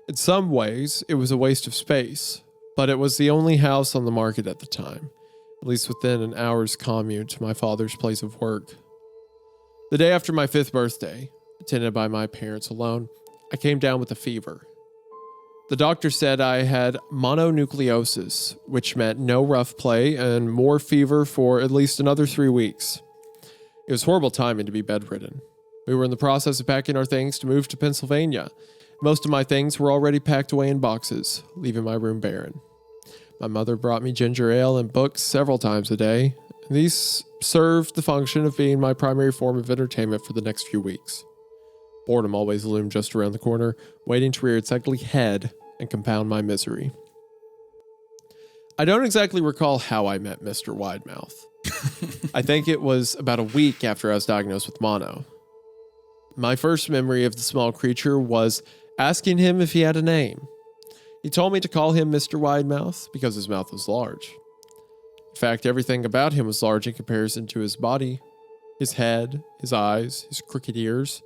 [SPEAKER 2] In some ways, it was a waste of space, but it was the only house on the market at the time, at least within an hour's commute to my father's place of work. The day after my 5th birthday, attended by my parents alone, I came down with a fever. The doctor said I had mononucleosis, which meant no rough play and more fever for at least another 3 weeks. It was horrible timing to be bedridden. We were in the process of packing our things to move to Pennsylvania. Most of my things were already packed away in boxes, leaving my room barren. My mother brought me ginger ale and books several times a day. These served the function of being my primary form of entertainment for the next few weeks. Boredom always loomed just around the corner, waiting to rear its ugly head and compound my misery. I don't exactly recall how I met Mr. Widemouth. I think it was about a week after I was diagnosed with mono. My first memory of the small creature was asking him if he had a name. He told me to call him Mr. Widemouth because his mouth was large. In fact, everything about him was large in comparison to his body, his head, his eyes, his crooked ears,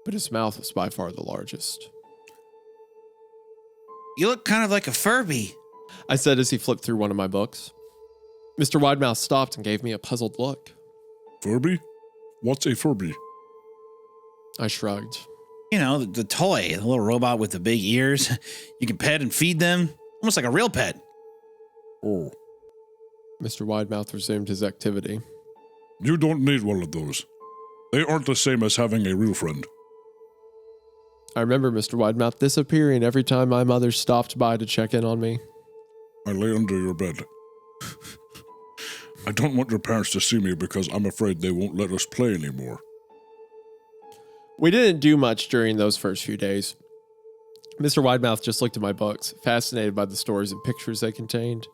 [SPEAKER 2] but his mouth was by far the largest.
[SPEAKER 4] You look kind of like a Furby.
[SPEAKER 2] I said as he flipped through one of my books. Mr. Widemouth stopped and gave me a puzzled look.
[SPEAKER 5] Furby? What's a Furby?
[SPEAKER 2] I shrugged.
[SPEAKER 4] You know, the toy, the little robot with the big ears. You can pet and feed them, almost like a real pet.
[SPEAKER 5] Oh,
[SPEAKER 2] Mr. Widemouth resumed his activity.
[SPEAKER 5] you don't need one of those. They aren't the same as having a real friend.
[SPEAKER 2] I remember Mr. Widemouth disappearing every time my mother stopped by to check in on me.
[SPEAKER 5] I lay under your bed. I don't want your parents to see me because I'm afraid they won't let us play anymore.
[SPEAKER 2] We didn't do much during those first few days. Mr. Widemouth just looked at my books, fascinated by the stories and pictures they contained.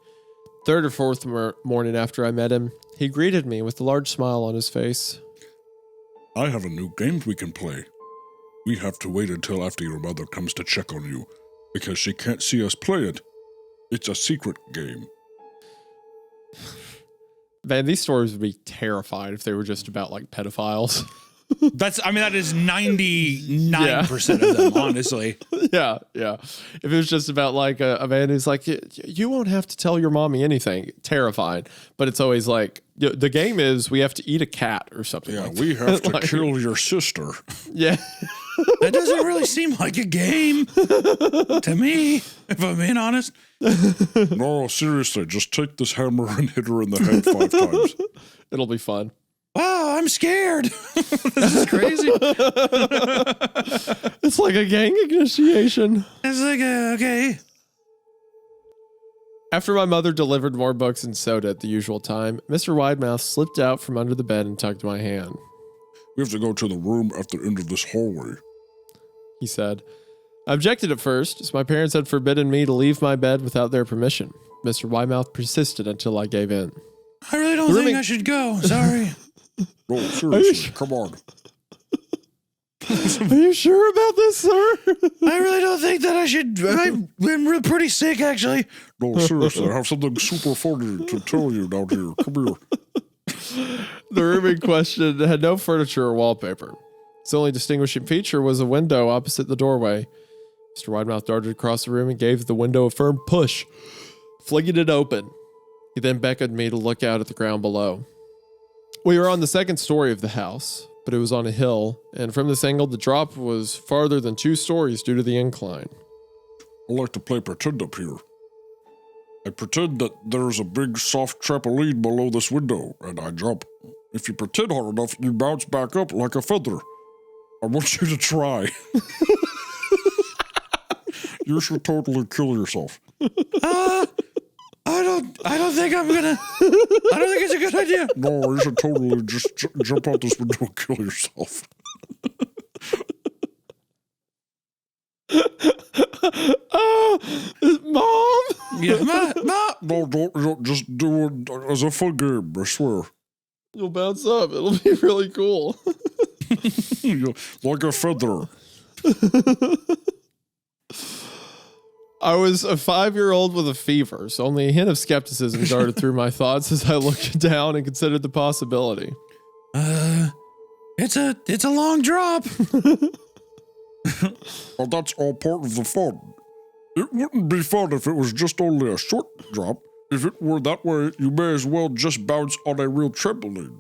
[SPEAKER 2] Third or fourth morning after I met him, he greeted me with a large smile on his face.
[SPEAKER 5] I have a new game we can play. We have to wait until after your mother comes to check on you, because she can't see us play it. It's a secret game.
[SPEAKER 2] Man, these stories would be terrified if they were just about like pedophiles.
[SPEAKER 1] That is 99% of them, honestly.
[SPEAKER 2] Yeah. If it was just about like a man who's like, you won't have to tell your mommy anything. Terrifying. But it's always like, the game is we have to eat a cat or something.
[SPEAKER 5] Yeah,
[SPEAKER 2] like
[SPEAKER 5] we have to
[SPEAKER 2] like,
[SPEAKER 5] kill your sister.
[SPEAKER 2] Yeah.
[SPEAKER 1] That doesn't really seem like a game to me, if I'm being honest.
[SPEAKER 5] No, seriously, just take this hammer and hit her in the head 5 times.
[SPEAKER 2] It'll be fun.
[SPEAKER 1] Wow, I'm scared. This is crazy.
[SPEAKER 2] It's like a gang initiation.
[SPEAKER 1] It's like, okay.
[SPEAKER 2] After my mother delivered more books and soda at the usual time, Mr. Widemouth slipped out from under the bed and tugged my hand.
[SPEAKER 5] We have to go to the room at the end of this hallway,
[SPEAKER 2] He said. I objected at first, as my parents had forbidden me to leave my bed without their permission. Mr. Widemouth persisted until I gave in.
[SPEAKER 1] I really don't think I should go. Sorry.
[SPEAKER 5] No, seriously, come on.
[SPEAKER 2] Are you sure about this, sir?
[SPEAKER 1] I really don't think that I should. I've been pretty sick, actually.
[SPEAKER 5] No, seriously, I have something super funny to tell you down here. Come here.
[SPEAKER 2] The room in question had no furniture or wallpaper. Its only distinguishing feature was a window opposite the doorway. Mr. Widemouth darted across the room and gave the window a firm push, flinging it open. He then beckoned me to look out at the ground below. We were on the second story of the house, but it was on a hill, and from this angle, the drop was farther than 2 stories due to the incline.
[SPEAKER 5] I like to play pretend up here. I pretend that there's a big soft trampoline below this window, and I jump. If you pretend hard enough, you bounce back up like a feather. I want you to try. You should totally kill yourself.
[SPEAKER 1] I don't think I'm gonna. I don't think it's a good idea.
[SPEAKER 5] No, you should totally just jump out this window and kill yourself.
[SPEAKER 2] Mom!
[SPEAKER 1] Yeah, Mom.
[SPEAKER 5] No, don't just do it as a fun game, I swear.
[SPEAKER 2] You'll bounce up. It'll be really cool.
[SPEAKER 5] Like a feather.
[SPEAKER 2] I was a 5-year-old with a fever, so only a hint of skepticism darted through my thoughts as I looked down and considered the possibility.
[SPEAKER 1] It's a long drop.
[SPEAKER 5] Well, that's all part of the fun. It wouldn't be fun if it was just only a short drop. If it were that way, you may as well just bounce on a real trampoline.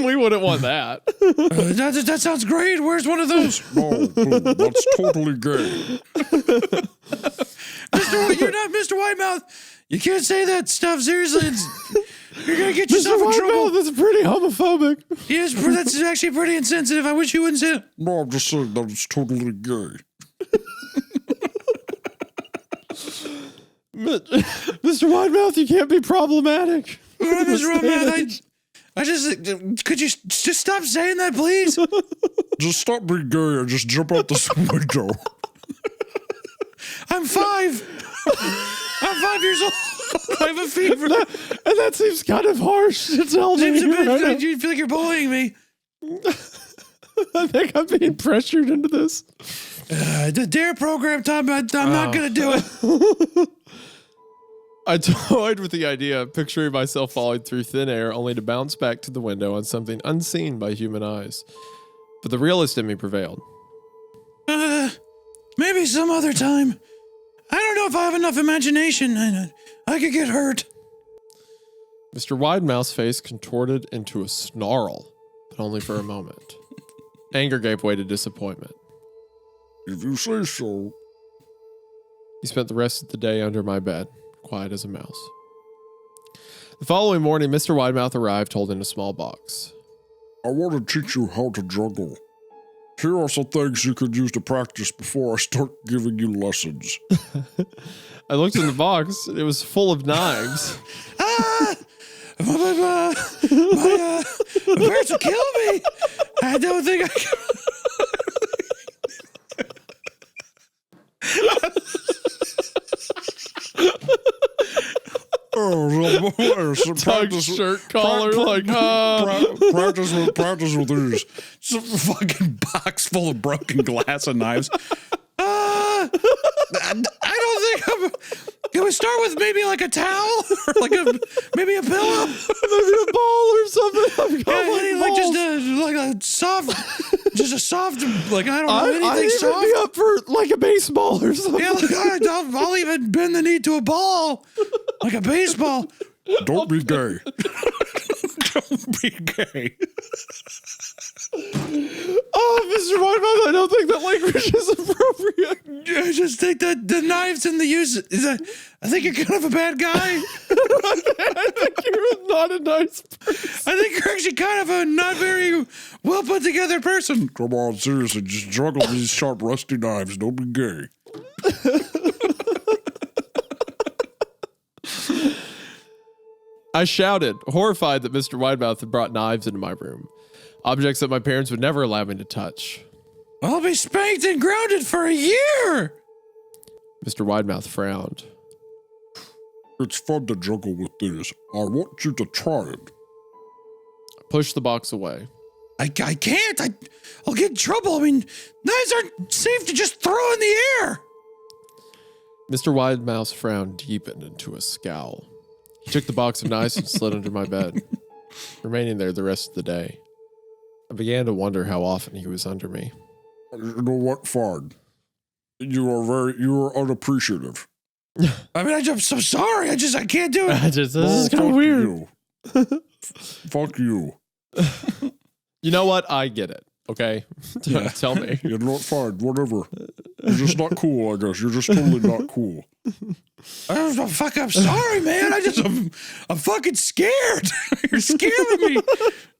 [SPEAKER 2] We wouldn't want that.
[SPEAKER 1] That sounds great. Where's one of those?
[SPEAKER 5] No, that's totally gay.
[SPEAKER 1] You're not Mr. Widemouth. You can't say that stuff. Seriously, you're gonna get yourself in trouble.
[SPEAKER 2] That's pretty homophobic.
[SPEAKER 1] Yes, that's actually pretty insensitive. I wish you wouldn't say it.
[SPEAKER 5] No, I'm just saying that it's totally gay.
[SPEAKER 2] Mr. Widemouth, you can't be problematic.
[SPEAKER 1] Mr. Widemouth, I just could you just stop saying that, please?
[SPEAKER 5] Just stop being gay and just jump out this window.
[SPEAKER 1] I'm 5. I'm 5 years old. I have a fever.
[SPEAKER 2] And that seems kind of harsh to tell me.
[SPEAKER 1] Do you feel like you're bullying me?
[SPEAKER 2] I think I'm being pressured into this.
[SPEAKER 1] The DARE program, Tom, I'm not going to do it.
[SPEAKER 2] I toyed with the idea of picturing myself falling through thin air only to bounce back to the window on something unseen by human eyes. But the realist in me prevailed.
[SPEAKER 1] Maybe some other time. I don't know if I have enough imagination. I could get hurt.
[SPEAKER 2] Mr. Widemouth's face contorted into a snarl, but only for a moment. Anger gave way to disappointment.
[SPEAKER 5] If you say so.
[SPEAKER 2] He spent the rest of the day under my bed, quiet as a mouse. The following morning, Mr. Widemouth arrived holding a small box.
[SPEAKER 5] I want to teach you how to juggle. Here are some things you could use to practice before I start giving you lessons.
[SPEAKER 2] I looked in the box. It was full of knives.
[SPEAKER 1] parents will kill me. I don't think I can.
[SPEAKER 2] Tugged shirt collar,
[SPEAKER 5] practice with these.
[SPEAKER 1] Some fucking box full of broken glass and knives. I don't think I'm. Can we start with maybe like a towel or like maybe a pillow,
[SPEAKER 2] maybe a ball or something?
[SPEAKER 1] Like just a soft, like I don't know anything
[SPEAKER 2] I'd even
[SPEAKER 1] soft.
[SPEAKER 2] be up for like a baseball or something.
[SPEAKER 1] Yeah, like, I'll even bend the knee to a ball, like a baseball.
[SPEAKER 5] Don't be gay.
[SPEAKER 1] Don't be gay.
[SPEAKER 2] Oh, Mr. Widemouth, I don't think that language is appropriate.
[SPEAKER 1] I just think that the knives and the use I think you're kind of a bad guy.
[SPEAKER 2] I think you're not a nice person.
[SPEAKER 1] I think you're actually kind of a not very well put together person.
[SPEAKER 5] Come on, seriously, just juggle these sharp, rusty knives. Don't be gay.
[SPEAKER 2] I shouted, horrified that Mr. Widemouth had brought knives into my room. Objects that my parents would never allow me to touch.
[SPEAKER 1] I'll be spanked and grounded for a year.
[SPEAKER 2] Mr. Widemouth frowned.
[SPEAKER 5] It's fun to juggle with these. I want you to try it.
[SPEAKER 2] I pushed the box away.
[SPEAKER 1] I can't. I'll get in trouble. I mean, knives aren't safe to just throw in the air.
[SPEAKER 2] Mr. Widemouth's frown deepened into a scowl. He took the box of knives and slid under my bed, remaining there the rest of the day. I began to wonder how often he was under me.
[SPEAKER 5] You know what, Fard? You are unappreciative.
[SPEAKER 1] I mean, I'm so sorry. I can't do it.
[SPEAKER 2] This is kind of weird.
[SPEAKER 5] Fuck you.
[SPEAKER 2] You know what? I get it. Okay?
[SPEAKER 1] Yeah.
[SPEAKER 2] Tell me.
[SPEAKER 5] You're not fine. Whatever. You're just not cool, I guess. You're just totally not cool.
[SPEAKER 1] I'm sorry, man. I'm fucking scared. You're scaring me.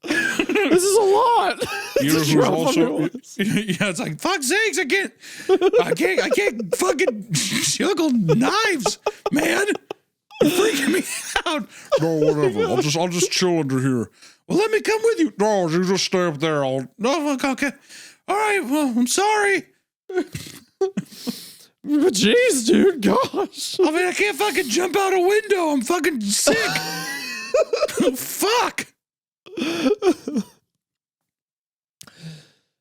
[SPEAKER 2] This is a lot.
[SPEAKER 5] You know who's also...
[SPEAKER 1] Yeah, it's like, fuck sakes, I can't fucking juggle knives, man. You're freaking me out.
[SPEAKER 5] No, whatever. I'll just chill under here.
[SPEAKER 1] Well, let me come with you.
[SPEAKER 5] No, you just stay up there.
[SPEAKER 1] No, okay. All right, well, I'm sorry.
[SPEAKER 2] Jeez, dude, gosh.
[SPEAKER 1] I mean, I can't fucking jump out a window. I'm fucking sick. Fuck.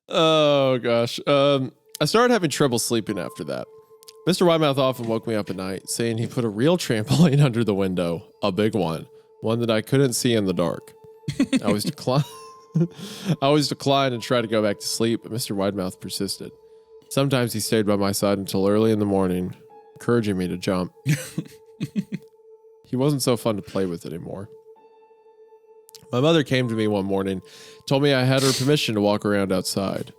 [SPEAKER 2] Oh, gosh. I started having trouble sleeping after that. Mr. Widemouth often woke me up at night, saying he put a real trampoline under the window, a big one that I couldn't see in the dark. I always decline and try to go back to sleep, but Mr. Widemouth persisted. Sometimes he stayed by my side until early in the morning, encouraging me to jump. He wasn't so fun to play with anymore. My mother came to me one morning, told me I had her permission to walk around outside.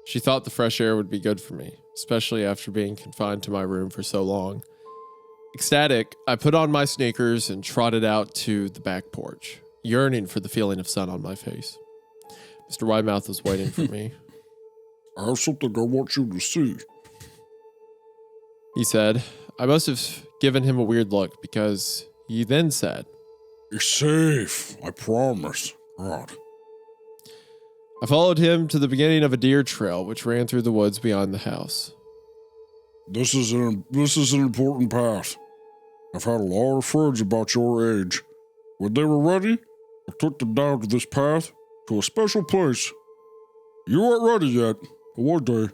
[SPEAKER 2] She thought the fresh air would be good for me, especially after being confined to my room for so long. Ecstatic, I put on my sneakers and trotted out to the back porch, yearning for the feeling of sun on my face. Mr. Widemouth was waiting for me.
[SPEAKER 5] I have something I want you to see.
[SPEAKER 2] He said. I must have given him a weird look because he then said,
[SPEAKER 5] You're safe, I promise. God.
[SPEAKER 2] I followed him to the beginning of a deer trail which ran through the woods beyond the house.
[SPEAKER 5] This is an important path. I've had a lot of friends about your age. When they were ready, I took them down to this path to a special place. You aren't ready yet, but one day,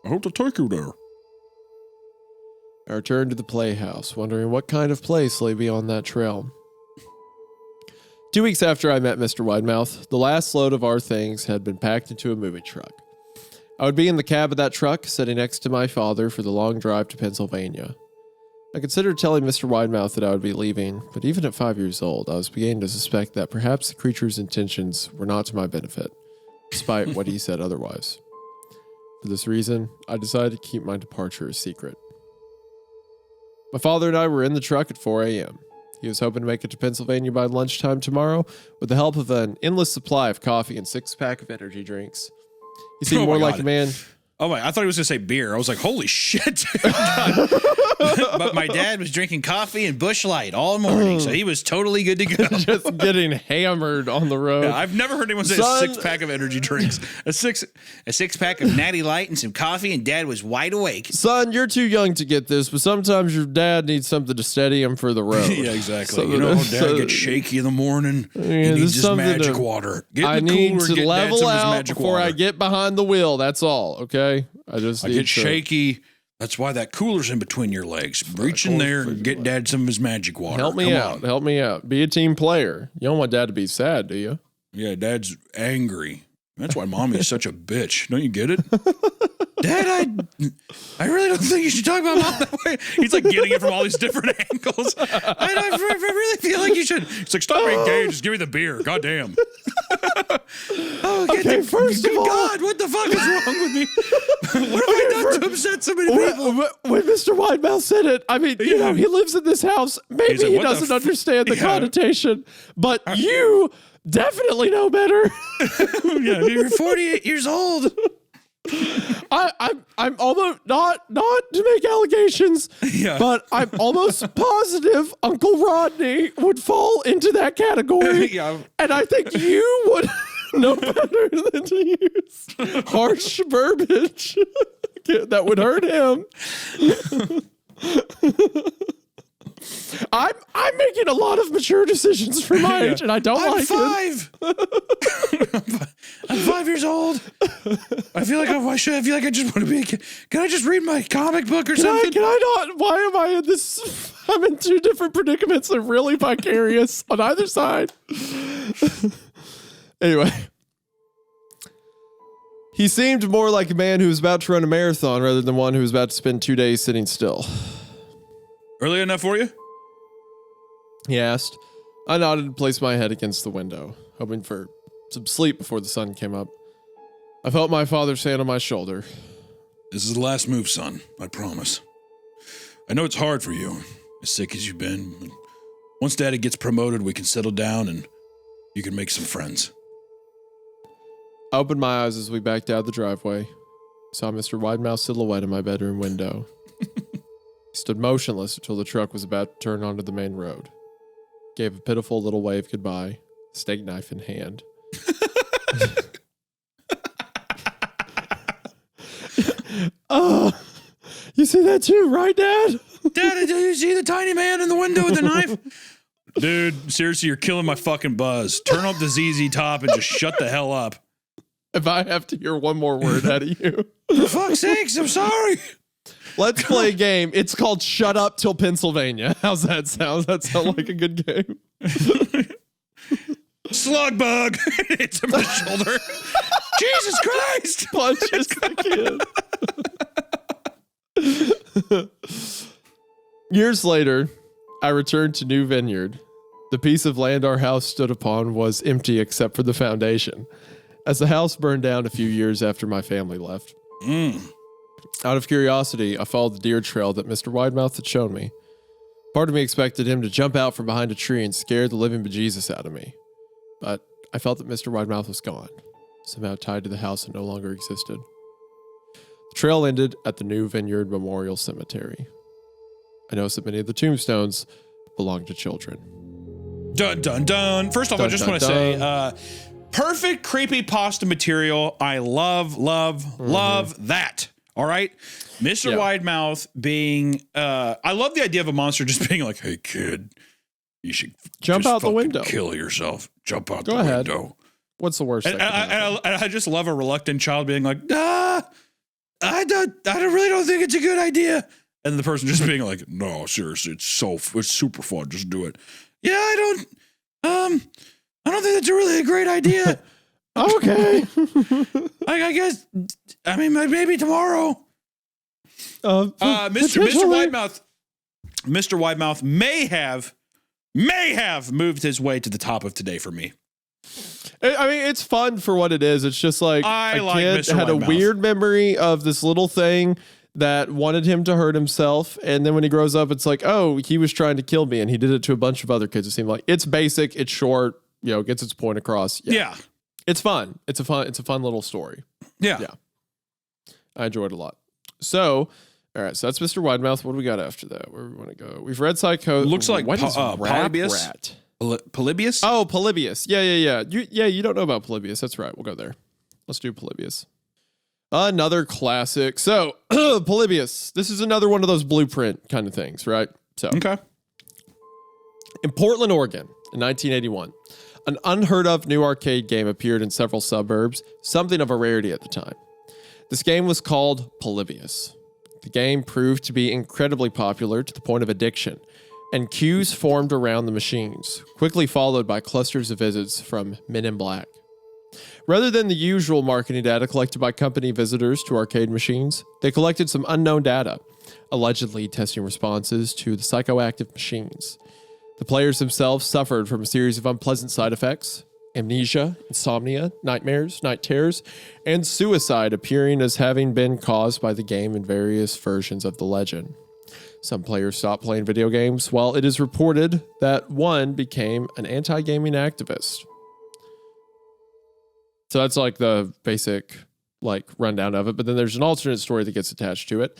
[SPEAKER 5] I hope to take you there.
[SPEAKER 2] I returned to the playhouse, wondering what kind of place lay beyond that trail. 2 weeks after I met Mr. Widemouth, the last load of our things had been packed into a moving truck. I would be in the cab of that truck, sitting next to my father for the long drive to Pennsylvania. I considered telling Mr. Widemouth that I would be leaving, but even at 5 years old, I was beginning to suspect that perhaps the creature's intentions were not to my benefit, despite what he said otherwise. For this reason, I decided to keep my departure a secret. My father and I were in the truck at 4 a.m. He was hoping to make it to Pennsylvania by lunchtime tomorrow with the help of an endless supply of coffee and 6-pack of energy drinks. He seemed more like a man
[SPEAKER 1] Oh, wait, I thought he was going to say beer. I was like, holy shit. But my dad was drinking coffee and Busch Light all morning, so he was totally good to go.
[SPEAKER 2] Just getting hammered on the road.
[SPEAKER 1] Yeah, I've never heard anyone say
[SPEAKER 2] Son-
[SPEAKER 1] a six-pack of energy drinks. A six-pack of Natty Light and some coffee, and Dad was wide awake.
[SPEAKER 2] Son, you're too young to get this, but sometimes your dad needs something to steady him for the road.
[SPEAKER 1] Yeah, exactly.
[SPEAKER 2] So
[SPEAKER 1] You know,
[SPEAKER 2] that's-
[SPEAKER 1] Dad gets shaky in the morning. He
[SPEAKER 2] Yeah,
[SPEAKER 1] needs
[SPEAKER 2] there's
[SPEAKER 1] his
[SPEAKER 2] something
[SPEAKER 1] magic
[SPEAKER 2] to-
[SPEAKER 1] water. Get in
[SPEAKER 2] I
[SPEAKER 1] the
[SPEAKER 2] need
[SPEAKER 1] cooler and
[SPEAKER 2] to
[SPEAKER 1] get Dad
[SPEAKER 2] level
[SPEAKER 1] some of his
[SPEAKER 2] out
[SPEAKER 1] magic
[SPEAKER 2] before
[SPEAKER 1] water.
[SPEAKER 2] I get behind the wheel. That's all, okay? I
[SPEAKER 1] I get shaky. That's why that cooler's in between your legs. Reach in there and get Dad some of his magic water.
[SPEAKER 2] Help me
[SPEAKER 1] Come
[SPEAKER 2] out.
[SPEAKER 1] on.
[SPEAKER 2] Help me out. Be a team player. You don't want dad to be sad, do you?
[SPEAKER 1] Yeah, Dad's angry. That's why Mommy's such a bitch. Don't you get it? Dad, I really don't think you should talk about Mom that way. He's like getting it from all these different angles. I really feel like you should. He's like, stop being gay. Just give me the beer. God damn.
[SPEAKER 2] Okay, first of all-
[SPEAKER 1] God, what the fuck is wrong with me? What have I done to upset so many people?
[SPEAKER 2] When Mr. Widemouth said it, I mean, you know, he lives in this house. Maybe
[SPEAKER 1] He's like,
[SPEAKER 2] he
[SPEAKER 1] what the
[SPEAKER 2] doesn't understand the
[SPEAKER 1] Yeah.
[SPEAKER 2] connotation, but you definitely know better.
[SPEAKER 1] Yeah, you're 48 years old.
[SPEAKER 2] I'm almost not to make allegations,
[SPEAKER 1] Yeah.
[SPEAKER 2] but I'm almost positive Uncle Rodney would fall into that category.
[SPEAKER 1] Yeah.
[SPEAKER 2] And I think you would know better than to use harsh verbiage that would hurt him. I'm making a lot of mature decisions for my age, and I don't
[SPEAKER 1] I'm
[SPEAKER 2] like it.
[SPEAKER 1] 5. I'm 5 years old. I feel like I feel like I just want to be a kid. Can I just read my comic book or something?
[SPEAKER 2] Can I not? Why am I in this? I'm in two different predicaments. I'm really vicarious on either side. Anyway. He seemed more like a man who was about to run a marathon rather than one who was about to spend 2 days sitting still.
[SPEAKER 1] Early enough for you?
[SPEAKER 2] He asked. I nodded and placed my head against the window, hoping for some sleep before the sun came up. I felt my father's hand on my shoulder.
[SPEAKER 1] This is the last move, son. I promise. I know it's hard for you, as sick as you've been. But once Daddy gets promoted, we can settle down and you can make some friends.
[SPEAKER 2] I opened my eyes as we backed out of the driveway. Saw Mr. Widemouth's silhouette in my bedroom window. He stood motionless until the truck was about to turn onto the main road. Gave a pitiful little wave goodbye, steak knife in hand. You see that too, right, Dad?
[SPEAKER 1] Dad, do you see the tiny man in the window with the knife? Dude, seriously, you're killing my fucking buzz. Turn up the ZZ Top and just shut the hell up.
[SPEAKER 2] If I have to hear one more word out of you.
[SPEAKER 1] For fuck's sakes, I'm sorry.
[SPEAKER 2] Let's play a game. It's called Shut Up Till Pennsylvania. How's that sound? Does that sound like a good game?
[SPEAKER 1] Slug bug. It's on my shoulder. Jesus Christ.
[SPEAKER 2] Punches the kid. Years later, I returned to New Vineyard. The piece of land our house stood upon was empty except for the foundation, as the house burned down a few years after my family left. Out of curiosity, I followed the deer trail that Mr. Widemouth had shown me. Part of me expected him to jump out from behind a tree and scare the living bejesus out of me. But I felt that Mr. Widemouth was gone, somehow tied to the house and no longer existed. The trail ended at the New Vineyard Memorial Cemetery. I noticed that many of the tombstones belonged to children.
[SPEAKER 1] Dun, dun, dun. First off, I just want to say, perfect creepypasta material. I love that. All right. Mr. Widemouth being, I love the idea of a monster just being like, hey, kid, you should
[SPEAKER 2] jump
[SPEAKER 1] just
[SPEAKER 2] out the
[SPEAKER 1] fucking
[SPEAKER 2] window.
[SPEAKER 1] Kill yourself. Jump out
[SPEAKER 2] Go
[SPEAKER 1] the
[SPEAKER 2] ahead.
[SPEAKER 1] window.
[SPEAKER 2] What's the worst?
[SPEAKER 1] And
[SPEAKER 2] that can happen?
[SPEAKER 1] I just love a reluctant child being like, I really don't think it's a good idea. And the person just being like, no, seriously, it's super fun. Just do it. Yeah, I don't think that's really a great idea.
[SPEAKER 2] Okay.
[SPEAKER 1] I guess, I mean, maybe tomorrow. Mr. Widemouth may have moved his way to the top of today for me.
[SPEAKER 2] I mean, it's fun for what it is. It's just like a kid
[SPEAKER 1] Mr.
[SPEAKER 2] had
[SPEAKER 1] Widemouth.
[SPEAKER 2] a weird memory of this little thing that wanted him to hurt himself. And then when he grows up, it's like, oh, he was trying to kill me. And he did it to a bunch of other kids. It seemed like it's basic. It's short, gets its point across.
[SPEAKER 1] Yeah.
[SPEAKER 2] It's fun. It's a fun little story.
[SPEAKER 1] Yeah.
[SPEAKER 2] I enjoyed it a lot. So, all right, so that's Mr. Widemouth. What do we got after that? Where do we want to go? We've read Psycho.
[SPEAKER 1] Looks like
[SPEAKER 2] what is
[SPEAKER 1] Polybius?
[SPEAKER 2] Rat?
[SPEAKER 1] Polybius?
[SPEAKER 2] Oh, Polybius. Yeah. You don't know about Polybius. That's right. We'll go there. Let's do Polybius. Another classic. So, Polybius. This is another one of those blueprint kind of things, right? So,
[SPEAKER 1] Okay.
[SPEAKER 2] in Portland, Oregon, in 1981, an unheard of new arcade game appeared in several suburbs, something of a rarity at the time. This game was called Polybius. The game proved to be incredibly popular to the point of addiction, and queues formed around the machines, quickly followed by clusters of visits from Men in Black. Rather than the usual marketing data collected by company visitors to arcade machines, they collected some unknown data, allegedly testing responses to the psychoactive machines. The players themselves suffered from a series of unpleasant side effects: amnesia, insomnia, nightmares, night terrors, and suicide appearing as having been caused by the game in various versions of the legend. Some players stopped playing video games, while it is reported that one became an anti-gaming activist. So that's like the basic rundown of it, but then there's an alternate story that gets attached to it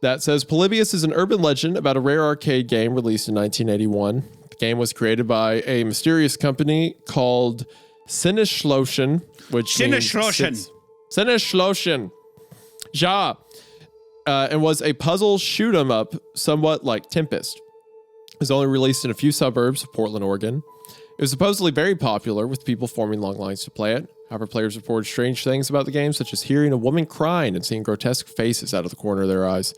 [SPEAKER 2] that says Polybius is an urban legend about a rare arcade game released in 1981. The game was created by a mysterious company called Sinneschlossen, which means Sinneschlossen. Ja. And was a puzzle shoot 'em up, somewhat like Tempest. It was only released in a few suburbs of Portland, Oregon. It was supposedly very popular, with people forming long lines to play it. However, players reported strange things about the game, such as hearing a woman crying and seeing grotesque faces out of the corner of their eyes.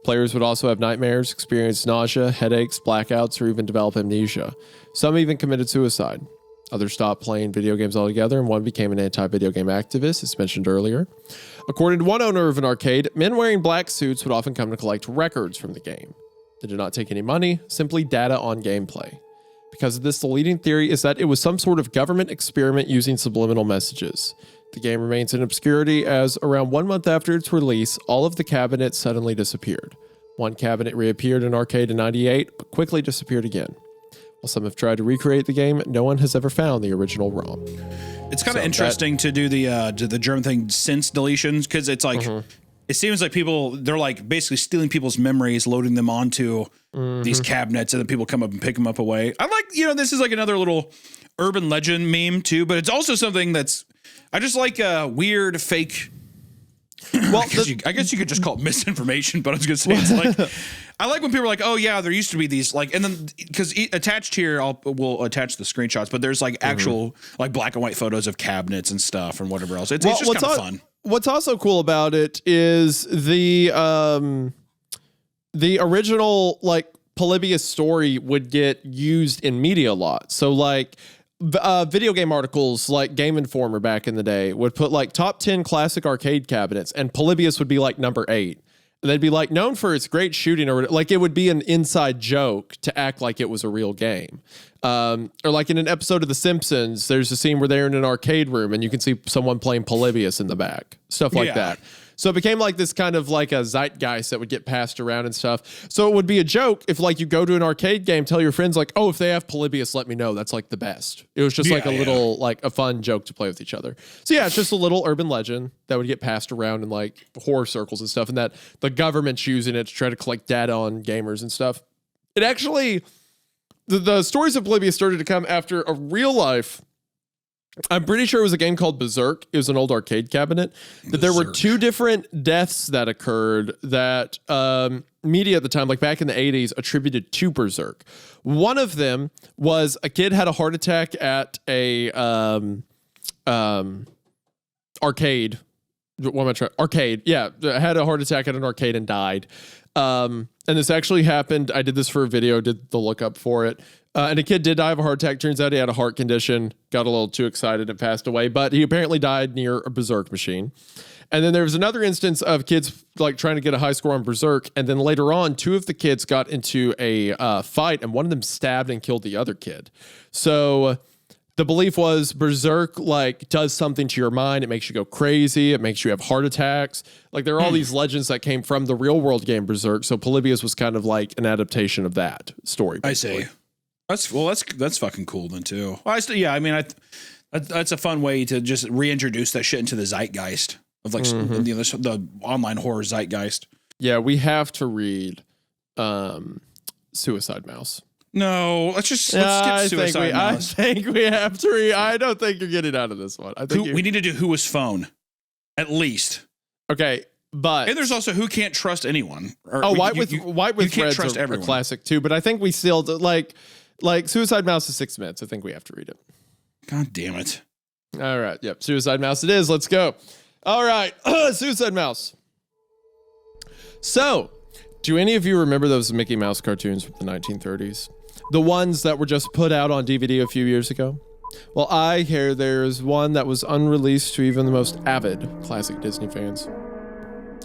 [SPEAKER 2] Players would also have nightmares, experience nausea, headaches, blackouts, or even develop amnesia. Some even committed suicide. Others stopped playing video games altogether, and one became an anti-video game activist, as mentioned earlier. According to one owner of an arcade, men wearing black suits would often come to collect records from the game. They did not take any money, simply data on gameplay. Because of this, the leading theory is that it was some sort of government experiment using subliminal messages. The game remains in obscurity as around 1 month after its release, all of the cabinets suddenly disappeared. One cabinet reappeared in arcade in 98, but quickly disappeared again. While some have tried to recreate the game, no one has ever found the original ROM.
[SPEAKER 1] It's kind of interesting to do the German thing since deletions, because it's like it seems like they're like basically stealing people's memories, loading them onto these cabinets, and then people come up and pick them up away. I like, this is like another little urban legend meme too, but it's also something I just like weird fake. Well, I guess you could just call it misinformation, but I was gonna say it's like I like when people are like, oh yeah, there used to be these and then because attached here we'll attach the screenshots, but there's like actual like black and white photos of cabinets and stuff and whatever else. It's just kind of fun.
[SPEAKER 2] What's also cool about it is the original Polybius story would get used in media a lot. So video game articles like Game Informer back in the day would put top 10 classic arcade cabinets, and Polybius would be number 8. And they'd be known for its great shooting, or it would be an inside joke to act like it was a real game. Or in an episode of The Simpsons, there's a scene where they're in an arcade room and you can see someone playing Polybius in the back. Stuff like that. So it became this kind of a zeitgeist that would get passed around and stuff. So it would be a joke if you go to an arcade game, tell your friends oh, if they have Polybius, let me know. That's the best. It was just little a fun joke to play with each other. So yeah, it's just a little urban legend that would get passed around in horror circles and stuff, and that the government's using it to try to collect data on gamers and stuff. It actually, the stories of Polybius started to come after a real life. I'm pretty sure it was a game called Berserk. It was an old arcade cabinet. That there were 2 different deaths that occurred that media at the time, back in the 80s, attributed to Berserk. One of them was a kid had a heart attack at a arcade. What am I trying? Arcade. Yeah, had a heart attack at an arcade and died. And this actually happened. I did this for a video, did the lookup for it. And a kid did die of a heart attack. Turns out he had a heart condition, got a little too excited and passed away, but he apparently died near a Berserk machine. And then there was another instance of kids trying to get a high score on Berserk. And then later on, 2 of the kids got into a fight, and one of them stabbed and killed the other kid. So the belief was Berserk does something to your mind. It makes you go crazy. It makes you have heart attacks. There are all these legends that came from the real world game Berserk. So Polybius was kind of an adaptation of that story, basically.
[SPEAKER 1] I see. That's fucking cool then too. Well, that's a fun way to just reintroduce that shit into the zeitgeist. of like the online horror zeitgeist.
[SPEAKER 2] Yeah, we have to read Suicide Mouse.
[SPEAKER 1] No, let's skip Suicide Mouse.
[SPEAKER 2] I think we have to read. I don't think you're getting out of this one. I think
[SPEAKER 1] we need to do Who Was Phone, at least.
[SPEAKER 2] Okay, but
[SPEAKER 1] and there's also Who Can't Trust Anyone.
[SPEAKER 2] White with Red's a classic too. But I think we still like Suicide Mouse is 6 minutes. I think we have to read it.
[SPEAKER 1] God damn it!
[SPEAKER 2] All right, yep, Suicide Mouse it is. Let's go. All right, Suicide Mouse. So, do any of you remember those Mickey Mouse cartoons from the 1930s? The ones that were just put out on DVD a few years ago? Well, I hear there's one that was unreleased to even the most avid classic Disney fans.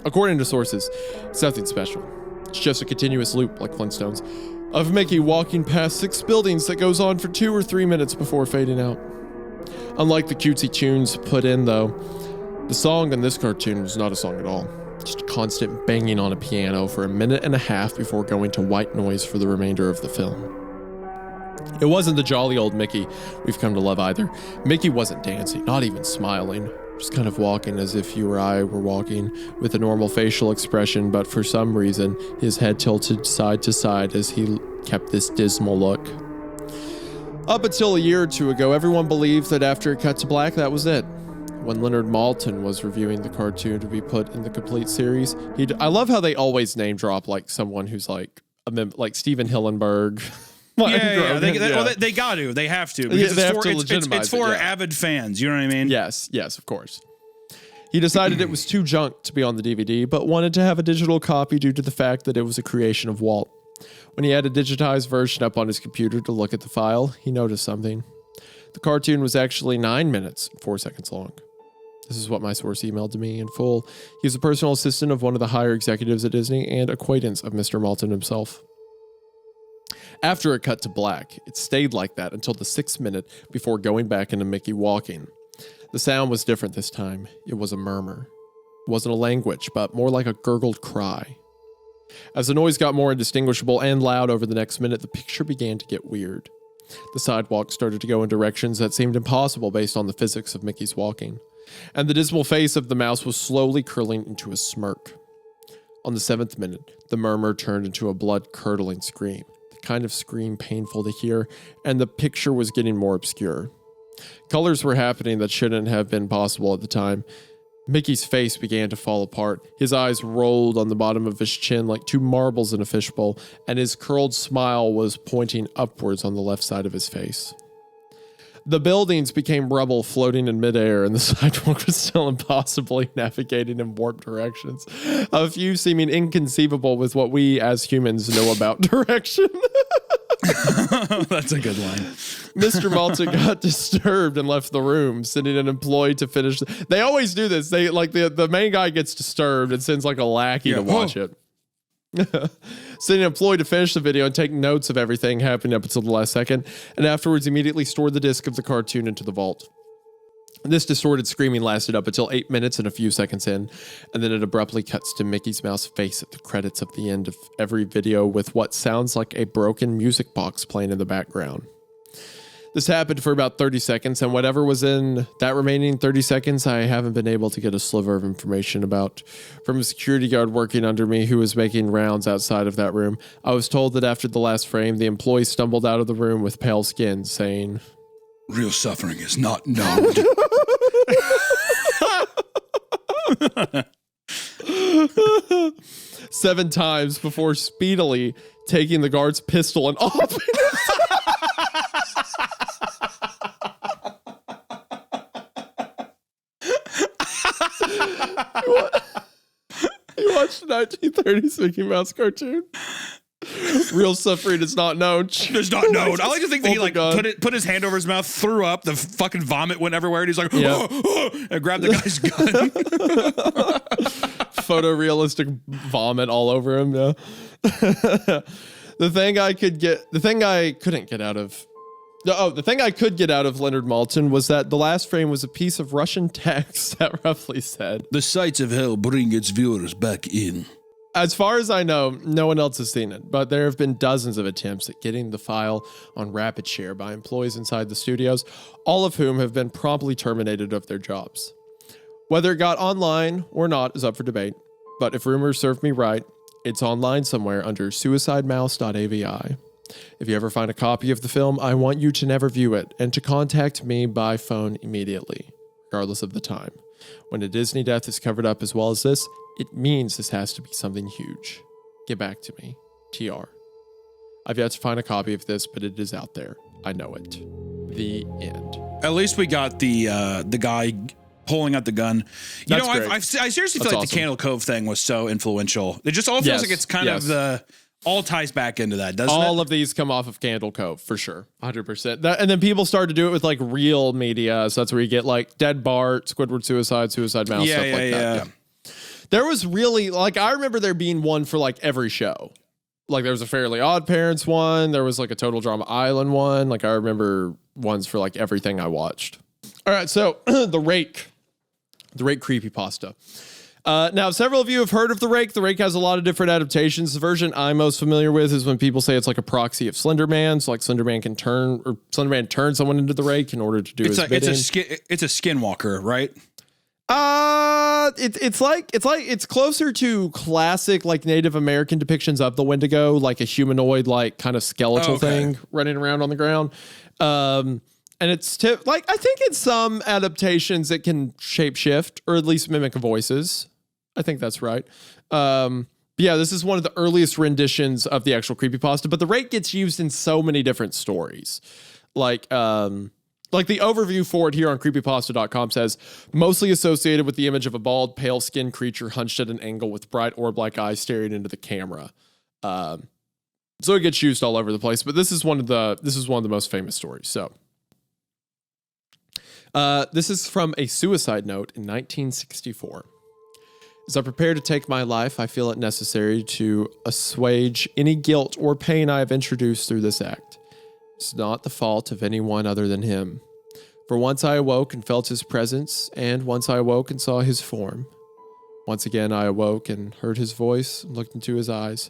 [SPEAKER 2] According to sources, it's nothing special. It's just a continuous loop, like Flintstones, of Mickey walking past 6 buildings that goes on for 2 or 3 minutes before fading out. Unlike the cutesy tunes put in, though, the song in this cartoon was not a song at all. Just constant banging on a piano for 1.5 minutes before going to white noise for the remainder of the film. It wasn't the jolly old Mickey we've come to love either. Mickey wasn't dancing, not even smiling, just kind of walking as if you or I were walking, with a normal facial expression, but for some reason, his head tilted side to side as he kept this dismal look. Up until a year or two ago, everyone believed that after it cut to black, that was it. When Leonard Maltin was reviewing the cartoon to be put in the complete series, I love how they always name drop like someone who's like Steven Hillenburg.
[SPEAKER 1] They got to. They have to. Because it's for avid fans. You know what I mean?
[SPEAKER 2] Yes, of course. He decided it was too junk to be on the DVD, but wanted to have a digital copy due to the fact that it was a creation of Walt. When he had a digitized version up on his computer to look at the file, he noticed something. The cartoon was actually 9 minutes and 4 seconds long. This is what my source emailed to me in full. He was a personal assistant of one of the higher executives at Disney and acquaintance of Mr. Maltin himself. After it cut to black, it stayed like that until the 6th minute before going back into Mickey walking. The sound was different this time. It was a murmur. It wasn't a language, but more like a gurgled cry. As the noise got more indistinguishable and loud over the next minute, the picture began to get weird. The sidewalk started to go in directions that seemed impossible based on the physics of Mickey's walking, and the dismal face of the mouse was slowly curling into a smirk. On the 7th minute, the murmur turned into a blood-curdling scream, the kind of scream painful to hear, and the picture was getting more obscure. Colors were happening that shouldn't have been possible at the time. Mickey's face began to fall apart. His eyes rolled on the bottom of his chin like 2 marbles in a fishbowl, and his curled smile was pointing upwards on the left side of his face. The buildings became rubble floating in midair, and the sidewalk was still impossibly navigating in warped directions, a few seeming inconceivable with what we as humans know about direction.
[SPEAKER 1] That's a good line.
[SPEAKER 2] Mr. Maltin got disturbed and left the room, sending an employee to finish. They always do this. They the main guy gets disturbed and sends like a lackey to watch it. Sending an employee to finish the video and take notes of everything happening up until the last second, and afterwards immediately stored the disc of the cartoon into the vault. This distorted screaming lasted up until 8 minutes and a few seconds in, and then it abruptly cuts to Mickey's Mouse face at the credits of the end of every video with what sounds like a broken music box playing in the background. This happened for about 30 seconds, and whatever was in that remaining 30 seconds, I haven't been able to get a sliver of information about. From a security guard working under me who was making rounds outside of that room, I was told that after the last frame, the employee stumbled out of the room with pale skin, saying,
[SPEAKER 1] "Real suffering is not known."
[SPEAKER 2] 7 times before speedily taking the guard's pistol and off. You watched the 1930s Mickey Mouse cartoon? Real suffering is not known.
[SPEAKER 1] It's not known. I like to think that he put his hand over his mouth, threw up, the fucking vomit went everywhere, and he's like, and grabbed the guy's gun.
[SPEAKER 2] Photorealistic vomit all over him. Yeah. The thing I could get out of Leonard Maltin was that the last frame was a piece of Russian text that roughly said,
[SPEAKER 4] "The sights of hell bring its viewers back in."
[SPEAKER 2] As far as I know, no one else has seen it, but there have been dozens of attempts at getting the file on rapid share by employees inside the studios, all of whom have been promptly terminated of their jobs. Whether it got online or not is up for debate, but if rumors serve me right, it's online somewhere under suicidemouse.avi. If you ever find a copy of the film, I want you to never view it and to contact me by phone immediately, regardless of the time. When a Disney death is covered up as well as this, it means this has to be something huge. Get back to me. TR. I've yet to find a copy of this, but it is out there. I know it. The end.
[SPEAKER 1] At least we got the guy pulling out the gun. You
[SPEAKER 2] That's
[SPEAKER 1] know,
[SPEAKER 2] great.
[SPEAKER 1] I seriously
[SPEAKER 2] That's
[SPEAKER 1] feel like
[SPEAKER 2] awesome.
[SPEAKER 1] the Candle Cove thing was so influential. It just all feels
[SPEAKER 2] Yes,
[SPEAKER 1] like it's kind
[SPEAKER 2] yes.
[SPEAKER 1] of the all ties back into that, doesn't
[SPEAKER 2] All
[SPEAKER 1] it?
[SPEAKER 2] of these come off of Candle Cove for sure, 100%. And then people started to do it with like real media, so that's where you get like Dead Bart, Squidward Suicide, Suicide Mouse, stuff like that. Yeah. There was really like I remember there being one for like every show. Like there was a Fairly Odd Parents one, there was like a Total Drama Island one. Like I remember ones for like everything I watched. All right, so the Rake Creepypasta. Now, several of you have heard of the Rake. The Rake has a lot of different adaptations. The version I'm most familiar with is when people say it's like a proxy of Slender Man. So like Slender Man can turn, or Slender Man turns someone into the Rake in order to do his bidding.
[SPEAKER 1] It's a skinwalker, right?
[SPEAKER 2] It's closer to classic like Native American depictions of the Wendigo, like a humanoid like kind of skeletal thing running around on the ground. And it's like I think in some adaptations it can shapeshift or at least mimic voices. I think that's right. But yeah, this is one of the earliest renditions of the actual creepypasta. But the Rake gets used in so many different stories, like the overview for it here on creepypasta.com says, mostly associated with the image of a bald, pale-skinned creature hunched at an angle with bright orb-like eyes staring into the camera. So it gets used all over the place, but this is one of the most famous stories. So this is from a suicide note in 1964. As I prepare to take my life, I feel it necessary to assuage any guilt or pain I have introduced through this act. It's not the fault of anyone other than him. For once I awoke and felt his presence, and once I awoke and saw his form. Once again I awoke and heard his voice and looked into his eyes.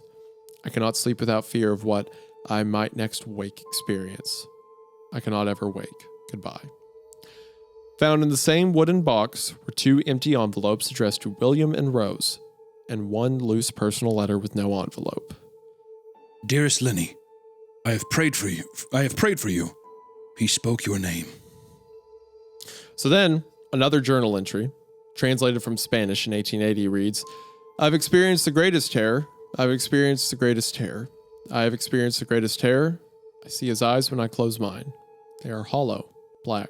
[SPEAKER 2] I cannot sleep without fear of what I might next wake experience. I cannot ever wake. Goodbye. Found in the same wooden box were 2 empty envelopes addressed to William and Rose, and 1 loose personal letter with no envelope.
[SPEAKER 1] Dearest Lenny, I have prayed for you. He spoke your name.
[SPEAKER 2] So then, another journal entry, translated from Spanish in 1880, reads, I've experienced the greatest terror. I've experienced the greatest terror. I have experienced the greatest terror. I see his eyes when I close mine. They are hollow, black.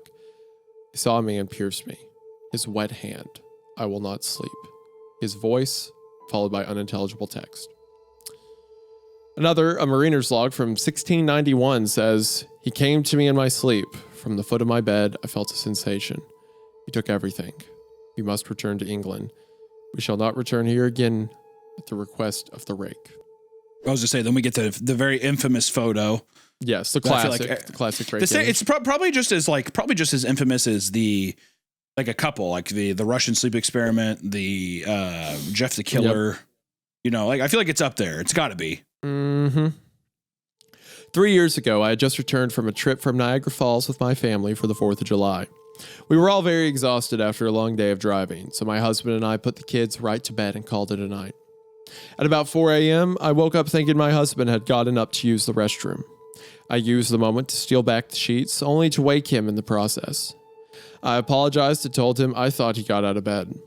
[SPEAKER 2] He saw me and pierced me. His wet hand. I will not sleep. His voice, followed by unintelligible text. Another, a mariner's log from 1691 says, He came to me in my sleep. From the foot of my bed, I felt a sensation. He took everything. We must return to England. We shall not return here again at the request of the Rake.
[SPEAKER 1] I was to say, then we get the very infamous photo.
[SPEAKER 2] Yes, the
[SPEAKER 1] I feel
[SPEAKER 2] classic,
[SPEAKER 1] like,
[SPEAKER 2] the classic Rake.
[SPEAKER 1] It's probably just as infamous as the like a couple, like the Russian sleep experiment, the Jeff the Killer. Yep. You know, like I feel like it's up there. It's got to be.
[SPEAKER 2] Mm-hmm. 3 years ago, I had just returned from a trip from Niagara Falls with my family for the 4th of July. We were all very exhausted after a long day of driving, so my husband and I put the kids right to bed and called it a night. At about 4 a.m., I woke up thinking my husband had gotten up to use the restroom. I used the moment to steal back the sheets, only to wake him in the process. I apologized and told him I thought he got out of bed.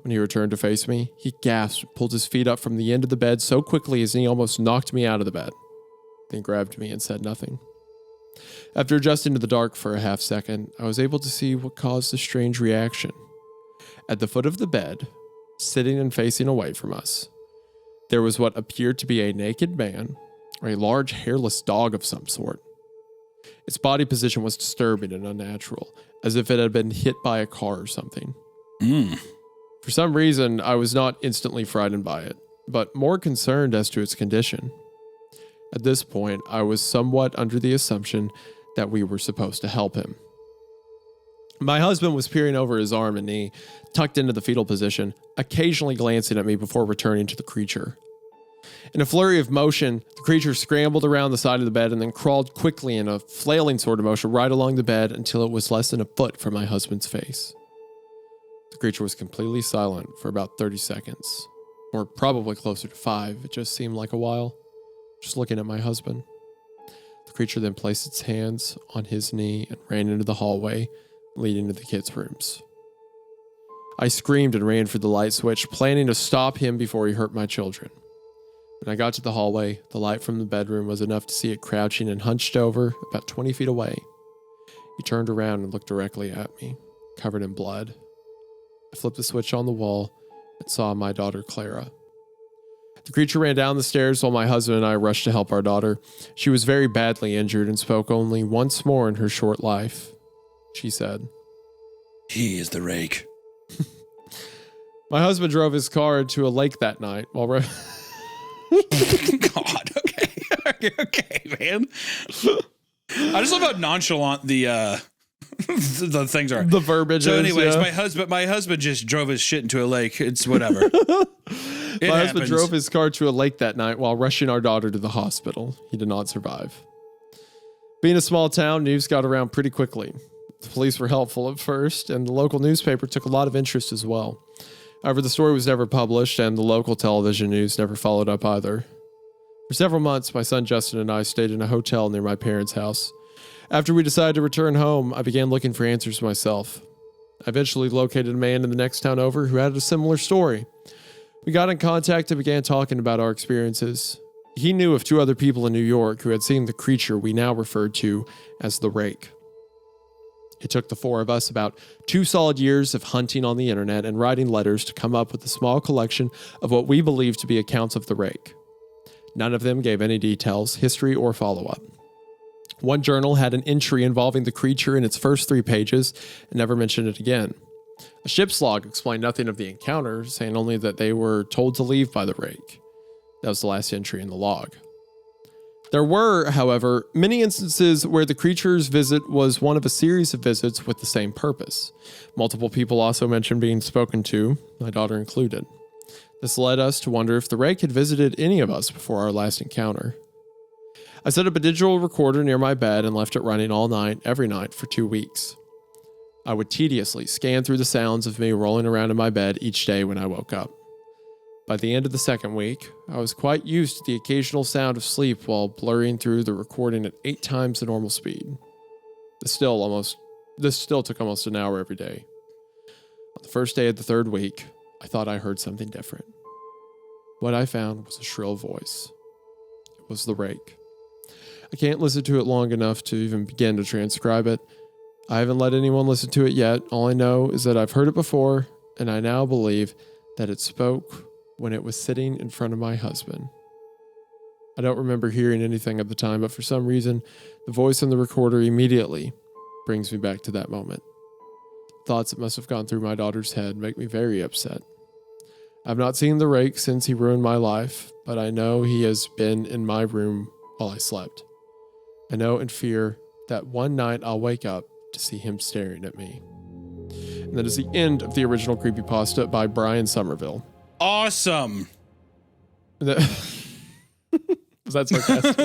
[SPEAKER 2] When he returned to face me, he gasped, pulled his feet up from the end of the bed so quickly as he almost knocked me out of the bed, then grabbed me and said nothing. After adjusting to the dark for a half second, I was able to see what caused the strange reaction. At the foot of the bed, sitting and facing away from us, there was what appeared to be a naked man, or a large hairless dog of some sort. Its body position was disturbing and unnatural, as if it had been hit by a car or something. For some reason, I was not instantly frightened by it, but more concerned as to its condition. At this point, I was somewhat under the assumption that we were supposed to help him. My husband was peering over his arm and knee, tucked into the fetal position, occasionally glancing at me before returning to the creature. In a flurry of motion, the creature scrambled around the side of the bed and then crawled quickly in a flailing sort of motion right along the bed until it was less than a foot from my husband's face. The creature was completely silent for about 30 seconds, or probably closer to 5. It just seemed like a while, just looking at my husband. The creature then placed its hands on his knee and ran into the hallway leading to the kids' rooms. I screamed and ran for the light switch, planning to stop him before he hurt my children. When I got to the hallway, the light from the bedroom was enough to see it crouching and hunched over about 20 feet away. He turned around and looked directly at me, covered in blood. I flipped the switch on the wall and saw my daughter Clara. The creature ran down the stairs while my husband and I rushed to help our daughter. She was very badly injured and spoke only once more in her short life. She said,
[SPEAKER 1] He is the Rake.
[SPEAKER 2] My husband drove his car into a lake that night while
[SPEAKER 1] God, okay, man. I just love how nonchalant the things are.
[SPEAKER 2] the verbiage
[SPEAKER 1] So,
[SPEAKER 2] is,
[SPEAKER 1] anyways,
[SPEAKER 2] yeah.
[SPEAKER 1] my husband just drove his shit into a lake. It's whatever.
[SPEAKER 2] My husband drove his car to a lake that night while rushing our daughter to the hospital. He did not survive. Being a small town, news got around pretty quickly. The police were helpful at first, and the local newspaper took a lot of interest as well. However, the story was never published, and the local television news never followed up either. For several months, my son Justin and I stayed in a hotel near my parents' house. After we decided to return home, I began looking for answers myself. I eventually located a man in the next town over who had a similar story. We got in contact and began talking about our experiences. He knew of 2 other people in New York who had seen the creature we now referred to as the Rake. It took the 4 of us about 2 solid years of hunting on the internet and writing letters to come up with a small collection of what we believed to be accounts of the Rake. None of them gave any details, history, or follow-up. One journal had an entry involving the creature in its first 3 pages and never mentioned it again. A ship's log explained nothing of the encounter, saying only that they were told to leave by the Rake. That was the last entry in the log. There were, however, many instances where the creature's visit was one of a series of visits with the same purpose. Multiple people also mentioned being spoken to, my daughter included. This led us to wonder if the Rake had visited any of us before our last encounter. I set up a digital recorder near my bed and left it running all night, every night, for 2 weeks. I would tediously scan through the sounds of me rolling around in my bed each day when I woke up. By the end of the 2nd week, I was quite used to the occasional sound of sleep while blurring through the recording at 8 times the normal speed. This still took almost an hour every day. On the first day of the 3rd week, I thought I heard something different. What I found was a shrill voice. It was the Rake. I can't listen to it long enough to even begin to transcribe it. I haven't let anyone listen to it yet. All I know is that I've heard it before, and I now believe that it spoke when it was sitting in front of my husband. I don't remember hearing anything at the time, but for some reason, the voice in the recorder immediately brings me back to that moment. Thoughts that must have gone through my daughter's head make me very upset. I've not seen the Rake since he ruined my life, but I know he has been in my room while I slept. I know in fear that one night I'll wake up to see him staring at me. And that is the end of the original Creepypasta by Brian Somerville.
[SPEAKER 1] Awesome.
[SPEAKER 2] Was that sarcastic?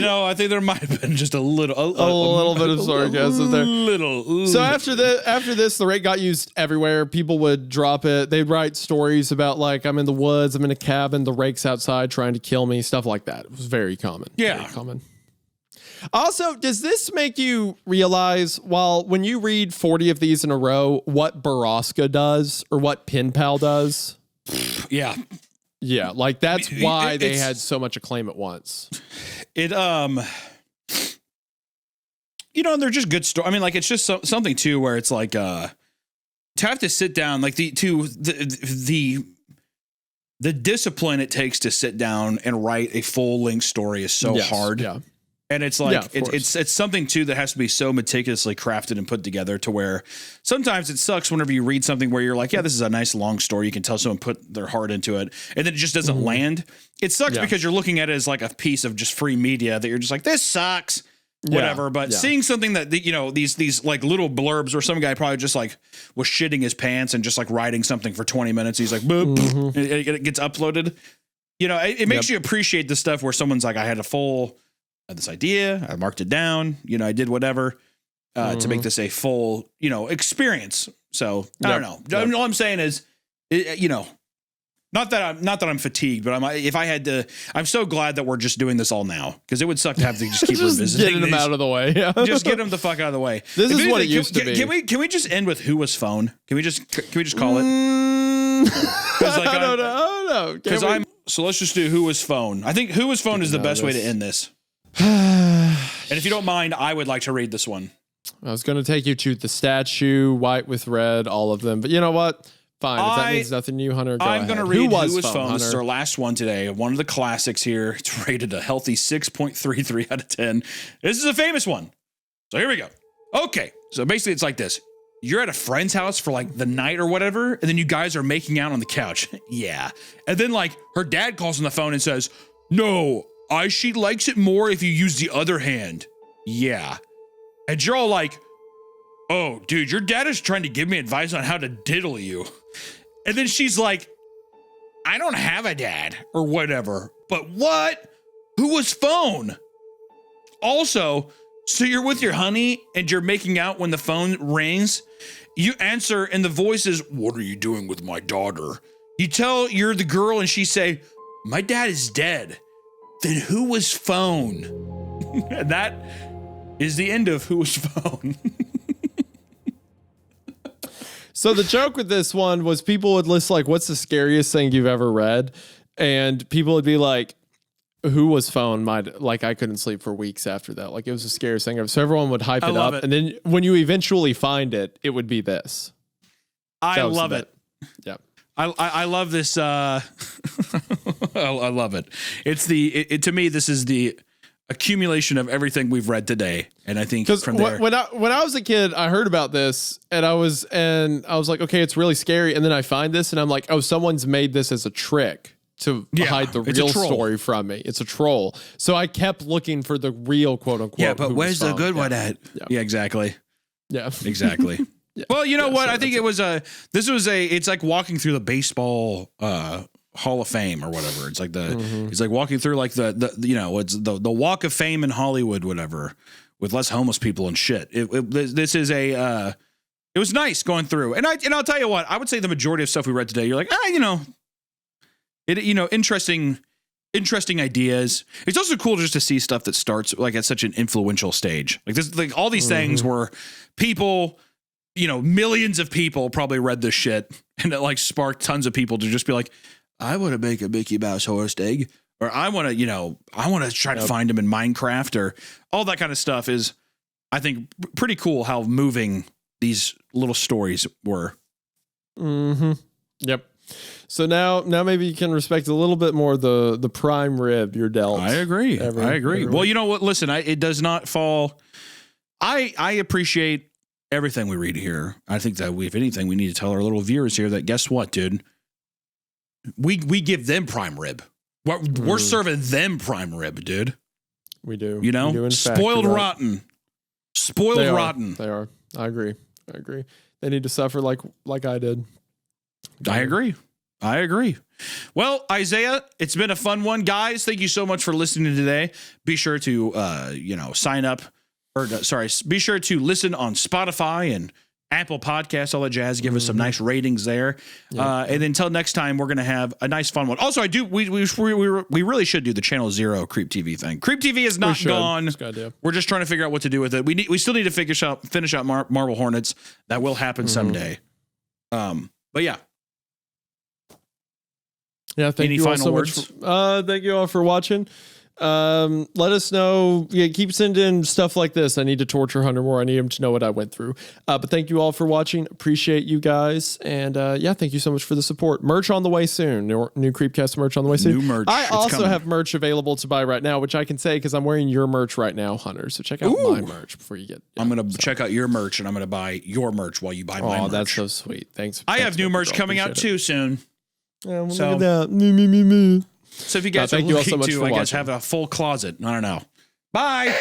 [SPEAKER 1] I think there might have been just a little
[SPEAKER 2] bit of sarcasm there.
[SPEAKER 1] Little.
[SPEAKER 2] So after this, the Rake got used everywhere. People would drop it. They'd write stories about like, I'm in the woods, I'm in a cabin, the Rake's outside trying to kill me, stuff like that. It was very common.
[SPEAKER 1] Yeah.
[SPEAKER 2] Very common. Also, does this make you realize, when you read 40 of these in a row, what Baraska does or what Pen Pal does?
[SPEAKER 1] Yeah.
[SPEAKER 2] Yeah, like that's why they had so much acclaim at once.
[SPEAKER 1] And they're just good stories. I mean, like, it's just something too where it's like to have to sit down, like the discipline it takes to sit down and write a full-length story is so hard.
[SPEAKER 2] Yeah.
[SPEAKER 1] And it's like it's something too that has to be so meticulously crafted and put together to where sometimes it sucks whenever you read something where you're like, yeah, this is a nice long story. You can tell someone put their heart into it, and then it just doesn't land. It sucks because you're looking at it as like a piece of just free media that you're just like, this sucks, whatever. But seeing something that these like little blurbs where some guy probably just like was shitting his pants and just like writing something for 20 minutes. He's like, boop, it gets uploaded. It makes you appreciate the stuff where someone's like, I had this idea, I marked it down, I did whatever. to make this a full, experience. So I don't know.
[SPEAKER 2] Yep.
[SPEAKER 1] All I'm saying is, not that I'm fatigued, but I'm so glad that we're just doing this all now, because it would suck to have to just keep
[SPEAKER 2] Just
[SPEAKER 1] revisiting
[SPEAKER 2] getting them
[SPEAKER 1] these.
[SPEAKER 2] out of the way. Yeah.
[SPEAKER 1] Just get them the fuck out of the way.
[SPEAKER 2] This is
[SPEAKER 1] If
[SPEAKER 2] what
[SPEAKER 1] anything,
[SPEAKER 2] it used to be.
[SPEAKER 1] Can we just end with who was phone? Can we just call it?
[SPEAKER 2] I don't know.
[SPEAKER 1] So let's just do who was phone. I think who was phone is the best way to end this. And if you don't mind, I would like to read this one.
[SPEAKER 2] I was going to take you to the statue, white with red, all of them. But you know what? Fine. If that means nothing to you, Hunter,
[SPEAKER 1] I'm going to read Who Was Phone. This is
[SPEAKER 2] Hunter?
[SPEAKER 1] our last one today. One of the classics here. It's rated a healthy 6.33 out of 10. This is a famous one. So here we go. Okay. So basically it's like this. You're at a friend's house for like the night or whatever, and then you guys are making out on the couch. Yeah. And then like her dad calls on the phone and says, no, she likes it more if you use the other hand. Yeah. And you're all like, oh, dude, your dad is trying to give me advice on how to diddle you. And then she's like, I don't have a dad or whatever. But what? Who was phone? Also, so you're with your honey and you're making out when the phone rings. You answer and the voice is, what are you doing with my daughter? You tell you're the girl and she say, my dad is dead. Then who was phone? And that is the end of Who Was Phone.
[SPEAKER 2] So the joke with this one was people would list like, what's the scariest thing you've ever read? And people would be like, Who Was Phone? Like I couldn't sleep for weeks after that. Like it was the scariest thing ever. So everyone would hype it up. And then when you eventually find it, it would be this.
[SPEAKER 1] I love it.
[SPEAKER 2] Yeah.
[SPEAKER 1] I love this. I love it. It's to me, this is the accumulation of everything we've read today. And I think from there,
[SPEAKER 2] when I was a kid, I heard about this and I was like, okay, it's really scary. And then I find this and I'm like, oh, someone's made this as a trick to hide the real story from me. It's a troll. So I kept looking for the real quote unquote.
[SPEAKER 1] Yeah, but where's the good one at? Yeah, exactly.
[SPEAKER 2] Yeah,
[SPEAKER 1] exactly. Yeah. Well, you know what? So I think it's like walking through the baseball Hall of Fame or whatever. It's like it's like walking through like it's the Walk of Fame in Hollywood, whatever, with less homeless people and shit. This is it was nice going through. And I'll tell you what, I would say the majority of stuff we read today, you're like, interesting ideas. It's also cool just to see stuff that starts like at such an influential stage. Like this, like all these things where people, millions of people probably read this shit and it like sparked tons of people to just be like, I want to make a Mickey Mouse horse egg, or I want to try to find him in Minecraft, or all that kind of stuff is, I think, pretty cool how moving these little stories were.
[SPEAKER 2] Mm-hmm. Yep. So now maybe you can respect a little bit more the prime rib you're dealt.
[SPEAKER 1] I agree. Well, you know what? Listen, it does not fall. I appreciate everything we read here. I think that if anything, we need to tell our little viewers here that guess what, dude? We give them prime rib. We're serving them prime rib, dude.
[SPEAKER 2] We do.
[SPEAKER 1] We do, in spoiled fact, rotten. Spoiled rotten.
[SPEAKER 2] They are. I agree. They need to suffer like I did.
[SPEAKER 1] I agree. Well, Isaiah, it's been a fun one. Guys, thank you so much for listening today. Be sure to sign up be sure to listen on Spotify and Apple Podcasts, all that jazz. Give us some nice ratings there. Yeah. And until next time, we're going to have a nice fun one. Also, we really should do the Channel Zero Creep TV thing. Creep TV is not gone. We're just trying to figure out what to do with it. We still need to finish out Marble Hornets. That will happen someday. But yeah.
[SPEAKER 2] Yeah, thank you all so much. Thank you all for watching. Let us know. Yeah, keep sending stuff like this. I need to torture Hunter more. I need him to know what I went through. But thank you all for watching. Appreciate you guys. And thank you so much for the support. Merch on the way soon. New Creepcast merch on the way soon.
[SPEAKER 1] New merch.
[SPEAKER 2] I also have merch available to buy right now, which I can say because I'm wearing your merch right now, Hunter. So check out my merch before you get.
[SPEAKER 1] I'm gonna check out your merch and I'm gonna buy your merch while you buy my merch.
[SPEAKER 2] Oh, that's so sweet. Thanks.
[SPEAKER 1] I have new merch coming out too soon.
[SPEAKER 2] Yeah, well, so look at that. Me.
[SPEAKER 1] So if you guys are looking to, I guess, have a full closet. I don't know. Bye.